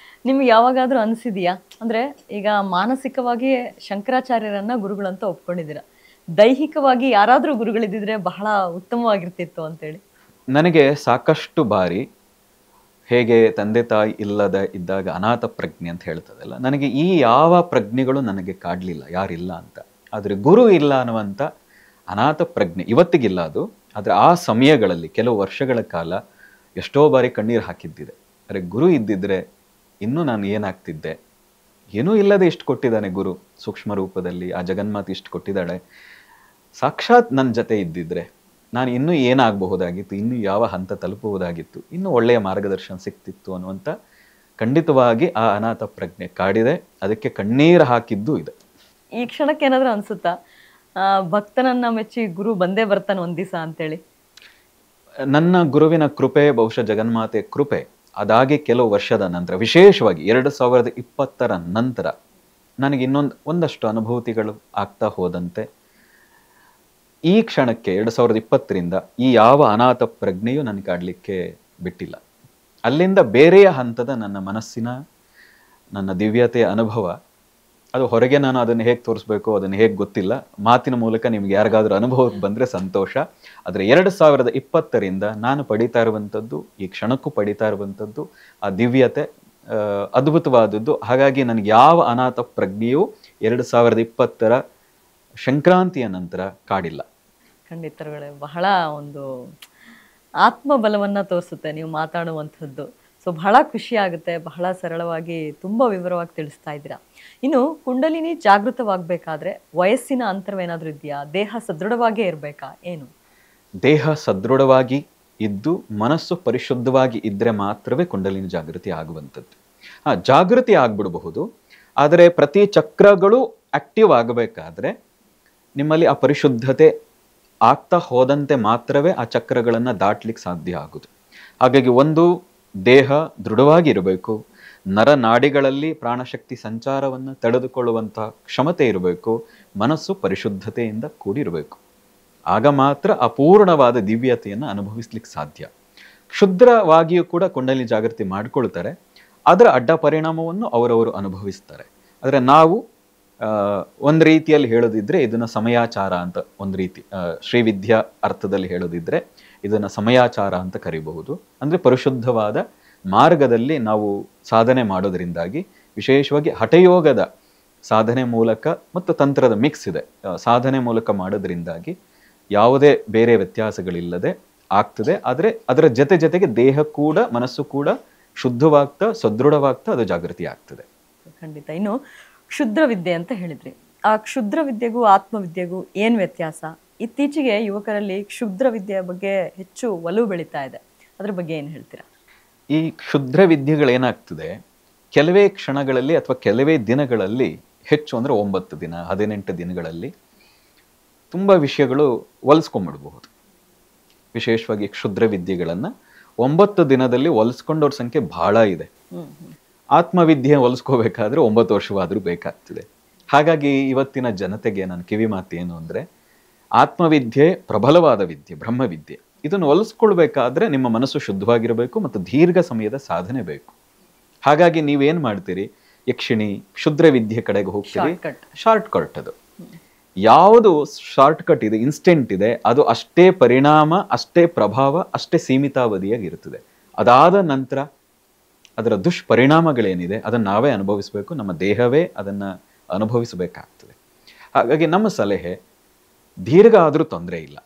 ನಿಮ್ಗೆ ಯಾವಾಗಾದ್ರೂ ಅನಿಸಿದೆಯಾ, ಅಂದರೆ ಈಗ ಮಾನಸಿಕವಾಗಿ ಶಂಕರಾಚಾರ್ಯರನ್ನ ಗುರುಗಳಂತ ಒಪ್ಕೊಂಡಿದ್ದೀರಾ, ದೈಹಿಕವಾಗಿ ಯಾರಾದರೂ ಗುರುಗಳಿದ್ದಿದ್ರೆ ಬಹಳ ಉತ್ತಮವಾಗಿರ್ತಿತ್ತು ಅಂತೇಳಿ? ನನಗೆ ಸಾಕಷ್ಟು ಬಾರಿ ಹೇಗೆ ತಂದೆ ತಾಯಿ ಇಲ್ಲದ ಇದ್ದಾಗ ಅನಾಥ ಪ್ರಜ್ಞೆ ಅಂತ ಹೇಳ್ತದಲ್ಲ, ನನಗೆ ಈ ಯಾವ ಪ್ರಜ್ಞೆಗಳು ನನಗೆ ಕಾಡಲಿಲ್ಲ, ಯಾರಿಲ್ಲ ಅಂತ. ಆದರೆ ಗುರು ಇಲ್ಲ ಅನ್ನುವಂಥ ಅನಾಥ ಪ್ರಜ್ಞೆ ಇವತ್ತಿಗಿಲ್ಲ ಅದು. ಆದರೆ ಆ ಸಮಯಗಳಲ್ಲಿ ಕೆಲವು ವರ್ಷಗಳ ಕಾಲ ಎಷ್ಟೋ ಬಾರಿ ಕಣ್ಣೀರು ಹಾಕಿದ್ದಿದೆ. ಅರೆ ಗುರು ಇದ್ದಿದ್ರೆ ಇನ್ನೂ ನಾನು ಏನಾಗ್ತಿದ್ದೆ, ಏನೂ ಇಲ್ಲದೆ ಇಷ್ಟು ಕೊಟ್ಟಿದ್ದಾನೆ ಗುರು, ಸೂಕ್ಷ್ಮ ರೂಪದಲ್ಲಿ ಆ ಜಗನ್ಮಾತೆ ಇಷ್ಟು ಕೊಟ್ಟಿದ್ದಾಳೆ, ಸಾಕ್ಷಾತ್ ನನ್ನ ಜೊತೆ ಇದ್ದಿದ್ರೆ ನಾನು ಇನ್ನೂ ಏನಾಗಬಹುದಾಗಿತ್ತು, ಇನ್ನೂ ಯಾವ ಹಂತ ತಲುಪಬಹುದಾಗಿತ್ತು, ಇನ್ನೂ ಒಳ್ಳೆಯ ಮಾರ್ಗದರ್ಶನ ಸಿಕ್ತಿತ್ತು ಅನ್ನುವಂಥ ಖಂಡಿತವಾಗಿ ಆ ಅನಾಥ ಪ್ರಜ್ಞೆ ಕಾಡಿದೆ. ಅದಕ್ಕೆ ಕಣ್ಣೀರು ಹಾಕಿದ್ದು ಇದೆ. ಈ ಕ್ಷಣಕ್ಕೆ ಏನಾದರೂ ಅನಿಸುತ್ತಾ, ಭಕ್ತನನ್ನ ಮೆಚ್ಚಿ ಗುರು ಬಂದೇ ಬರ್ತಾನೆ ಒಂದ್ ದಿವಸ ಅಂತೇಳಿ? ನನ್ನ ಗುರುವಿನ ಕೃಪೆ, ಬಹುಶಃ ಜಗನ್ಮಾತೆ ಕೃಪೆ, ಅದಾಗಿ ಕೆಲವು ವರ್ಷದ ನಂತರ, ವಿಶೇಷವಾಗಿ 2020 ನಂತರ ನನಗೆ ಒಂದಷ್ಟು ಅನುಭೂತಿಗಳು ಆಗ್ತಾ ಹೋದಂತೆ ಈ ಕ್ಷಣಕ್ಕೆ 2020ರಿಂದ ಈ ಯಾವ ಅನಾಥ ಪ್ರಜ್ಞೆಯೂ ನನಗೆ ಕಾಡಲಿಕ್ಕೆ ಬಿಟ್ಟಿಲ್ಲ. ಅಲ್ಲಿಂದ ಬೇರೆಯ ಹಂತದ ನನ್ನ ಮನಸ್ಸಿನ, ನನ್ನ ದಿವ್ಯತೆಯ ಅನುಭವ, ಅದು ಹೊರಗೆ ನಾನು ಅದನ್ನು ಹೇಗೆ ತೋರಿಸ್ಬೇಕು, ಅದನ್ನು ಹೇಗೆ ಗೊತ್ತಿಲ್ಲ, ಮಾತಿನ ಮೂಲಕ ನಿಮ್ಗೆ ಯಾರಿಗಾದ್ರೂ ಅನುಭವಕ್ಕೆ ಬಂದರೆ ಸಂತೋಷ. ಆದರೆ 2020ರಿಂದ ನಾನು ಪಡಿತಾ ಇರುವಂಥದ್ದು, ಈ ಕ್ಷಣಕ್ಕೂ ಪಡಿತಾ ಇರುವಂಥದ್ದು ಆ ದಿವ್ಯತೆ ಅದ್ಭುತವಾದದ್ದು. ಹಾಗಾಗಿ ನನಗೆ ಯಾವ ಅನಾಥ ಪ್ರಜ್ಞೆಯೂ 2020 ಸಂಕ್ರಾಂತಿಯ ನಂತರ ಕಾಡಿಲ್ಲ. ಖಂಡಿತರುಗಳೇ, ಬಹಳ ಒಂದು ಆತ್ಮಬಲವನ್ನ ತೋರಿಸುತ್ತೆ ನೀವು ಮಾತಾಡುವಂಥದ್ದು. ಸೊ ಬಹಳ ಖುಷಿ ಆಗುತ್ತೆ, ಬಹಳ ಸರಳವಾಗಿ ತುಂಬ ವಿವರವಾಗಿ ತಿಳಿಸ್ತಾ ಇದ್ದೀರಾ. ಇನ್ನು ಕುಂಡಲಿನಿ ಜಾಗೃತವಾಗಬೇಕಾದ್ರೆ ವಯಸ್ಸಿನ ಅಂತರವೇನಾದರೂ ಇದೆಯಾ? ದೇಹ ಸದೃಢವಾಗೇ ಇರಬೇಕಾ, ಏನು? ದೇಹ ಸದೃಢವಾಗಿ ಇದ್ದು ಮನಸ್ಸು ಪರಿಶುದ್ಧವಾಗಿ ಇದ್ದರೆ ಮಾತ್ರವೇ ಕುಂಡಲಿನಿ ಜಾಗೃತಿ ಆಗುವಂಥದ್ದು. ಜಾಗೃತಿ ಆಗ್ಬಿಡಬಹುದು, ಆದರೆ ಪ್ರತಿ ಚಕ್ರಗಳು ಆಕ್ಟಿವ್ ಆಗಬೇಕಾದ್ರೆ ನಿಮ್ಮಲ್ಲಿ ಆ ಪರಿಶುದ್ಧತೆ ಆಗ್ತಾ ಹೋದಂತೆ ಮಾತ್ರವೇ ಆ ಚಕ್ರಗಳನ್ನು ದಾಟ್ಲಿಕ್ಕೆ ಸಾಧ್ಯ ಆಗುದು. ಹಾಗಾಗಿ ಒಂದು, ದೇಹ ದೃಢವಾಗಿ ಇರಬೇಕು, ನರನಾಡಿಗಳಲ್ಲಿ ಪ್ರಾಣಶಕ್ತಿ ಸಂಚಾರವನ್ನು ತಡೆದುಕೊಳ್ಳುವಂತಹ ಕ್ಷಮತೆ ಇರಬೇಕು, ಮನಸ್ಸು ಪರಿಶುದ್ಧತೆಯಿಂದ ಕೂಡಿರಬೇಕು. ಆಗ ಮಾತ್ರ ಅಪೂರ್ಣವಾದ ದಿವ್ಯತೆಯನ್ನು ಅನುಭವಿಸ್ಲಿಕ್ಕೆ ಸಾಧ್ಯ. ಕ್ಷುದ್ರವಾಗಿಯೂ ಕೂಡ ಕುಂಡಲಿನಿ ಜಾಗೃತಿ ಮಾಡಿಕೊಳ್ತಾರೆ, ಅದರ ಅಡ್ಡ ಪರಿಣಾಮವನ್ನು ಅವರವರು ಅನುಭವಿಸ್ತಾರೆ. ಆದರೆ ನಾವು ಒಂದು ರೀತಿಯಲ್ಲಿ ಹೇಳೋದಿದ್ರೆ ಇದನ್ನ ಸಮಯಾಚಾರ ಅಂತ, ಒಂದು ರೀತಿ ಶ್ರೀವಿದ್ಯಾ ಅರ್ಥದಲ್ಲಿ ಹೇಳೋದಿದ್ರೆ ಇದನ್ನ ಸಮಯಾಚಾರ ಅಂತ ಕರಿಬಹುದು. ಅಂದ್ರೆ ಪರಿಶುದ್ಧವಾದ ಮಾರ್ಗದಲ್ಲಿ ನಾವು ಸಾಧನೆ ಮಾಡೋದ್ರಿಂದಾಗಿ, ವಿಶೇಷವಾಗಿ ಹಠಯೋಗದ ಸಾಧನೆ ಮೂಲಕ ಮತ್ತು ತಂತ್ರದ ಮಿಕ್ಸ್ ಇದೆ, ಸಾಧನೆ ಮೂಲಕ ಮಾಡೋದ್ರಿಂದಾಗಿ ಯಾವುದೇ ಬೇರೆ ವ್ಯತ್ಯಾಸಗಳಿಲ್ಲದೆ ಆಗ್ತದೆ. ಆದರೆ ಅದರ ಜೊತೆಗೆ ದೇಹ ಕೂಡ ಮನಸ್ಸು ಕೂಡ ಶುದ್ಧವಾಗ್ತಾ ಸದೃಢವಾಗ್ತಾ ಅದು ಜಾಗೃತಿ ಆಗ್ತದೆ. ಖಂಡಿತ. ಇನ್ನು ಕ್ಷುದ್ರ ವಿದ್ಯೆ ಅಂತ ಹೇಳಿದ್ರಿ, ಆ ಕ್ಷುದ್ರ ವಿದ್ಯೆಗೂ ಆತ್ಮವಿದ್ಯೆಗೂ ಏನ್ ವ್ಯತ್ಯಾಸ? ಇತ್ತೀಚೆಗೆ ಯುವಕರಲ್ಲಿ ಕ್ಷುದ್ರ ವಿದ್ಯೆಯ ಬಗ್ಗೆ ಹೆಚ್ಚು ಒಲವು ಬೆಳೀತಾ ಇದೆ, ಅದ್ರ ಬಗ್ಗೆ ಏನು ಹೇಳ್ತೀರಾ? ಈ ಕ್ಷುದ್ರ ವಿದ್ಯೆಗಳೇನಾಗ್ತದೆ, ಕೆಲವೇ ಕ್ಷಣಗಳಲ್ಲಿ ಅಥವಾ ಕೆಲವೇ ದಿನಗಳಲ್ಲಿ, ಹೆಚ್ಚು ಅಂದ್ರೆ 9 ದಿನ 18 ದಿನಗಳಲ್ಲಿ ತುಂಬ ವಿಷಯಗಳು ಹೊಲಿಸ್ಕೊಂಡ್ಬಿಡ್ಬಹುದು. ವಿಶೇಷವಾಗಿ ಕ್ಷುದ್ರ ವಿದ್ಯೆಗಳನ್ನು 9 ದಿನದಲ್ಲಿ ಹೊಲಿಸ್ಕೊಂಡವ್ರ ಸಂಖ್ಯೆ ಬಹಳ ಇದೆ. ಆತ್ಮವಿದ್ಯೆ ಹೊಲಿಸ್ಕೋಬೇಕಾದ್ರೆ 9 ವರ್ಷವಾದರೂ ಬೇಕಾಗ್ತದೆ. ಹಾಗಾಗಿ ಇವತ್ತಿನ ಜನತೆಗೆ ನನ್ನ ಕಿವಿ ಮಾತು ಏನು ಅಂದರೆ, ಆತ್ಮವಿದ್ಯೆ ಪ್ರಬಲವಾದ ವಿದ್ಯೆ, ಬ್ರಹ್ಮವಿದ್ಯೆ. ಇದನ್ನು ಹೊಲಿಸ್ಕೊಳ್ಬೇಕಾದ್ರೆ ನಿಮ್ಮ ಮನಸ್ಸು ಶುದ್ಧವಾಗಿರಬೇಕು ಮತ್ತು ದೀರ್ಘ ಸಮಯದ ಸಾಧನೆ ಬೇಕು. ಹಾಗಾಗಿ ನೀವೇನು ಮಾಡ್ತೀರಿ, ಯಕ್ಷಿಣಿ ಕ್ಷುದ್ರ ವಿದ್ಯೆ ಕಡೆಗೆ ಹೋಗ್ತೀರಿ, ಶಾರ್ಟ್ ಕಟ್. ಅದು ಯಾವುದು ಶಾರ್ಟ್ ಕಟ್ ಇದೆ, ಇನ್ಸ್ಟೆಂಟ್ ಇದೆ, ಅದು ಅಷ್ಟೇ ಪರಿಣಾಮ, ಅಷ್ಟೇ ಪ್ರಭಾವ, ಅಷ್ಟೇ ಸೀಮಿತಾವಧಿಯಾಗಿರ್ತದೆ. ಅದಾದ ನಂತರ ಅದರ ದುಷ್ಪರಿಣಾಮಗಳೇನಿದೆ ಅದನ್ನು ನಾವೇ ಅನುಭವಿಸಬೇಕು, ನಮ್ಮ ದೇಹವೇ ಅದನ್ನು ಅನುಭವಿಸಬೇಕಾಗ್ತದೆ. ಹಾಗಾಗಿ ನಮ್ಮ ಸಲಹೆ, ದೀರ್ಘ ಆದರೂ ತೊಂದರೆ ಇಲ್ಲ,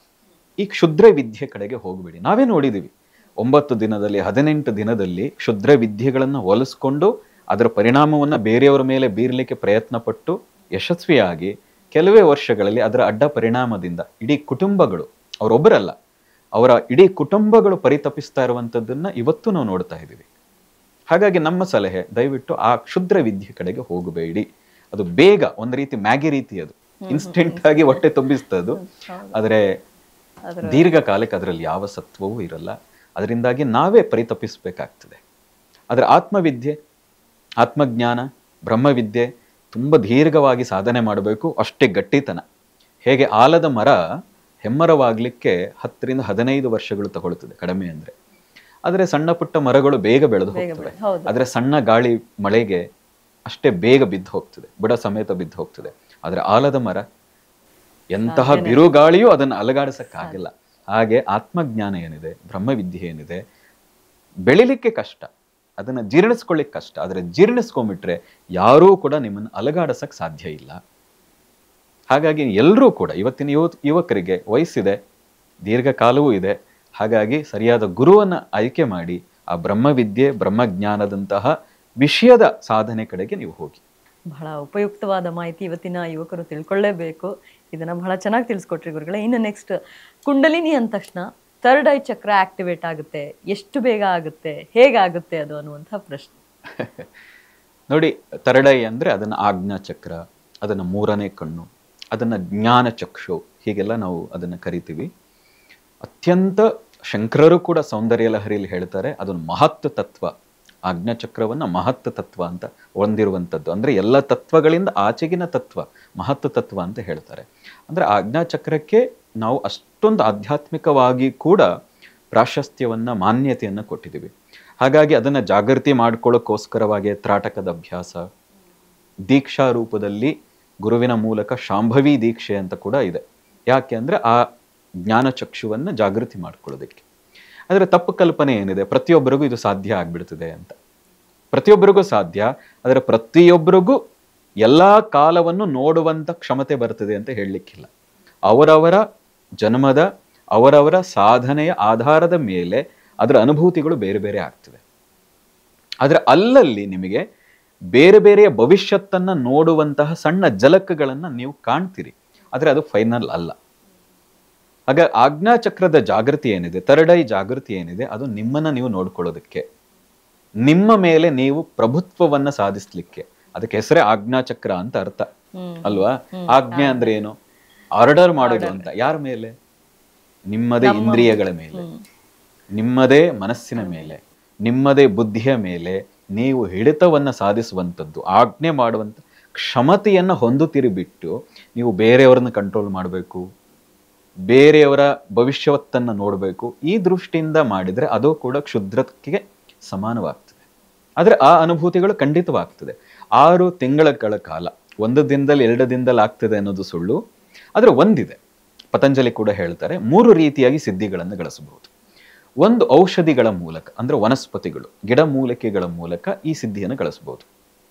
ಈ ಕ್ಷುದ್ರ ವಿದ್ಯೆ ಕಡೆಗೆ ಹೋಗ್ಬಿಡಿ. ನಾವೇ ನೋಡಿದ್ದೀವಿ 9 ದಿನದಲ್ಲಿ 18 ದಿನದಲ್ಲಿ ಕ್ಷುದ್ರ ವಿದ್ಯೆಗಳನ್ನು ಹೊಲಿಸ್ಕೊಂಡು ಅದರ ಪರಿಣಾಮವನ್ನು ಬೇರೆಯವರ ಮೇಲೆ ಬೀರಲಿಕ್ಕೆ ಪ್ರಯತ್ನ ಪಟ್ಟು ಯಶಸ್ವಿಯಾಗಿ ಕೆಲವೇ ವರ್ಷಗಳಲ್ಲಿ ಅದರ ಅಡ್ಡ ಪರಿಣಾಮದಿಂದ ಇಡೀ ಕುಟುಂಬಗಳು, ಅವರೊಬ್ಬರಲ್ಲ ಅವರ ಇಡೀ ಕುಟುಂಬಗಳು ಪರಿತಪಿಸ್ತಾ ಇರುವಂಥದ್ದನ್ನು ಇವತ್ತು ನಾವು ನೋಡ್ತಾ ಇದ್ದೀವಿ. ಹಾಗಾಗಿ ನಮ್ಮ ಸಲಹೆ, ದಯವಿಟ್ಟು ಆ ಕ್ಷುದ್ರ ವಿದ್ಯೆ ಕಡೆಗೆ ಹೋಗಬೇಡಿ. ಅದು ಬೇಗ ಒಂದು ರೀತಿ ಮ್ಯಾಗಿ ರೀತಿ, ಅದು ಇನ್ಸ್ಟೆಂಟ್ ಆಗಿ ಹೊಟ್ಟೆ ತುಂಬಿಸ್ತದು. ಆದರೆ ದೀರ್ಘಕಾಲಕ್ಕೆ ಅದರಲ್ಲಿ ಯಾವ ಸತ್ವವೂ ಇರಲ್ಲ. ಅದರಿಂದಾಗಿ ನಾವೇ ಪರಿತಪಿಸಬೇಕಾಗ್ತದೆ. ಆದರೆ ಆತ್ಮವಿದ್ಯೆ, ಆತ್ಮಜ್ಞಾನ, ಬ್ರಹ್ಮವಿದ್ಯೆ ತುಂಬ ದೀರ್ಘವಾಗಿ ಸಾಧನೆ ಮಾಡಬೇಕು, ಅಷ್ಟೇ ಗಟ್ಟಿತನ. ಹೇಗೆ ಆಲದ ಮರ ಹೆಮ್ಮರವಾಗಲಿಕ್ಕೆ 10ರಿಂದ 15 ವರ್ಷಗಳು ತಗೊಳ್ತದೆ ಕಡಿಮೆ ಅಂದರೆ. ಆದರೆ ಸಣ್ಣ ಪುಟ್ಟ ಮರಗಳು ಬೇಗ ಬೆಳೆದು ಹೋಗ್ತವೆ. ಆದರೆ ಸಣ್ಣ ಗಾಳಿ ಮಳೆಗೆ ಅಷ್ಟೇ ಬೇಗ ಬಿದ್ದು ಹೋಗ್ತದೆ, ಬುಡ ಸಮೇತ ಬಿದ್ದು ಹೋಗ್ತದೆ. ಆದರೆ ಆಲದ ಮರ ಎಂತಹ ಬಿರುಗಾಳಿಯೂ ಅದನ್ನು ಅಲಗಾಡಿಸಕ್ಕಾಗಿಲ್ಲ. ಹಾಗೆ ಆತ್ಮಜ್ಞಾನ ಏನಿದೆ, ಬ್ರಹ್ಮವಿದ್ಯೆ ಏನಿದೆ, ಬೆಳಿಲಿಕ್ಕೆ ಕಷ್ಟ, ಅದನ್ನ ಜೀರ್ಣಿಸ್ಕೊಳ್ಳಿಕ್ಕೆ ಕಷ್ಟ. ಆದರೆ ಜೀರ್ಣಿಸ್ಕೊಂಡ್ಬಿಟ್ರೆ ಯಾರೂ ಕೂಡ ನಿಮ್ಮನ್ನು ಅಲಗಾಡಿಸಕ್ ಸಾಧ್ಯ ಇಲ್ಲ. ಹಾಗಾಗಿ ಎಲ್ಲರೂ ಕೂಡ ಇವತ್ತಿನ ಯುವಕರಿಗೆ ವಯಸ್ಸಿದೆ, ದೀರ್ಘಕಾಲವೂ ಇದೆ. ಹಾಗಾಗಿ ಸರಿಯಾದ ಗುರುವನ್ನ ಆಯ್ಕೆ ಮಾಡಿ ಆ ಬ್ರಹ್ಮವಿದ್ಯೆ, ಬ್ರಹ್ಮಜ್ಞಾನದಂತಹ ವಿಷಯದ ಸಾಧನೆ ಕಡೆಗೆ ನೀವು ಹೋಗಿ. ಬಹಳ ಉಪಯುಕ್ತವಾದ ಮಾಹಿತಿ ಇವತ್ತಿನ ಯುವಕರು ತಿಳ್ಕೊಳ್ಳೇಬೇಕು. ಇದನ್ನ ಬಹಳ ಚೆನ್ನಾಗಿ ತಿಳಿಸ್ಕೊಟ್ರಿ ಗುರುಗಳೇ. ಇನ್ನು ನೆಕ್ಸ್ಟ್, ಕುಂಡಲಿನಿ ಅಂದ ತಕ್ಷಣ ಥರ್ಡ್ ಐ ಚಕ್ರ ಆಕ್ಟಿವೇಟ್ ಆಗುತ್ತೆ, ಎಷ್ಟು ಬೇಗ ಆಗುತ್ತೆ, ಹೇಗಾಗುತ್ತೆ ಅದು ಅನ್ನುವಂಥ ಪ್ರಶ್ನೆ. ನೋಡಿ, ಥರ್ಡ್ ಐ ಅಂದ್ರೆ ಅದನ್ನ ಆಜ್ಞಾ ಚಕ್ರ, ಅದನ್ನ 3ನೇ ಕಣ್ಣು, ಅದನ್ನ ಜ್ಞಾನ ಚಕ್ಷು, ಹೀಗೆಲ್ಲ ನಾವು ಅದನ್ನ ಕರಿತೀವಿ. ಅತ್ಯಂತ ಶಂಕರರು ಕೂಡ ಸೌಂದರ್ಯ ಲಹರಿಯಲ್ಲಿ ಹೇಳ್ತಾರೆ ಅದೊಂದು ಮಹತ್ ತತ್ವ. ಆಜ್ಞಾಚಕ್ರವನ್ನ ಮಹತ್ ತತ್ವ ಅಂತ ಹೊಂದಿರುವಂಥದ್ದು. ಅಂದ್ರೆ ಎಲ್ಲ ತತ್ವಗಳಿಂದ ಆಚೆಗಿನ ತತ್ವ ಮಹತ್ ತತ್ವ ಅಂತ ಹೇಳ್ತಾರೆ. ಅಂದ್ರೆ ಆಜ್ಞಾಚಕ್ರಕ್ಕೆ ನಾವು ಅಷ್ಟೊಂದು ಆಧ್ಯಾತ್ಮಿಕವಾಗಿ ಕೂಡ ಪ್ರಾಶಸ್ತ್ಯವನ್ನ, ಮಾನ್ಯತೆಯನ್ನ ಕೊಟ್ಟಿದ್ದೀವಿ. ಹಾಗಾಗಿ ಅದನ್ನ ಜಾಗೃತಿ ಮಾಡ್ಕೊಳ್ಳೋಕ್ಕೋಸ್ಕರವಾಗಿ ತ್ರಾಟಕದ ಅಭ್ಯಾಸ, ದೀಕ್ಷಾ ರೂಪದಲ್ಲಿ ಗುರುವಿನ ಮೂಲಕ ಶಾಂಭವಿ ದೀಕ್ಷೆ ಅಂತ ಕೂಡ ಇದೆ. ಯಾಕೆ ಅಂದ್ರೆ ಆ ಜ್ಞಾನ ಚಕ್ಷುವನ್ನ ಜಾಗೃತಿ ಮಾಡ್ಕೊಳ್ಳೋದಕ್ಕೆ. ಆದರೆ ತಪ್ಪು ಕಲ್ಪನೆ ಏನಿದೆ, ಪ್ರತಿಯೊಬ್ಬರಿಗೂ ಇದು ಸಾಧ್ಯ ಆಗ್ಬಿಡ್ತದೆ ಅಂತ. ಪ್ರತಿಯೊಬ್ಬರಿಗೂ ಸಾಧ್ಯ, ಆದರೆ ಪ್ರತಿಯೊಬ್ಬರಿಗೂ ಎಲ್ಲಾ ಕಾಲವನ್ನು ನೋಡುವಂತ ಕ್ಷಮತೆ ಬರ್ತದೆ ಅಂತ ಹೇಳಲಿಕ್ಕಿಲ್ಲ. ಅವರವರ ಜನ್ಮದ, ಅವರವರ ಸಾಧನೆಯ ಆಧಾರದ ಮೇಲೆ ಅದರ ಅನುಭೂತಿಗಳು ಬೇರೆ ಬೇರೆ ಆಗ್ತದೆ. ಆದ್ರೆ ಅಲ್ಲಲ್ಲಿ ನಿಮಗೆ ಬೇರೆ ಬೇರೆಯ ಭವಿಷ್ಯತ್ತನ್ನ ನೋಡುವಂತಹ ಸಣ್ಣ ಝಲಕ್ಗಳನ್ನ ನೀವು ಕಾಣ್ತೀರಿ, ಆದ್ರೆ ಅದು ಫೈನಲ್ ಅಲ್ಲ. ಆಗ ಆಜ್ಞಾಚಕ್ರದ ಜಾಗೃತಿ ಏನಿದೆ, ಥರ್ಡ್ ಐ ಜಾಗೃತಿ ಏನಿದೆ, ಅದು ನಿಮ್ಮನ್ನ ನೀವು ನೋಡ್ಕೊಳ್ಳೋದಕ್ಕೆ, ನಿಮ್ಮ ಮೇಲೆ ನೀವು ಪ್ರಭುತ್ವವನ್ನ ಸಾಧಿಸ್ಲಿಕ್ಕೆ. ಅದಕ್ಕೆ ಹೆಸರೇ ಆಜ್ಞಾಚಕ್ರ ಅಂತ ಅರ್ಥ ಅಲ್ವಾ? ಆಜ್ಞೆ ಅಂದ್ರೆ ಏನು? ಆರ್ಡರ್ ಮಾಡೋದು ಅಂತ. ಯಾರ ಮೇಲೆ? ನಿಮ್ಮದೇ ಇಂದ್ರಿಯಗಳ ಮೇಲೆ, ನಿಮ್ಮದೇ ಮನಸ್ಸಿನ ಮೇಲೆ, ನಿಮ್ಮದೇ ಬುದ್ಧಿಯ ಮೇಲೆ ನೀವು ಹಿಡಿತವನ್ನ ಸಾಧಿಸುವಂಥದ್ದು, ಆಜ್ಞೆ ಮಾಡುವಂತ ಕ್ಷಮತೆಯನ್ನ ಹೊಂದುತ್ತೀರಿ. ಬಿಟ್ಟು ನೀವು ಬೇರೆಯವರನ್ನ ಕಂಟ್ರೋಲ್ ಮಾಡಬೇಕು, ಬೇರೆಯವರ ಭವಿಷ್ಯವತ್ತನ್ನ ನೋಡಬೇಕು, ಈ ದೃಷ್ಟಿಯಿಂದ ಮಾಡಿದ್ರೆ ಅದು ಕೂಡ ಕ್ಷುದ್ರಕ್ಕೆ ಸಮಾನವಾಗ್ತದೆ. ಆದ್ರೆ ಆ ಅನುಭೂತಿಗಳು ಖಂಡಿತವಾಗ್ತದೆ. 6 ತಿಂಗಳ ಕಾಲ, 1 ದಿನದಲ್ಲಿ 2 ದಿನದಲ್ಲಿ ಆಗ್ತದೆ ಅನ್ನೋದು ಸುಳ್ಳು. ಆದ್ರೆ ಒಂದಿದೆ, ಪತಂಜಲಿ ಕೂಡ ಹೇಳ್ತಾರೆ, 3 ರೀತಿಯಾಗಿ ಸಿದ್ಧಿಗಳನ್ನು ಗಳಿಸಬಹುದು. ಒಂದು ಔಷಧಿಗಳ ಮೂಲಕ, ಅಂದ್ರೆ ವನಸ್ಪತಿಗಳು, ಗಿಡಮೂಲಿಕೆಗಳ ಮೂಲಕ ಈ ಸಿದ್ಧಿಯನ್ನು ಗಳಿಸಬಹುದು.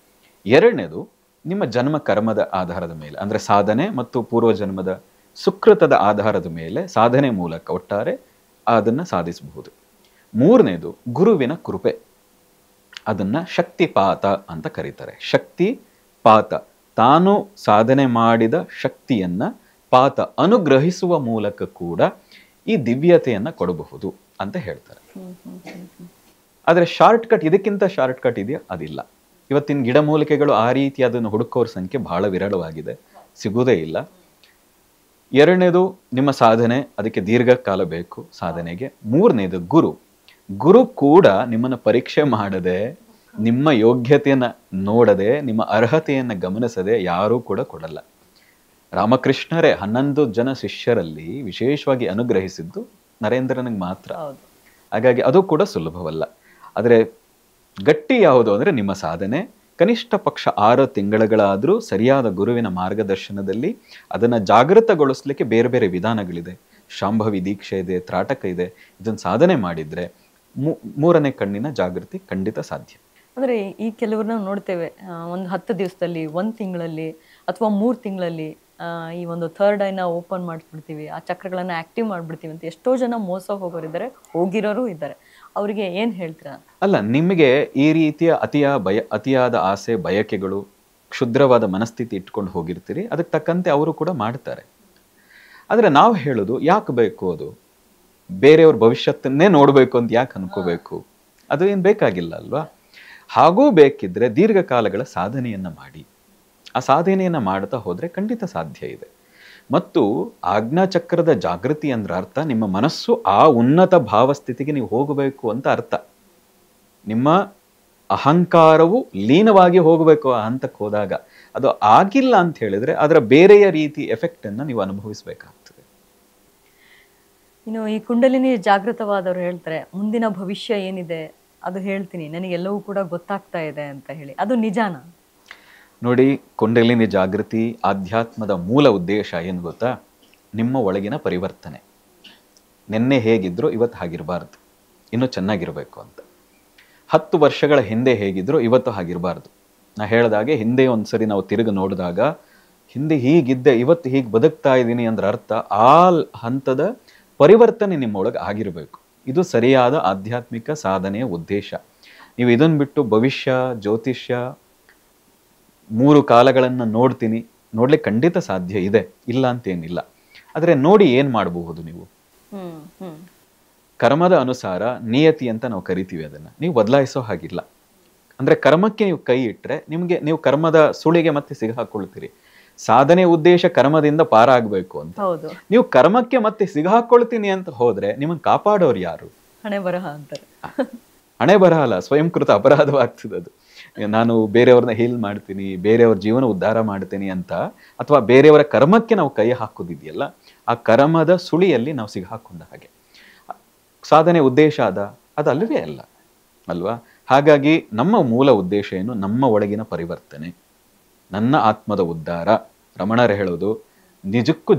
ಎರಡನೇದು ನಿಮ್ಮ ಜನ್ಮ ಕರ್ಮದ ಆಧಾರದ ಮೇಲೆ, ಅಂದ್ರೆ ಸಾಧನೆ ಮತ್ತು ಪೂರ್ವ ಜನ್ಮದ ಸುಕೃತದ ಆಧಾರದ ಮೇಲೆ ಸಾಧನೆ ಮೂಲಕ ಒಟ್ಟಾರೆ ಅದನ್ನ ಸಾಧಿಸಬಹುದು. ಮೂರನೇದು ಗುರುವಿನ ಕೃಪೆ, ಅದನ್ನ ಶಕ್ತಿಪಾತ ಅಂತ ಕರೀತಾರೆ. ಶಕ್ತಿಪಾತ, ತಾನು ಸಾಧನೆ ಮಾಡಿದ ಶಕ್ತಿಯನ್ನ ಪಾತ ಅನುಗ್ರಹಿಸುವ ಮೂಲಕ ಕೂಡ ಈ ದಿವ್ಯತೆಯನ್ನ ಕೊಡಬಹುದು ಅಂತ ಹೇಳ್ತಾರೆ. ಆದ್ರೆ ಶಾರ್ಟ್ ಕಟ್, ಇದಕ್ಕಿಂತ ಶಾರ್ಟ್ ಕಟ್ ಇದೆಯಾ? ಅದಿಲ್ಲ. ಇವತ್ತಿನ ಗಿಡಮೂಲಿಕೆಗಳು ಆ ರೀತಿ ಅದನ್ನು ಹುಡುಕೋರ ಸಂಖ್ಯೆ ಬಹಳ ವಿರಳವಾಗಿದೆ, ಸಿಗುವುದೇ ಇಲ್ಲ. ಎರಡನೇದು ನಿಮ್ಮ ಸಾಧನೆ, ಅದಕ್ಕೆ ದೀರ್ಘಕಾಲ ಬೇಕು ಸಾಧನೆಗೆ. ಮೂರನೇದು ಗುರು ಕೂಡ ನಿಮ್ಮನ್ನು ಪರೀಕ್ಷೆ ಮಾಡದೆ, ನಿಮ್ಮ ಯೋಗ್ಯತೆಯನ್ನ ನೋಡದೆ, ನಿಮ್ಮ ಅರ್ಹತೆಯನ್ನ ಗಮನಿಸದೆ ಯಾರೂ ಕೂಡ ಕೊಡಲ್ಲ. ರಾಮಕೃಷ್ಣರೇ 11 ಜನ ಶಿಷ್ಯರಲ್ಲಿ ವಿಶೇಷವಾಗಿ ಅನುಗ್ರಹಿಸಿದ್ದು ನರೇಂದ್ರನಿಗೆ ಮಾತ್ರ. ಹಾಗಾಗಿ ಅದು ಕೂಡ ಸುಲಭವಲ್ಲ. ಆದರೆ ಗಟ್ಟಿ ಯಾವುದು ಅಂದ್ರೆ ನಿಮ್ಮ ಸಾಧನೆ. ಕನಿಷ್ಠ ಪಕ್ಷ 6 ತಿಂಗಳುಗಳಾದರೂ ಸರಿಯಾದ ಗುರುವಿನ ಮಾರ್ಗದರ್ಶನದಲ್ಲಿ ಅದನ್ನ ಜಾಗೃತಗೊಳಿಸ್ಲಿಕ್ಕೆ ಬೇರೆ ಬೇರೆ ವಿಧಾನಗಳಿದೆ. ಶಾಂಭವಿ ದೀಕ್ಷೆ ಇದೆ, ತ್ರಾಟಕ ಇದೆ. ಇದನ್ನ ಸಾಧನೆ ಮಾಡಿದ್ರೆ 3ನೇ ಕಣ್ಣಿನ ಜಾಗೃತಿ ಖಂಡಿತ ಸಾಧ್ಯ. ಅಂದ್ರೆ ಈ ಕೆಲವ್ರನ್ನ ನೋಡ್ತೇವೆ, ಒಂದು 10 ದಿವಸದಲ್ಲಿ, 1 ತಿಂಗಳಲ್ಲಿ ಅಥವಾ 3 ತಿಂಗಳಲ್ಲಿ ಈ ಒಂದು ಥರ್ಡ್ ಐನ ಓಪನ್ ಮಾಡಿಸ್ಬಿಡ್ತೀವಿ, ಆ ಚಕ್ರಗಳನ್ನ ಆಕ್ಟಿವ್ ಮಾಡ್ಬಿಡ್ತೀವಿ ಅಂತ ಎಷ್ಟೋ ಜನ ಮೋಸ ಹೋಗೋರಿದ್ದಾರೆ, ಹೋಗಿರೋರು ಇದ್ದಾರೆ. ಅವರಿಗೆ ಏನ್ ಹೇಳ್ತೀರಾ? ಅಲ್ಲ, ನಿಮಗೆ ಈ ರೀತಿಯ ಅತಿಯಾದ ಆಸೆ, ಬಯಕೆಗಳು, ಕ್ಷುದ್ರವಾದ ಮನಸ್ಥಿತಿ ಇಟ್ಕೊಂಡು ಹೋಗಿರ್ತೀರಿ, ಅದಕ್ಕೆ ತಕ್ಕಂತೆ ಅವರು ಕೂಡ ಮಾಡ್ತಾರೆ. ಆದ್ರೆ ನಾವು ಹೇಳೋದು, ಯಾಕೆ ಬೇಕು ಅದು? ಬೇರೆಯವ್ರ ಭವಿಷ್ಯತ್ತನ್ನೇ ನೋಡ್ಬೇಕು ಅಂತ ಯಾಕೆ ಅನ್ಕೋಬೇಕು? ಅದು ಏನ್ ಬೇಕಾಗಿಲ್ಲ ಅಲ್ವಾ? ಹಾಗೂ ಬೇಕಿದ್ರೆ ದೀರ್ಘಕಾಲಗಳ ಸಾಧನೆಯನ್ನ ಮಾಡಿ, ಆ ಸಾಧನೆಯನ್ನು ಮಾಡ್ತಾ ಹೋದರೆ ಖಂಡಿತ ಸಾಧ್ಯ ಇದೆ. ಮತ್ತು ಆಜ್ಞಾಚಕ್ರದ ಜಾಗೃತಿ ಅಂದ್ರೆ ಅರ್ಥ ನಿಮ್ಮ ಮನಸ್ಸು ಆ ಉನ್ನತ ಭಾವಸ್ಥಿತಿಗೆ ನೀವು ಹೋಗಬೇಕು ಅಂತ ಅರ್ಥ. ನಿಮ್ಮ ಅಹಂಕಾರವು ಲೀನವಾಗಿ ಹೋಗಬೇಕು ಆ ಹಂತಕ್ಕೆ ಹೋದಾಗ. ಅದು ಆಗಿಲ್ಲ ಅಂತ ಹೇಳಿದ್ರೆ ಅದರ ಬೇರೆಯ ರೀತಿ ಎಫೆಕ್ಟ್ ಅನ್ನು ನೀವು ಅನುಭವಿಸಬೇಕಾಗ್ತದೆ. ಇನ್ನು ಈ ಕುಂಡಲಿನಿ ಜಾಗೃತವಾದವರು ಹೇಳ್ತಾರೆ, ಮುಂದಿನ ಭವಿಷ್ಯ ಏನಿದೆ ಅದು ಹೇಳ್ತೀನಿ, ನನಗೆಲ್ಲವೂ ಕೂಡ ಗೊತ್ತಾಗ್ತಾ ಇದೆ ಅಂತ ಹೇಳಿ. ಅದು ನಿಜಾನ? ನೋಡಿ, ಕುಂಡಲಿನಿ ಜಾಗೃತಿ ಆಧ್ಯಾತ್ಮದ ಮೂಲ ಉದ್ದೇಶ ಏನು ಗೊತ್ತಾ? ನಿಮ್ಮ ಒಳಗಿನ ಪರಿವರ್ತನೆ. ನಿನ್ನೆ ಹೇಗಿದ್ರು ಇವತ್ತು ಹಾಗಿರಬಾರ್ದು, ಇನ್ನೂ ಚೆನ್ನಾಗಿರಬೇಕು ಅಂತ. 10 ವರ್ಷಗಳ ಹಿಂದೆ ಹೇಗಿದ್ರು ಇವತ್ತು ಹಾಗಿರಬಾರ್ದು. ನಾ ಹೇಳಿದಾಗೆ ಹಿಂದೆ ಒಂದ್ಸರಿ ನಾವು ತಿರುಗಿ ನೋಡಿದಾಗ ಹಿಂದೆ ಹೀಗಿದ್ದೆ ಇವತ್ತು ಹೀಗೆ ಬದುಕ್ತಾ ಇದ್ದೀನಿ ಅಂದ್ರೆ ಅರ್ಥ ಆ ಹಂತದ ಪರಿವರ್ತನೆ ನಿಮ್ಮೊಳಗೆ ಆಗಿರಬೇಕು. ಇದು ಸರಿಯಾದ ಆಧ್ಯಾತ್ಮಿಕ ಸಾಧನೆಯ ಉದ್ದೇಶ. ನೀವು ಇದನ್ನು ಬಿಟ್ಟು ಭವಿಷ್ಯ, ಜ್ಯೋತಿಷ್ಯ, 3 ಕಾಲಗಳನ್ನು ನೋಡ್ಲಿಕ್ಕೆ ಖಂಡಿತ ಸಾಧ್ಯ ಇದೆ, ಇಲ್ಲ ಅಂತೇನಿಲ್ಲ. ಆದರೆ ನೋಡಿ ಏನು ಮಾಡಬಹುದು ನೀವು? ಕರ್ಮದ ಅನುಸಾರ ನಿಯತಿ ಅಂತ ನಾವು ಕರಿತೀವಿ, ಅದನ್ನು ನೀವು ಬದಲಾಯಿಸೋ ಹಾಗಿಲ್ಲ. ಅಂದ್ರೆ ಕರ್ಮಕ್ಕೆ ನೀವು ಕೈ ಇಟ್ಟರೆ ನೀವು ಕರ್ಮದ ಸುಳಿಗೆ ಮತ್ತೆ ಸಿಗಹಾಕೊಳ್ತೀರಿ. ಸಾಧನೆ ಉದ್ದೇಶ ಕರ್ಮದಿಂದ ಪಾರಾಗಬೇಕು ಅಂತ. ನೀವು ಕರ್ಮಕ್ಕೆ ಮತ್ತೆ ಸಿಗಹಾಕೊಳ್ತೀನಿ ಅಂತ ಹೋದ್ರೆ ನಿಮ್ಮನ್ನು ಕಾಪಾಡೋರು ಯಾರು? ಹಣೆ ಬರಹ ಅಂತಾರೆ. ಹಣೆ ಬರಹ ಅಲ್ಲ, ಸ್ವಯಂಕೃತ ಅಪರಾಧವಾಗ್ತದೆ ಅದು. ನಾನು ಬೇರೆಯವ್ರನ್ನ ಹೀಲ್ ಮಾಡ್ತೀನಿ, ಬೇರೆಯವ್ರ ಜೀವನ ಉದ್ಧಾರ ಮಾಡ್ತೀನಿ ಅಂತ, ಅಥವಾ ಬೇರೆಯವರ ಕರ್ಮಕ್ಕೆ ನಾವು ಕೈ ಹಾಕೋದಿದೆಯಲ್ಲ, ಆ ಕರ್ಮದ ಸುಳಿಯಲ್ಲಿ ನಾವು ಸಿಗಹಾಕೊಂಡ ಹಾಗೆ. ಸಾಧನೆ ಉದ್ದೇಶ ಅದು ಅಲ್ಲವೇ ಅಲ್ಲ ಅಲ್ವಾ? ಹಾಗಾಗಿ ನಮ್ಮ ಮೂಲ ಉದ್ದೇಶ ಏನು? ನಮ್ಮ ಒಳಗಿನ ಪರಿವರ್ತನೆ, ನನ್ನ ಆತ್ಮದ ಉದ್ಧಾರ. ರಮಣರು ಹೇಳೋದು, ನಿಜಕ್ಕೂ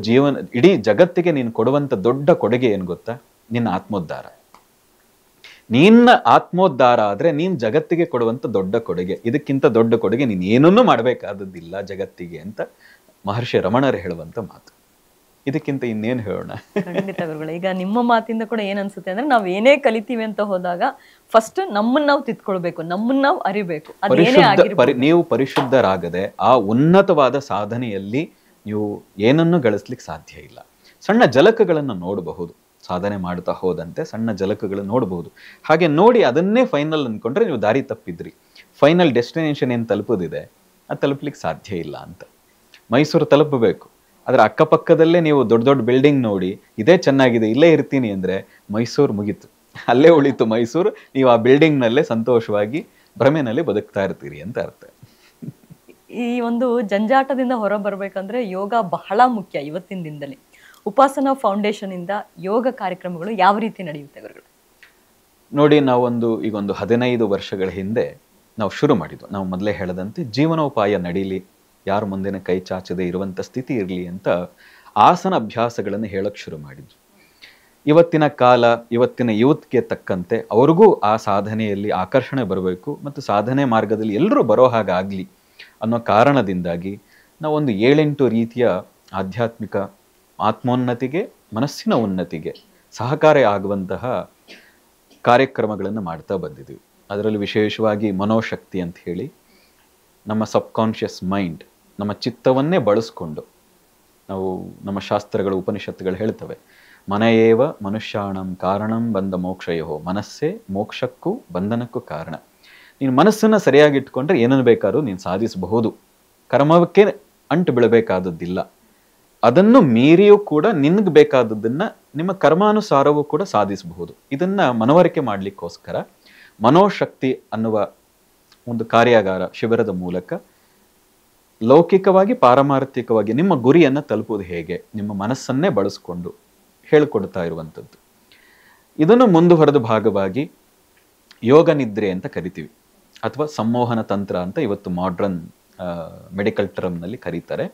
ಇಡೀ ಜಗತ್ತಿಗೆ ನೀನು ಕೊಡುವಂತ ದೊಡ್ಡ ಕೊಡುಗೆ ಏನು ಗೊತ್ತಾ? ನಿನ್ನ ಆತ್ಮೋದ್ಧಾರ. ನಿನ್ನ ಆತ್ಮೋದ್ಧಾರ ಆದ್ರೆ ನೀನ್ ಜಗತ್ತಿಗೆ ಕೊಡುವಂತ ದೊಡ್ಡ ಕೊಡುಗೆ. ಇದಕ್ಕಿಂತ ದೊಡ್ಡ ಕೊಡುಗೆ ನೀನ್ ಏನನ್ನೂ ಮಾಡಬೇಕಾದದ್ದಿಲ್ಲ ಜಗತ್ತಿಗೆ ಅಂತ ಮಹರ್ಷಿ ರಮಣರು ಹೇಳುವಂತ ಮಾತು. ಇದಕ್ಕಿಂತ ಇನ್ನೇನು ಹೇಳೋಣ? ಖಂಡಿತ ಗುರುಗಳೇ. ಈಗ ನಿಮ್ಮ ಮಾತಿಂದ ಕೂಡ ಏನ್ ಅನ್ಸುತ್ತೆ ಅಂದ್ರೆ, ನಾವ್ ಏನೇ ಕಲಿತೀವಿ ಅಂತ ಹೋದಾಗ ಫಸ್ಟ್ ನಮ್ಮನ್ನ ನಾವು ತಿದ್ಕೊಳ್ಬೇಕು, ನಮ್ಮನ್ನ ನಾವು ಅರಿಬೇಕು. ನೀವು ಪರಿಶುದ್ಧರಾಗದೆ ಆ ಉನ್ನತವಾದ ಸಾಧನೆಯಲ್ಲಿ ನೀವು ಏನನ್ನು ಗಳಿಸ್ಲಿಕ್ಕೆ ಸಾಧ್ಯ ಇಲ್ಲ. ಸಣ್ಣ ಜಲಕಗಳನ್ನು ನೋಡಬಹುದು, ಸಾಧನೆ ಮಾಡ್ತಾ ಹೋದಂತೆ ಸಣ್ಣ ಜಲಕಗಳನ್ನು ನೋಡಬಹುದು. ಹಾಗೆ ನೋಡಿ ಅದನ್ನೇ ಫೈನಲ್ ಅನ್ಕೊಂಡ್ರೆ ನೀವು ದಾರಿ ತಪ್ಪಿದ್ರಿ. ಫೈನಲ್ ಡೆಸ್ಟಿನೇಷನ್ ಏನು ತಲುಪೋದಿದೆ ಅದು ತಲುಪಲಿಕ್ಕೆ ಸಾಧ್ಯ ಇಲ್ಲ ಅಂತ. ಮೈಸೂರು ತಲುಪಬೇಕು, ಅದರ ಅಕ್ಕಪಕ್ಕದಲ್ಲೇ ನೀವು ದೊಡ್ಡ ದೊಡ್ಡ ಬಿಲ್ಡಿಂಗ್ ನೋಡಿ ಇದೇ ಚೆನ್ನಾಗಿದೆ ಇಲ್ಲೇ ಇರ್ತೀನಿ ಅಂದ್ರೆ ಮೈಸೂರು ಮುಗೀತು, ಅಲ್ಲೇ ಉಳಿತು ಮೈಸೂರು. ನೀವು ಆ ಬಿಲ್ಡಿಂಗ್ನಲ್ಲೇ ಸಂತೋಷವಾಗಿ ಭ್ರಮೆನಲ್ಲಿ ಬದುಕ್ತಾ ಇರ್ತೀರಿ ಅಂತ ಅರ್ಥ. ಈ ಒಂದು ಜಂಜಾಟದಿಂದ ಹೊರ ಬರ್ಬೇಕಂದ್ರೆ ಯೋಗ ಬಹಳ ಮುಖ್ಯ. ಇವತ್ತಿನ ದಿನದಲ್ಲಿ ಉಪಾಸನಾ ಫೌಂಡೇಶನ್ ಇಂದ ಯೋಗ ಕಾರ್ಯಕ್ರಮಗಳು ಯಾವ ರೀತಿ ನಡೆಯುತ್ತೆ ಗುರುಗಳು? ನೋಡಿ, ಈಗ ಒಂದು 15 ವರ್ಷಗಳ ಹಿಂದೆ ನಾವು ಶುರು ಮಾಡಿದ್ವು. ನಾವು ಮೊದಲೇ ಹೇಳದಂತೆ ಜೀವನೋಪಾಯ ನಡೀಲಿ, ಯಾರು ಮುಂದಿನ ಕೈ ಚಾಚದೆ ಇರುವಂಥ ಸ್ಥಿತಿ ಇರಲಿ ಅಂತ ಆಸನ ಅಭ್ಯಾಸಗಳನ್ನು ಹೇಳಕ್ಕೆ ಶುರು ಮಾಡಿದ್ವಿ. ಇವತ್ತಿನ ಕಾಲ, ಇವತ್ತಿನ ಯೂತ್ಗೆ ತಕ್ಕಂತೆ ಅವ್ರಿಗೂ ಆ ಸಾಧನೆಯಲ್ಲಿ ಆಕರ್ಷಣೆ ಬರಬೇಕು ಮತ್ತು ಸಾಧನೆ ಮಾರ್ಗದಲ್ಲಿ ಎಲ್ಲರೂ ಬರೋ ಹಾಗಾಗಲಿ ಅನ್ನೋ ಕಾರಣದಿಂದಾಗಿ ನಾವೊಂದು 7-8 ರೀತಿಯ ಆಧ್ಯಾತ್ಮಿಕ ಆತ್ಮೋನ್ನತಿಗೆ, ಮನಸ್ಸಿನ ಉನ್ನತಿಗೆ ಸಹಕಾರಿ ಆಗುವಂತಹ ಕಾರ್ಯಕ್ರಮಗಳನ್ನು ಮಾಡ್ತಾ ಬಂದಿದ್ದೀವಿ. ಅದರಲ್ಲಿ ವಿಶೇಷವಾಗಿ ಮನೋಶಕ್ತಿ ಅಂತ ಹೇಳಿ, ನಮ್ಮ ಸಬ್ಕಾನ್ಷಿಯಸ್ ಮೈಂಡ್, ನಮ್ಮ ಚಿತ್ತವನ್ನೇ ಬಳಸ್ಕೊಂಡು ನಾವು, ನಮ್ಮ ಶಾಸ್ತ್ರಗಳು, ಉಪನಿಷತ್ತುಗಳು ಹೇಳ್ತವೆ, ಮನಯೇವ ಮನುಷ್ಯಾಣಂ ಕಾರಣಂ ಬಂಧ ಮೋಕ್ಷಯೋ, ಮನಸ್ಸೇ ಮೋಕ್ಷಕ್ಕೂ ಬಂಧನಕ್ಕೂ ಕಾರಣ. ನೀನು ಮನಸ್ಸನ್ನು ಸರಿಯಾಗಿ ಇಟ್ಕೊಂಡ್ರೆ ಏನನ್ನು ಬೇಕಾದ್ರೂ ನೀನು ಸಾಧಿಸಬಹುದು. ಕರ್ಮಕ್ಕೆ ಅಂಟು ಬೀಳಬೇಕಾದದ್ದಿಲ್ಲ. ಅದನ್ನು ಮೀರಿಯೂ ಕೂಡ ನಿನಗೆ ಬೇಕಾದದ್ದನ್ನು ನಿಮ್ಮ ಕರ್ಮಾನುಸಾರವೂ ಕೂಡ ಸಾಧಿಸಬಹುದು. ಇದನ್ನು ಮನವರಿಕೆ ಮಾಡಲಿಕ್ಕೋಸ್ಕರ ಮನೋಶಕ್ತಿ ಅನ್ನುವ ಒಂದು ಕಾರ್ಯಾಗಾರ ಶಿಬಿರದ ಮೂಲಕ ಲೌಕಿಕವಾಗಿ, ಪಾರಮಾರ್ಥಿಕವಾಗಿ ನಿಮ್ಮ ಗುರಿಯನ್ನು ತಲುಪುವುದು ಹೇಗೆ, ನಿಮ್ಮ ಮನಸ್ಸನ್ನೇ ಬಳಸಿಕೊಂಡು ಹೇಳಿಕೊಡ್ತಾ ಇರುವಂಥದ್ದು. ಇದನ್ನು ಮುಂದುವರೆದ ಭಾಗವಾಗಿ ಯೋಗ ನಿದ್ರೆ ಅಂತ ಕರಿತೀವಿ, ಅಥವಾ ಸಂಮೋಹನ ತಂತ್ರ ಅಂತ ಇವತ್ತು ಮಾಡ್ರನ್ ಮೆಡಿಕಲ್ ಟರ್ಮ್ನಲ್ಲಿ ಕರೀತಾರೆ.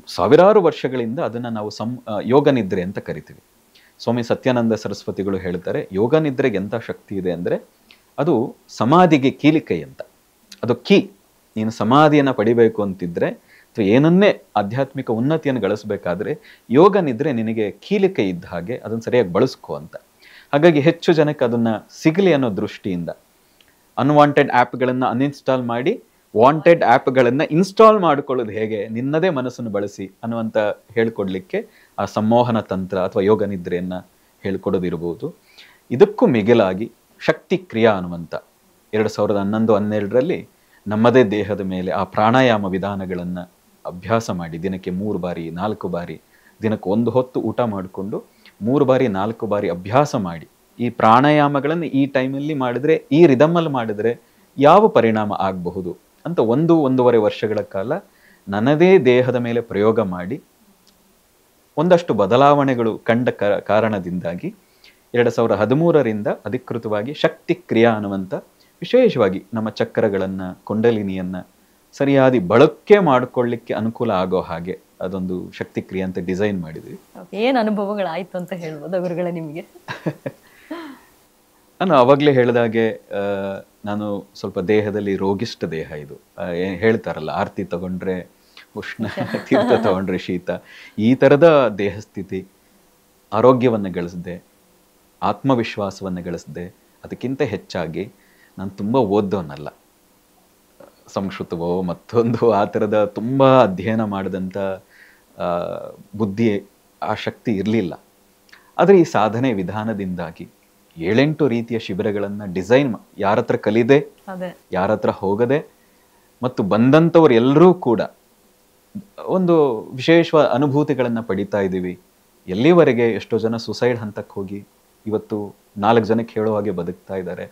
ಸಾವಿರಾರು ವರ್ಷಗಳಿಂದ ಅದನ್ನು ನಾವು ಯೋಗ ನಿದ್ರೆ ಅಂತ ಕರಿತೀವಿ. ಸ್ವಾಮಿ ಸತ್ಯಾನಂದ ಸರಸ್ವತಿಗಳು ಹೇಳ್ತಾರೆ, ಯೋಗ ನಿದ್ರೆಗೆ ಎಂಥ ಶಕ್ತಿ ಇದೆ ಅಂದರೆ ಅದು ಸಮಾಧಿಗೆ ಕೀಲಿಕೈ ಅಂತ. ಅದು ನೀನು ಸಮಾಧಿಯನ್ನು ಪಡಿಬೇಕು ಅಂತಿದ್ರೆ ಅಥವಾ ಏನನ್ನೇ ಆಧ್ಯಾತ್ಮಿಕ ಉನ್ನತಿಯನ್ನು ಗಳಿಸಬೇಕಾದ್ರೆ ಯೋಗ ನಿದ್ರೆ ನಿನಗೆ ಕೀಲಿಕೈ ಇದ್ದ ಹಾಗೆ, ಅದನ್ನು ಸರಿಯಾಗಿ ಬಳಸ್ಕೋ ಅಂತ. ಹಾಗಾಗಿ ಹೆಚ್ಚು ಜನಕ್ಕೆ ಅದನ್ನು ಸಿಗಲಿ ಅನ್ನೋ ದೃಷ್ಟಿಯಿಂದ ಅನ್ವಾಂಟೆಡ್ ಆ್ಯಪ್ಗಳನ್ನು ಅನ್ಇನ್ಸ್ಟಾಲ್ ಮಾಡಿ ವಾಂಟೆಡ್ ಆ್ಯಪ್ಗಳನ್ನು ಇನ್ಸ್ಟಾಲ್ ಮಾಡಿಕೊಳ್ಳೋದು ಹೇಗೆ, ನಿನ್ನದೇ ಮನಸ್ಸನ್ನು ಬಳಸಿ ಅನ್ನುವಂಥ ಹೇಳ್ಕೊಡ್ಲಿಕ್ಕೆ ಆ ಸಂಮೋಹನ ತಂತ್ರ ಅಥವಾ ಯೋಗ ನಿದ್ರೆಯನ್ನು ಹೇಳ್ಕೊಡೋದಿರ್ಬೋದು. ಇದಕ್ಕೂ ಮಿಗಿಲಾಗಿ ಶಕ್ತಿ ಕ್ರಿಯಾ ಅನ್ನುವಂಥ 2011-12ರಲ್ಲಿ ನಮ್ಮದೇ ದೇಹದ ಮೇಲೆ ಆ ಪ್ರಾಣಾಯಾಮ ವಿಧಾನಗಳನ್ನು ಅಭ್ಯಾಸ ಮಾಡಿ ದಿನಕ್ಕೆ 3 ಬಾರಿ 4 ಬಾರಿ, ದಿನಕ್ಕೆ 1 ಹೊತ್ತು ಊಟ ಮಾಡಿಕೊಂಡು 3 ಬಾರಿ 4 ಬಾರಿ ಅಭ್ಯಾಸ ಮಾಡಿ ಈ ಪ್ರಾಣಾಯಾಮಗಳನ್ನು ಈ ಟೈಮಲ್ಲಿ ಮಾಡಿದ್ರೆ, ಈ ರಿದಮಲ್ಲಿ ಮಾಡಿದ್ರೆ ಯಾವ ಪರಿಣಾಮ ಆಗಬಹುದು ಅಂತ 1-1.5 ವರ್ಷಗಳ ಕಾಲ ನನ್ನದೇ ದೇಹದ ಮೇಲೆ ಪ್ರಯೋಗ ಮಾಡಿ ಒಂದಷ್ಟು ಬದಲಾವಣೆಗಳು ಕಂಡ ಕಾರಣದಿಂದಾಗಿ 2013ರಿಂದ ಅಧಿಕೃತವಾಗಿ ಶಕ್ತಿ ಕ್ರಿಯಾ ಅನ್ನುವಂಥ ವಿಶೇಷವಾಗಿ ನಮ್ಮ ಚಕ್ರಗಳನ್ನು, ಕುಂಡಲಿನಿಯನ್ನ ಸರಿಯಾಗಿ ಬಳಕೆ ಮಾಡಿಕೊಳ್ಳಿಕ್ಕೆ ಅನುಕೂಲ ಆಗೋ ಹಾಗೆ ಅದೊಂದು ಶಕ್ತಿ ಕ್ರಿಯೆ ಅಂತ ಡಿಸೈನ್ ಮಾಡಿದ್ವಿ. ಏನು ಅನುಭವಗಳಾಯ್ತು ಅಂತ ಹೇಳ್ಬೋದು ಗುರುಗಳೇ ನಿಮಗೆ? ನಾನು ಅವಾಗಲೇ ಹೇಳಿದಾಗೆ ನಾನು ಸ್ವಲ್ಪ ದೇಹದಲ್ಲಿ ರೋಗಿಷ್ಠ ದೇಹ ಇದು. ಹೇಳ್ತಾರಲ್ಲ, ಆರತಿ ತಗೊಂಡ್ರೆ ಉಷ್ಣ, ತೀರ್ಥ ತಗೊಂಡ್ರೆ ಶೀತ, ಈ ಥರದ ದೇಹ ಸ್ಥಿತಿ. ಆರೋಗ್ಯವನ್ನು ಗಳಿಸಿದೆ, ಆತ್ಮವಿಶ್ವಾಸವನ್ನು ಗಳಿಸಿದೆ. ಅದಕ್ಕಿಂತ ಹೆಚ್ಚಾಗಿ ನಾನು ತುಂಬ ಓದೋನಲ್ಲ, ಸಂಸ್ಕೃತವೋ ಮತ್ತೊಂದು ಆ ಥರದ ತುಂಬ ಅಧ್ಯಯನ ಮಾಡಿದಂಥ ಬುದ್ಧಿ, ಆ ಶಕ್ತಿ ಇರಲಿಲ್ಲ. ಆದರೆ ಈ ಸಾಧನೆ ವಿಧಾನದಿಂದಾಗಿ 7-8 ರೀತಿಯ ಶಿಬಿರಗಳನ್ನು ಡಿಸೈನ್, ಯಾರ ಹತ್ರ ಕಲಿದೆ, ಯಾರ ಹತ್ರ ಹೋಗದೆ, ಮತ್ತು ಬಂದಂಥವ್ರು ಎಲ್ಲರೂ ಕೂಡ ಒಂದು ವಿಶೇಷವಾದ ಅನುಭೂತಿಗಳನ್ನು ಪಡಿತಾ ಇದ್ದೀವಿ. ಎಲ್ಲಿವರೆಗೆ ಎಷ್ಟೋ ಜನ ಸುಸೈಡ್ ಹಂತಕ್ಕೆ ಹೋಗಿ ಇವತ್ತು 4 ಜನಕ್ಕೆ ಹೇಳೋ ಹಾಗೆ ಬದುಕ್ತಾ ಇದ್ದಾರೆ.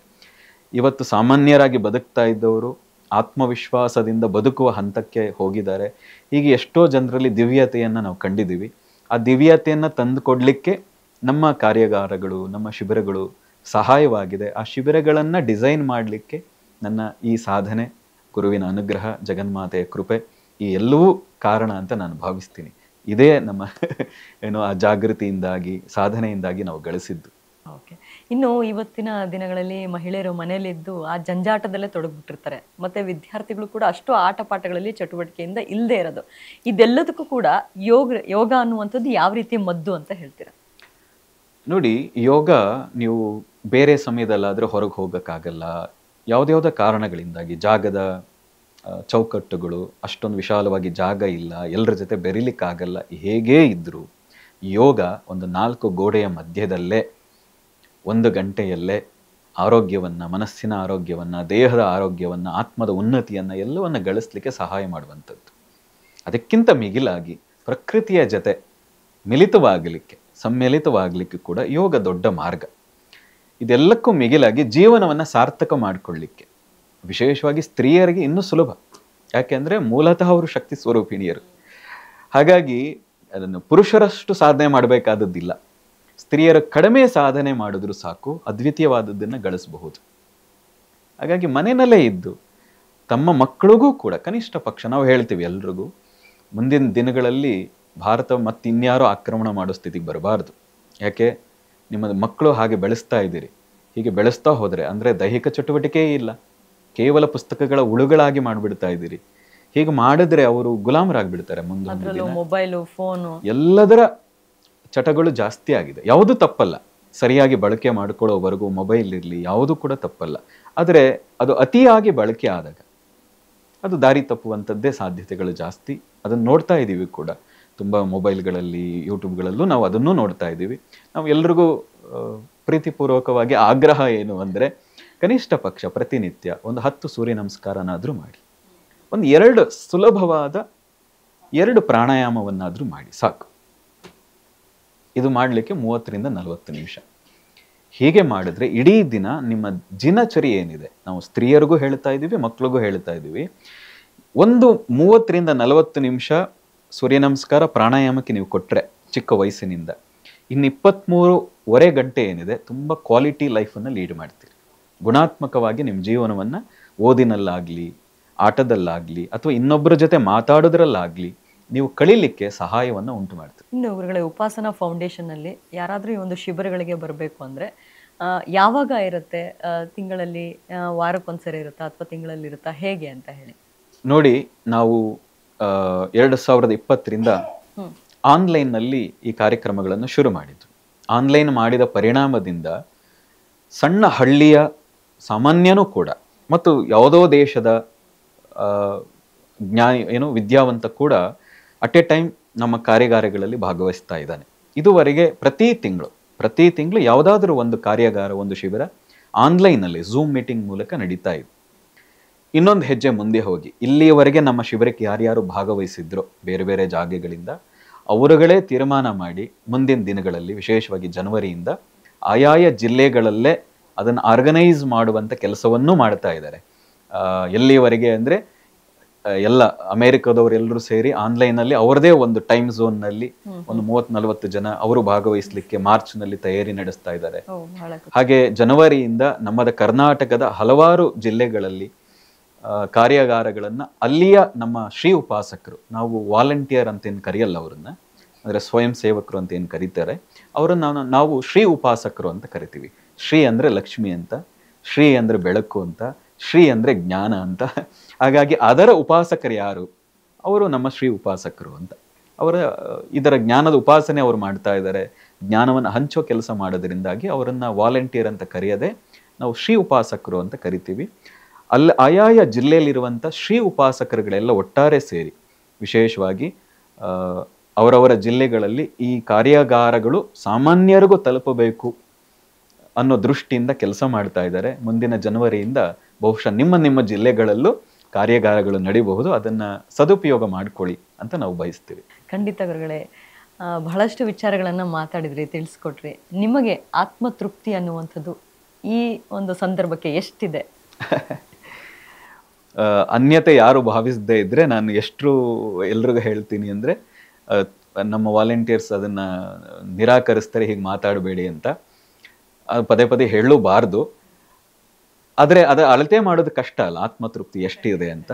ಇವತ್ತು ಸಾಮಾನ್ಯರಾಗಿ ಬದುಕ್ತಾ ಇದ್ದವರು ಆತ್ಮವಿಶ್ವಾಸದಿಂದ ಬದುಕುವ ಹಂತಕ್ಕೆ ಹೋಗಿದ್ದಾರೆ. ಹೀಗೆ ಎಷ್ಟೋ ಜನರಲ್ಲಿ ದಿವ್ಯತೆಯನ್ನು ನಾವು ಕಂಡಿದ್ದೀವಿ. ಆ ದಿವ್ಯತೆಯನ್ನು ತಂದು ಕೊಡಲಿಕ್ಕೆ ನಮ್ಮ ಕಾರ್ಯಾಗಾರಗಳು, ನಮ್ಮ ಶಿಬಿರಗಳು ಸಹಾಯವಾಗಿದೆ. ಆ ಶಿಬಿರಗಳನ್ನು ಡಿಸೈನ್ ಮಾಡಲಿಕ್ಕೆ ನನ್ನ ಈ ಸಾಧನೆ, ಗುರುವಿನ ಅನುಗ್ರಹ, ಜಗನ್ಮಾತೆಯ ಕೃಪೆ, ಈ ಎಲ್ಲವೂ ಕಾರಣ ಅಂತ ನಾನು ಭಾವಿಸ್ತೀನಿ. ಇದೇ ನಮ್ಮ ಆ ಜಾಗೃತಿಯಿಂದಾಗಿ, ಸಾಧನೆಯಿಂದಾಗಿ ನಾವು ಗಳಿಸಿದ್ದು. ಓಕೆ. ಇನ್ನು ಇವತ್ತಿನ ದಿನಗಳಲ್ಲಿ ಮಹಿಳೆಯರು ಮನೆಯಲ್ಲಿದ್ದು ಆ ಜಂಜಾಟದಲ್ಲೇ ತೊಡಗಿಬಿಟ್ಟಿರ್ತಾರೆ. ಮತ್ತೆ ವಿದ್ಯಾರ್ಥಿಗಳು ಕೂಡ ಅಷ್ಟು ಆಟ ಪಾಠಗಳಲ್ಲಿ ಚಟುವಟಿಕೆಯಿಂದ ಇಲ್ಲದೆ ಇರೋದು. ಇದೆಲ್ಲದಕ್ಕೂ ಕೂಡ ಯೋಗ ಅನ್ನುವಂಥದ್ದು ಯಾವ ರೀತಿ ಮದ್ದು ಅಂತ ಹೇಳ್ತೀರಾ? ನೋಡಿ, ಯೋಗ ನೀವು ಬೇರೆ ಸಮಯದಲ್ಲಾದರೆ ಹೊರಗೆ ಹೋಗೋಕ್ಕಾಗಲ್ಲ. ಯಾವುದ್ಯಾವುದೋ ಕಾರಣಗಳಿಂದಾಗಿ ಜಾಗದ ಚೌಕಟ್ಟುಗಳು, ಅಷ್ಟೊಂದು ವಿಶಾಲವಾಗಿ ಜಾಗ ಇಲ್ಲ, ಎಲ್ಲರ ಜೊತೆ ಬೆರಿಲಿಕ್ಕಾಗಲ್ಲ. ಹೇಗೇ ಇದ್ದರೂ ಯೋಗ ಒಂದು 4 ಗೋಡೆಯ ಮಧ್ಯದಲ್ಲೇ 1 ಗಂಟೆಯಲ್ಲೇ ಆರೋಗ್ಯವನ್ನು, ಮನಸ್ಸಿನ ಆರೋಗ್ಯವನ್ನು, ದೇಹದ ಆರೋಗ್ಯವನ್ನು, ಆತ್ಮದ ಉನ್ನತಿಯನ್ನು ಎಲ್ಲವನ್ನು ಗಳಿಸಲಿಕ್ಕೆ ಸಹಾಯ ಮಾಡುವಂಥದ್ದು. ಅದಕ್ಕಿಂತ ಮಿಗಿಲಾಗಿ ಪ್ರಕೃತಿಯ ಜೊತೆ ಮಿಲಿತವಾಗಲಿಕ್ಕೆ, ಸಮ್ಮಿಲಿತವಾಗಲಿಕ್ಕೆ ಕೂಡ ಯೋಗ ದೊಡ್ಡ ಮಾರ್ಗ. ಇದೆಲ್ಲಕ್ಕೂ ಮಿಗಿಲಾಗಿ ಜೀವನವನ್ನು ಸಾರ್ಥಕ ಮಾಡಿಕೊಳ್ಳಿಕ್ಕೆ, ವಿಶೇಷವಾಗಿ ಸ್ತ್ರೀಯರಿಗೆ ಇನ್ನೂ ಸುಲಭ. ಯಾಕೆಂದರೆ ಮೂಲತಃ ಅವರು ಶಕ್ತಿ ಸ್ವರೂಪಿಣಿಯರು. ಹಾಗಾಗಿ ಅದನ್ನು ಪುರುಷರಷ್ಟು ಸಾಧನೆ ಮಾಡಬೇಕಾದದ್ದಿಲ್ಲ. ಸ್ತ್ರೀಯರು ಕಡಿಮೆ ಸಾಧನೆ ಮಾಡಿದ್ರೂ ಸಾಕು, ಅದ್ವಿತೀಯವಾದದ್ದನ್ನು ಗಳಿಸಬಹುದು. ಹಾಗಾಗಿ ಮನೆಯಲ್ಲೇ ಇದ್ದು ತಮ್ಮ ಮಕ್ಕಳಿಗೂ ಕೂಡ ಕನಿಷ್ಠ ಪಕ್ಷ ನಾವು ಹೇಳ್ತೀವಿ ಎಲ್ರಿಗೂ, ಮುಂದಿನ ದಿನಗಳಲ್ಲಿ ಭಾರತ ಮತ್ತಿನ್ಯಾರೋ ಆಕ್ರಮಣ ಮಾಡೋ ಸ್ಥಿತಿಗೆ ಬರಬಾರ್ದು. ಯಾಕೆ, ನಿಮ್ಮ ಮಕ್ಕಳು ಹಾಗೆ ಬೆಳೆಸ್ತಾ ಇದ್ದೀರಿ. ಹೀಗೆ ಬೆಳೆಸ್ತಾ ಹೋದರೆ ಅಂದರೆ ದೈಹಿಕ ಚಟುವಟಿಕೆಯೇ ಇಲ್ಲ, ಕೇವಲ ಪುಸ್ತಕಗಳ ಉಳುಗಳಾಗಿ ಮಾಡಿಬಿಡ್ತಾ ಇದ್ದೀರಿ. ಹೀಗೆ ಮಾಡಿದ್ರೆ ಅವರು ಗುಲಾಮರಾಗ್ಬಿಡ್ತಾರೆ. ಮುಂದೆ ಮೊಬೈಲು, ಫೋನು, ಎಲ್ಲದರ ಚಟಗಳು ಜಾಸ್ತಿ ಆಗಿದೆ. ಯಾವುದು ತಪ್ಪಲ್ಲ, ಸರಿಯಾಗಿ ಬಳಕೆ ಮಾಡ್ಕೊಳ್ಳೋವರೆಗೂ ಮೊಬೈಲ್ ಇರಲಿ, ಯಾವುದು ಕೂಡ ತಪ್ಪಲ್ಲ. ಆದರೆ ಅದು ಅತಿಯಾಗಿ ಬಳಕೆ ಆದಾಗ ಅದು ದಾರಿ ತಪ್ಪುವಂಥದ್ದೇ ಸಾಧ್ಯತೆಗಳು ಜಾಸ್ತಿ. ಅದನ್ನು ನೋಡ್ತಾ ಇದ್ದೀವಿ ಕೂಡ ತುಂಬ ಮೊಬೈಲ್ಗಳಲ್ಲಿ, ಯೂಟ್ಯೂಬ್ಗಳಲ್ಲೂ ನಾವು ಅದನ್ನು ನೋಡ್ತಾ ಇದ್ದೀವಿ. ನಾವು ಎಲ್ರಿಗೂ ಪ್ರೀತಿಪೂರ್ವಕವಾಗಿ ಆಗ್ರಹ ಏನು ಅಂದರೆ, ಕನಿಷ್ಠ ಪಕ್ಷ ಪ್ರತಿನಿತ್ಯ ಒಂದು 10 ಸೂರ್ಯ ನಮಸ್ಕಾರನಾದರೂ ಮಾಡಿ, ಒಂದು 2 ಸುಲಭವಾದ 2 ಪ್ರಾಣಾಯಾಮವನ್ನಾದರೂ ಮಾಡಿ ಸಾಕು. ಇದು ಮಾಡಲಿಕ್ಕೆ 30ರಿಂದ 40 ನಿಮಿಷ. ಹೀಗೆ ಮಾಡಿದ್ರೆ ಇಡೀ ದಿನ ನಿಮ್ಮ ದಿನಚರಿ ಏನಿದೆ, ನಾವು ಸ್ತ್ರೀಯರಿಗೂ ಹೇಳ್ತಾ ಇದ್ದೀವಿ, ಮಕ್ಕಳಿಗೂ ಹೇಳ್ತಾ ಇದ್ದೀವಿ, ಒಂದು 30ರಿಂದ 40 ನಿಮಿಷ ಸೂರ್ಯ ನಮಸ್ಕಾರ ಪ್ರಾಣಾಯಾಮಕ್ಕೆ ನೀವು ಕೊಟ್ಟರೆ ಚಿಕ್ಕ ವಯಸ್ಸಿನಿಂದ, ಇನ್ನು 23.5 ಗಂಟೆ ಏನಿದೆ ತುಂಬ ಕ್ವಾಲಿಟಿ ಲೈಫನ್ನು ಲೀಡ್ ಮಾಡ್ತೀರಿ. ಗುಣಾತ್ಮಕವಾಗಿ ನಿಮ್ಮ ಜೀವನವನ್ನು ಓದಿನಲ್ಲಾಗಲಿ, ಆಟದಲ್ಲಾಗಲಿ, ಅಥವಾ ಇನ್ನೊಬ್ಬರ ಜೊತೆ ಮಾತಾಡೋದ್ರಲ್ಲಾಗಲಿ ನೀವು ಕಳೀಲಿಕ್ಕೆ ಸಹಾಯವನ್ನು ಉಂಟು ಮಾಡ್ತೀರಿ. ಇನ್ನು ಗುರುಗಳೇ, ಉಪಾಸನಾ ಫೌಂಡೇಶನ್ನಲ್ಲಿ ಯಾರಾದರೂ ಈ ಒಂದು ಶಿಬಿರಗಳಿಗೆ ಬರಬೇಕು ಅಂದರೆ ಯಾವಾಗ ಇರುತ್ತೆ? ತಿಂಗಳಲ್ಲಿ ವಾರಕ್ಕೊಂದ್ಸರಿ ಇರುತ್ತಾ ಅಥವಾ ತಿಂಗಳಲ್ಲಿ ಇರುತ್ತಾ, ಹೇಗೆ ಅಂತ ಹೇಳಿ? ನೋಡಿ, ನಾವು 2020ರಿಂದ ಆನ್ಲೈನ್ನಲ್ಲಿ ಈ ಕಾರ್ಯಕ್ರಮಗಳನ್ನು ಶುರು ಮಾಡಿದ್ದು. ಆನ್ಲೈನ್ ಮಾಡಿದ ಪರಿಣಾಮದಿಂದ ಸಣ್ಣ ಹಳ್ಳಿಯ ಸಾಮಾನ್ಯನೂ ಕೂಡ ಮತ್ತು ಯಾವುದೋ ದೇಶದ ವಿದ್ಯಾವಂತ ಕೂಡ ಅಟ್ ಎ ಟೈಮ್ ನಮ್ಮ ಕಾರ್ಯಾಗಾರಗಳಲ್ಲಿ ಭಾಗವಹಿಸ್ತಾ ಇದ್ದಾನೆ. ಇದುವರೆಗೆ ಪ್ರತಿ ತಿಂಗಳು ಯಾವುದಾದ್ರೂ ಒಂದು ಕಾರ್ಯಾಗಾರ, ಒಂದು ಶಿಬಿರ ಆನ್ಲೈನಲ್ಲಿ ಝೂಮ್ ಮೀಟಿಂಗ್ ಮೂಲಕ ನಡೀತಾ ಇದೆ. ಇನ್ನೊಂದು ಹೆಜ್ಜೆ ಮುಂದೆ ಹೋಗಿ ಇಲ್ಲಿಯವರೆಗೆ ನಮ್ಮ ಶಿಬಿರಕ್ಕೆ ಯಾರ್ಯಾರು ಭಾಗವಹಿಸಿದ್ರು ಬೇರೆ ಬೇರೆ ಜಾಗೆಗಳಿಂದ ಅವರುಗಳೇ ತೀರ್ಮಾನ ಮಾಡಿ ಮುಂದಿನ ದಿನಗಳಲ್ಲಿ ವಿಶೇಷವಾಗಿ ಜನವರಿಯಿಂದ ಆಯಾಯ ಜಿಲ್ಲೆಗಳಲ್ಲೇ ಅದನ್ನು ಆರ್ಗನೈಸ್ ಮಾಡುವಂಥ ಕೆಲಸವನ್ನೂ ಮಾಡ್ತಾ ಇದ್ದಾರೆ. ಎಲ್ಲಿಯವರೆಗೆ ಅಂದರೆ ಎಲ್ಲ ಅಮೆರಿಕದವರೆಲ್ಲರೂ ಸೇರಿ ಆನ್ಲೈನಲ್ಲಿ ಅವರದೇ ಒಂದು ಟೈಮ್ ಝೋನ್ನಲ್ಲಿ ಒಂದು 30-40 ಜನ ಅವರು ಭಾಗವಹಿಸಲಿಕ್ಕೆ ಮಾರ್ಚ್ನಲ್ಲಿ ತಯಾರಿ ನಡೆಸ್ತಾ ಇದ್ದಾರೆ. ಹಾಗೆ ಜನವರಿಯಿಂದ ನಮ್ಮದ ಕರ್ನಾಟಕದ ಹಲವಾರು ಜಿಲ್ಲೆಗಳಲ್ಲಿ ಕಾರ್ಯಾಗಾರಗಳನ್ನು ಅಲ್ಲಿಯ ನಮ್ಮ ಶ್ರೀ ಉಪಾಸಕರು, ನಾವು ವಾಲಂಟಿಯರ್ ಅಂತ ಏನು ಕರೆಯಲ್ಲ ಅವ್ರನ್ನ, ಅಂದರೆ ಸ್ವಯಂ ಸೇವಕರು ಅಂತ ಏನು ಕರೀತಾರೆ ಅವರನ್ನು ನಾವು ಶ್ರೀ ಉಪಾಸಕರು ಅಂತ ಕರಿತೀವಿ. ಶ್ರೀ ಅಂದರೆ ಲಕ್ಷ್ಮಿ ಅಂತ, ಶ್ರೀ ಅಂದರೆ ಬೆಳಕು ಅಂತ, ಶ್ರೀ ಅಂದರೆ ಜ್ಞಾನ ಅಂತ. ಹಾಗಾಗಿ ಅದರ ಉಪಾಸಕರು ಯಾರು? ಅವರು ನಮ್ಮ ಶ್ರೀ ಉಪಾಸಕರು ಅಂತ. ಅವರ ಇದರ ಜ್ಞಾನದ ಉಪಾಸನೆ ಅವರು ಮಾಡ್ತಾ ಇದ್ದಾರೆ. ಜ್ಞಾನವನ್ನು ಹಂಚೋ ಕೆಲಸ ಮಾಡೋದ್ರಿಂದಾಗಿ ಅವರನ್ನು ವಾಲಂಟಿಯರ್ ಅಂತ ಕರೆಯದೆ ನಾವು ಶ್ರೀ ಉಪಾಸಕರು ಅಂತ ಕರಿತೀವಿ. ಅಲ್ಲಿ ಆಯಾಯ ಜಿಲ್ಲೆಯಲ್ಲಿರುವಂಥ ಶ್ರೀ ಉಪಾಸಕರುಗಳೆಲ್ಲ ಒಟ್ಟಾರೆ ಸೇರಿ ವಿಶೇಷವಾಗಿ ಅವರವರ ಜಿಲ್ಲೆಗಳಲ್ಲಿ ಈ ಕಾರ್ಯಾಗಾರಗಳು ಸಾಮಾನ್ಯರಿಗೂ ತಲುಪಬೇಕು ಅನ್ನೋ ದೃಷ್ಟಿಯಿಂದ ಕೆಲಸ ಮಾಡ್ತಾ ಇದ್ದಾರೆ. ಮುಂದಿನ ಜನವರಿಯಿಂದ ಬಹುಶಃ ನಿಮ್ಮ ಜಿಲ್ಲೆಗಳಲ್ಲೂ ಕಾರ್ಯಾಗಾರಗಳು ನಡೀಬಹುದು. ಅದನ್ನು ಸದುಪಯೋಗ ಮಾಡ್ಕೊಳ್ಳಿ ಅಂತ ನಾವು ಬಯಸ್ತೀವಿ. ಖಂಡಿತ ಗುರುಗಳೇ, ಬಹಳಷ್ಟು ವಿಚಾರಗಳನ್ನು ಮಾತಾಡಿದ್ರಿ, ತಿಳಿಸ್ಕೊಟ್ರಿ. ನಿಮಗೆ ಆತ್ಮತೃಪ್ತಿ ಅನ್ನುವಂಥದ್ದು ಈ ಒಂದು ಸಂದರ್ಭಕ್ಕೆ ಎಷ್ಟಿದೆ? ಅನ್ಯತೆ ಯಾರು ಭಾವಿಸದೇ ಇದ್ರೆ ನಾನು ಎಷ್ಟು ಎಲ್ರಿಗೂ ಹೇಳ್ತೀನಿ ಅಂದರೆ, ನಮ್ಮ ವಾಲಂಟಿಯರ್ಸ್ ಅದನ್ನು ನಿರಾಕರಿಸ್ತಾರೆ, ಹೀಗೆ ಮಾತಾಡಬೇಡಿ ಅಂತ. ಅದು ಪದೇ ಪದೇ ಹೇಳಬಾರ್ದು. ಆದರೆ ಅದರ ಅಳತೆ ಮಾಡೋದು ಕಷ್ಟ ಅಲ್ಲ, ಆತ್ಮತೃಪ್ತಿ ಎಷ್ಟಿದೆ ಅಂತ.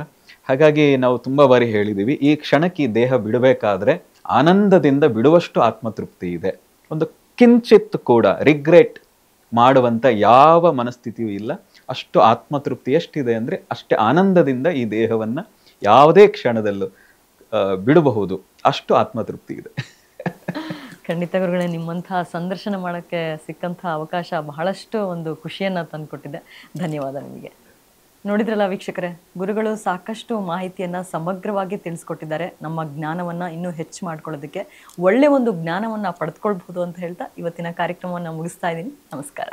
ಹಾಗಾಗಿ ನಾವು ತುಂಬ ಬಾರಿ ಹೇಳಿದ್ದೀವಿ, ಈ ಕ್ಷಣಕ್ಕೆ ಈ ದೇಹ ಬಿಡಬೇಕಾದ್ರೆ ಆನಂದದಿಂದ ಬಿಡುವಷ್ಟು ಆತ್ಮತೃಪ್ತಿ ಇದೆ. ಒಂದು ಕಿಂಚಿತ್ ಕೂಡ ರಿಗ್ರೆಟ್ ಮಾಡುವಂಥ ಯಾವ ಮನಸ್ಥಿತಿಯೂ ಇಲ್ಲ. ಅಷ್ಟು ಆತ್ಮತೃಪ್ತಿ ಎಷ್ಟಿದೆ ಅಂದರೆ ಅಷ್ಟೇ ಆನಂದದಿಂದ ಈ ದೇಹವನ್ನು ಯಾವುದೇ ಕ್ಷಣದಲ್ಲೂ ಬಿಡಬಹುದು, ಅಷ್ಟು ಆತ್ಮತೃಪ್ತಿ ಇದೆ. ಖಂಡಿತ ಗುರುಗಳೇ, ನಿಮ್ಮಂತಹ ಸಂದರ್ಶನ ಮಾಡೋಕ್ಕೆ ಸಿಕ್ಕಂಥ ಅವಕಾಶ ಬಹಳಷ್ಟು ಒಂದು ಖುಷಿಯನ್ನು ತಂದುಕೊಟ್ಟಿದೆ. ಧನ್ಯವಾದ ನಿಮಗೆ. ನೋಡಿದ್ರಲ್ಲ ವೀಕ್ಷಕರೇ, ಗುರುಗಳು ಸಾಕಷ್ಟು ಮಾಹಿತಿಯನ್ನು ಸಮಗ್ರವಾಗಿ ತಿಳಿಸ್ಕೊಟ್ಟಿದ್ದಾರೆ. ನಮ್ಮ ಜ್ಞಾನವನ್ನು ಇನ್ನೂ ಹೆಚ್ಚು ಮಾಡ್ಕೊಳ್ಳೋದಕ್ಕೆ ಒಳ್ಳೆಯ ಒಂದು ಜ್ಞಾನವನ್ನು ಪಡೆದುಕೊಳ್ಬಹುದು ಅಂತ ಹೇಳ್ತಾ ಇವತ್ತಿನ ಕಾರ್ಯಕ್ರಮವನ್ನು ಮುಗಿಸ್ತಾ ಇದ್ದೀನಿ. ನಮಸ್ಕಾರ.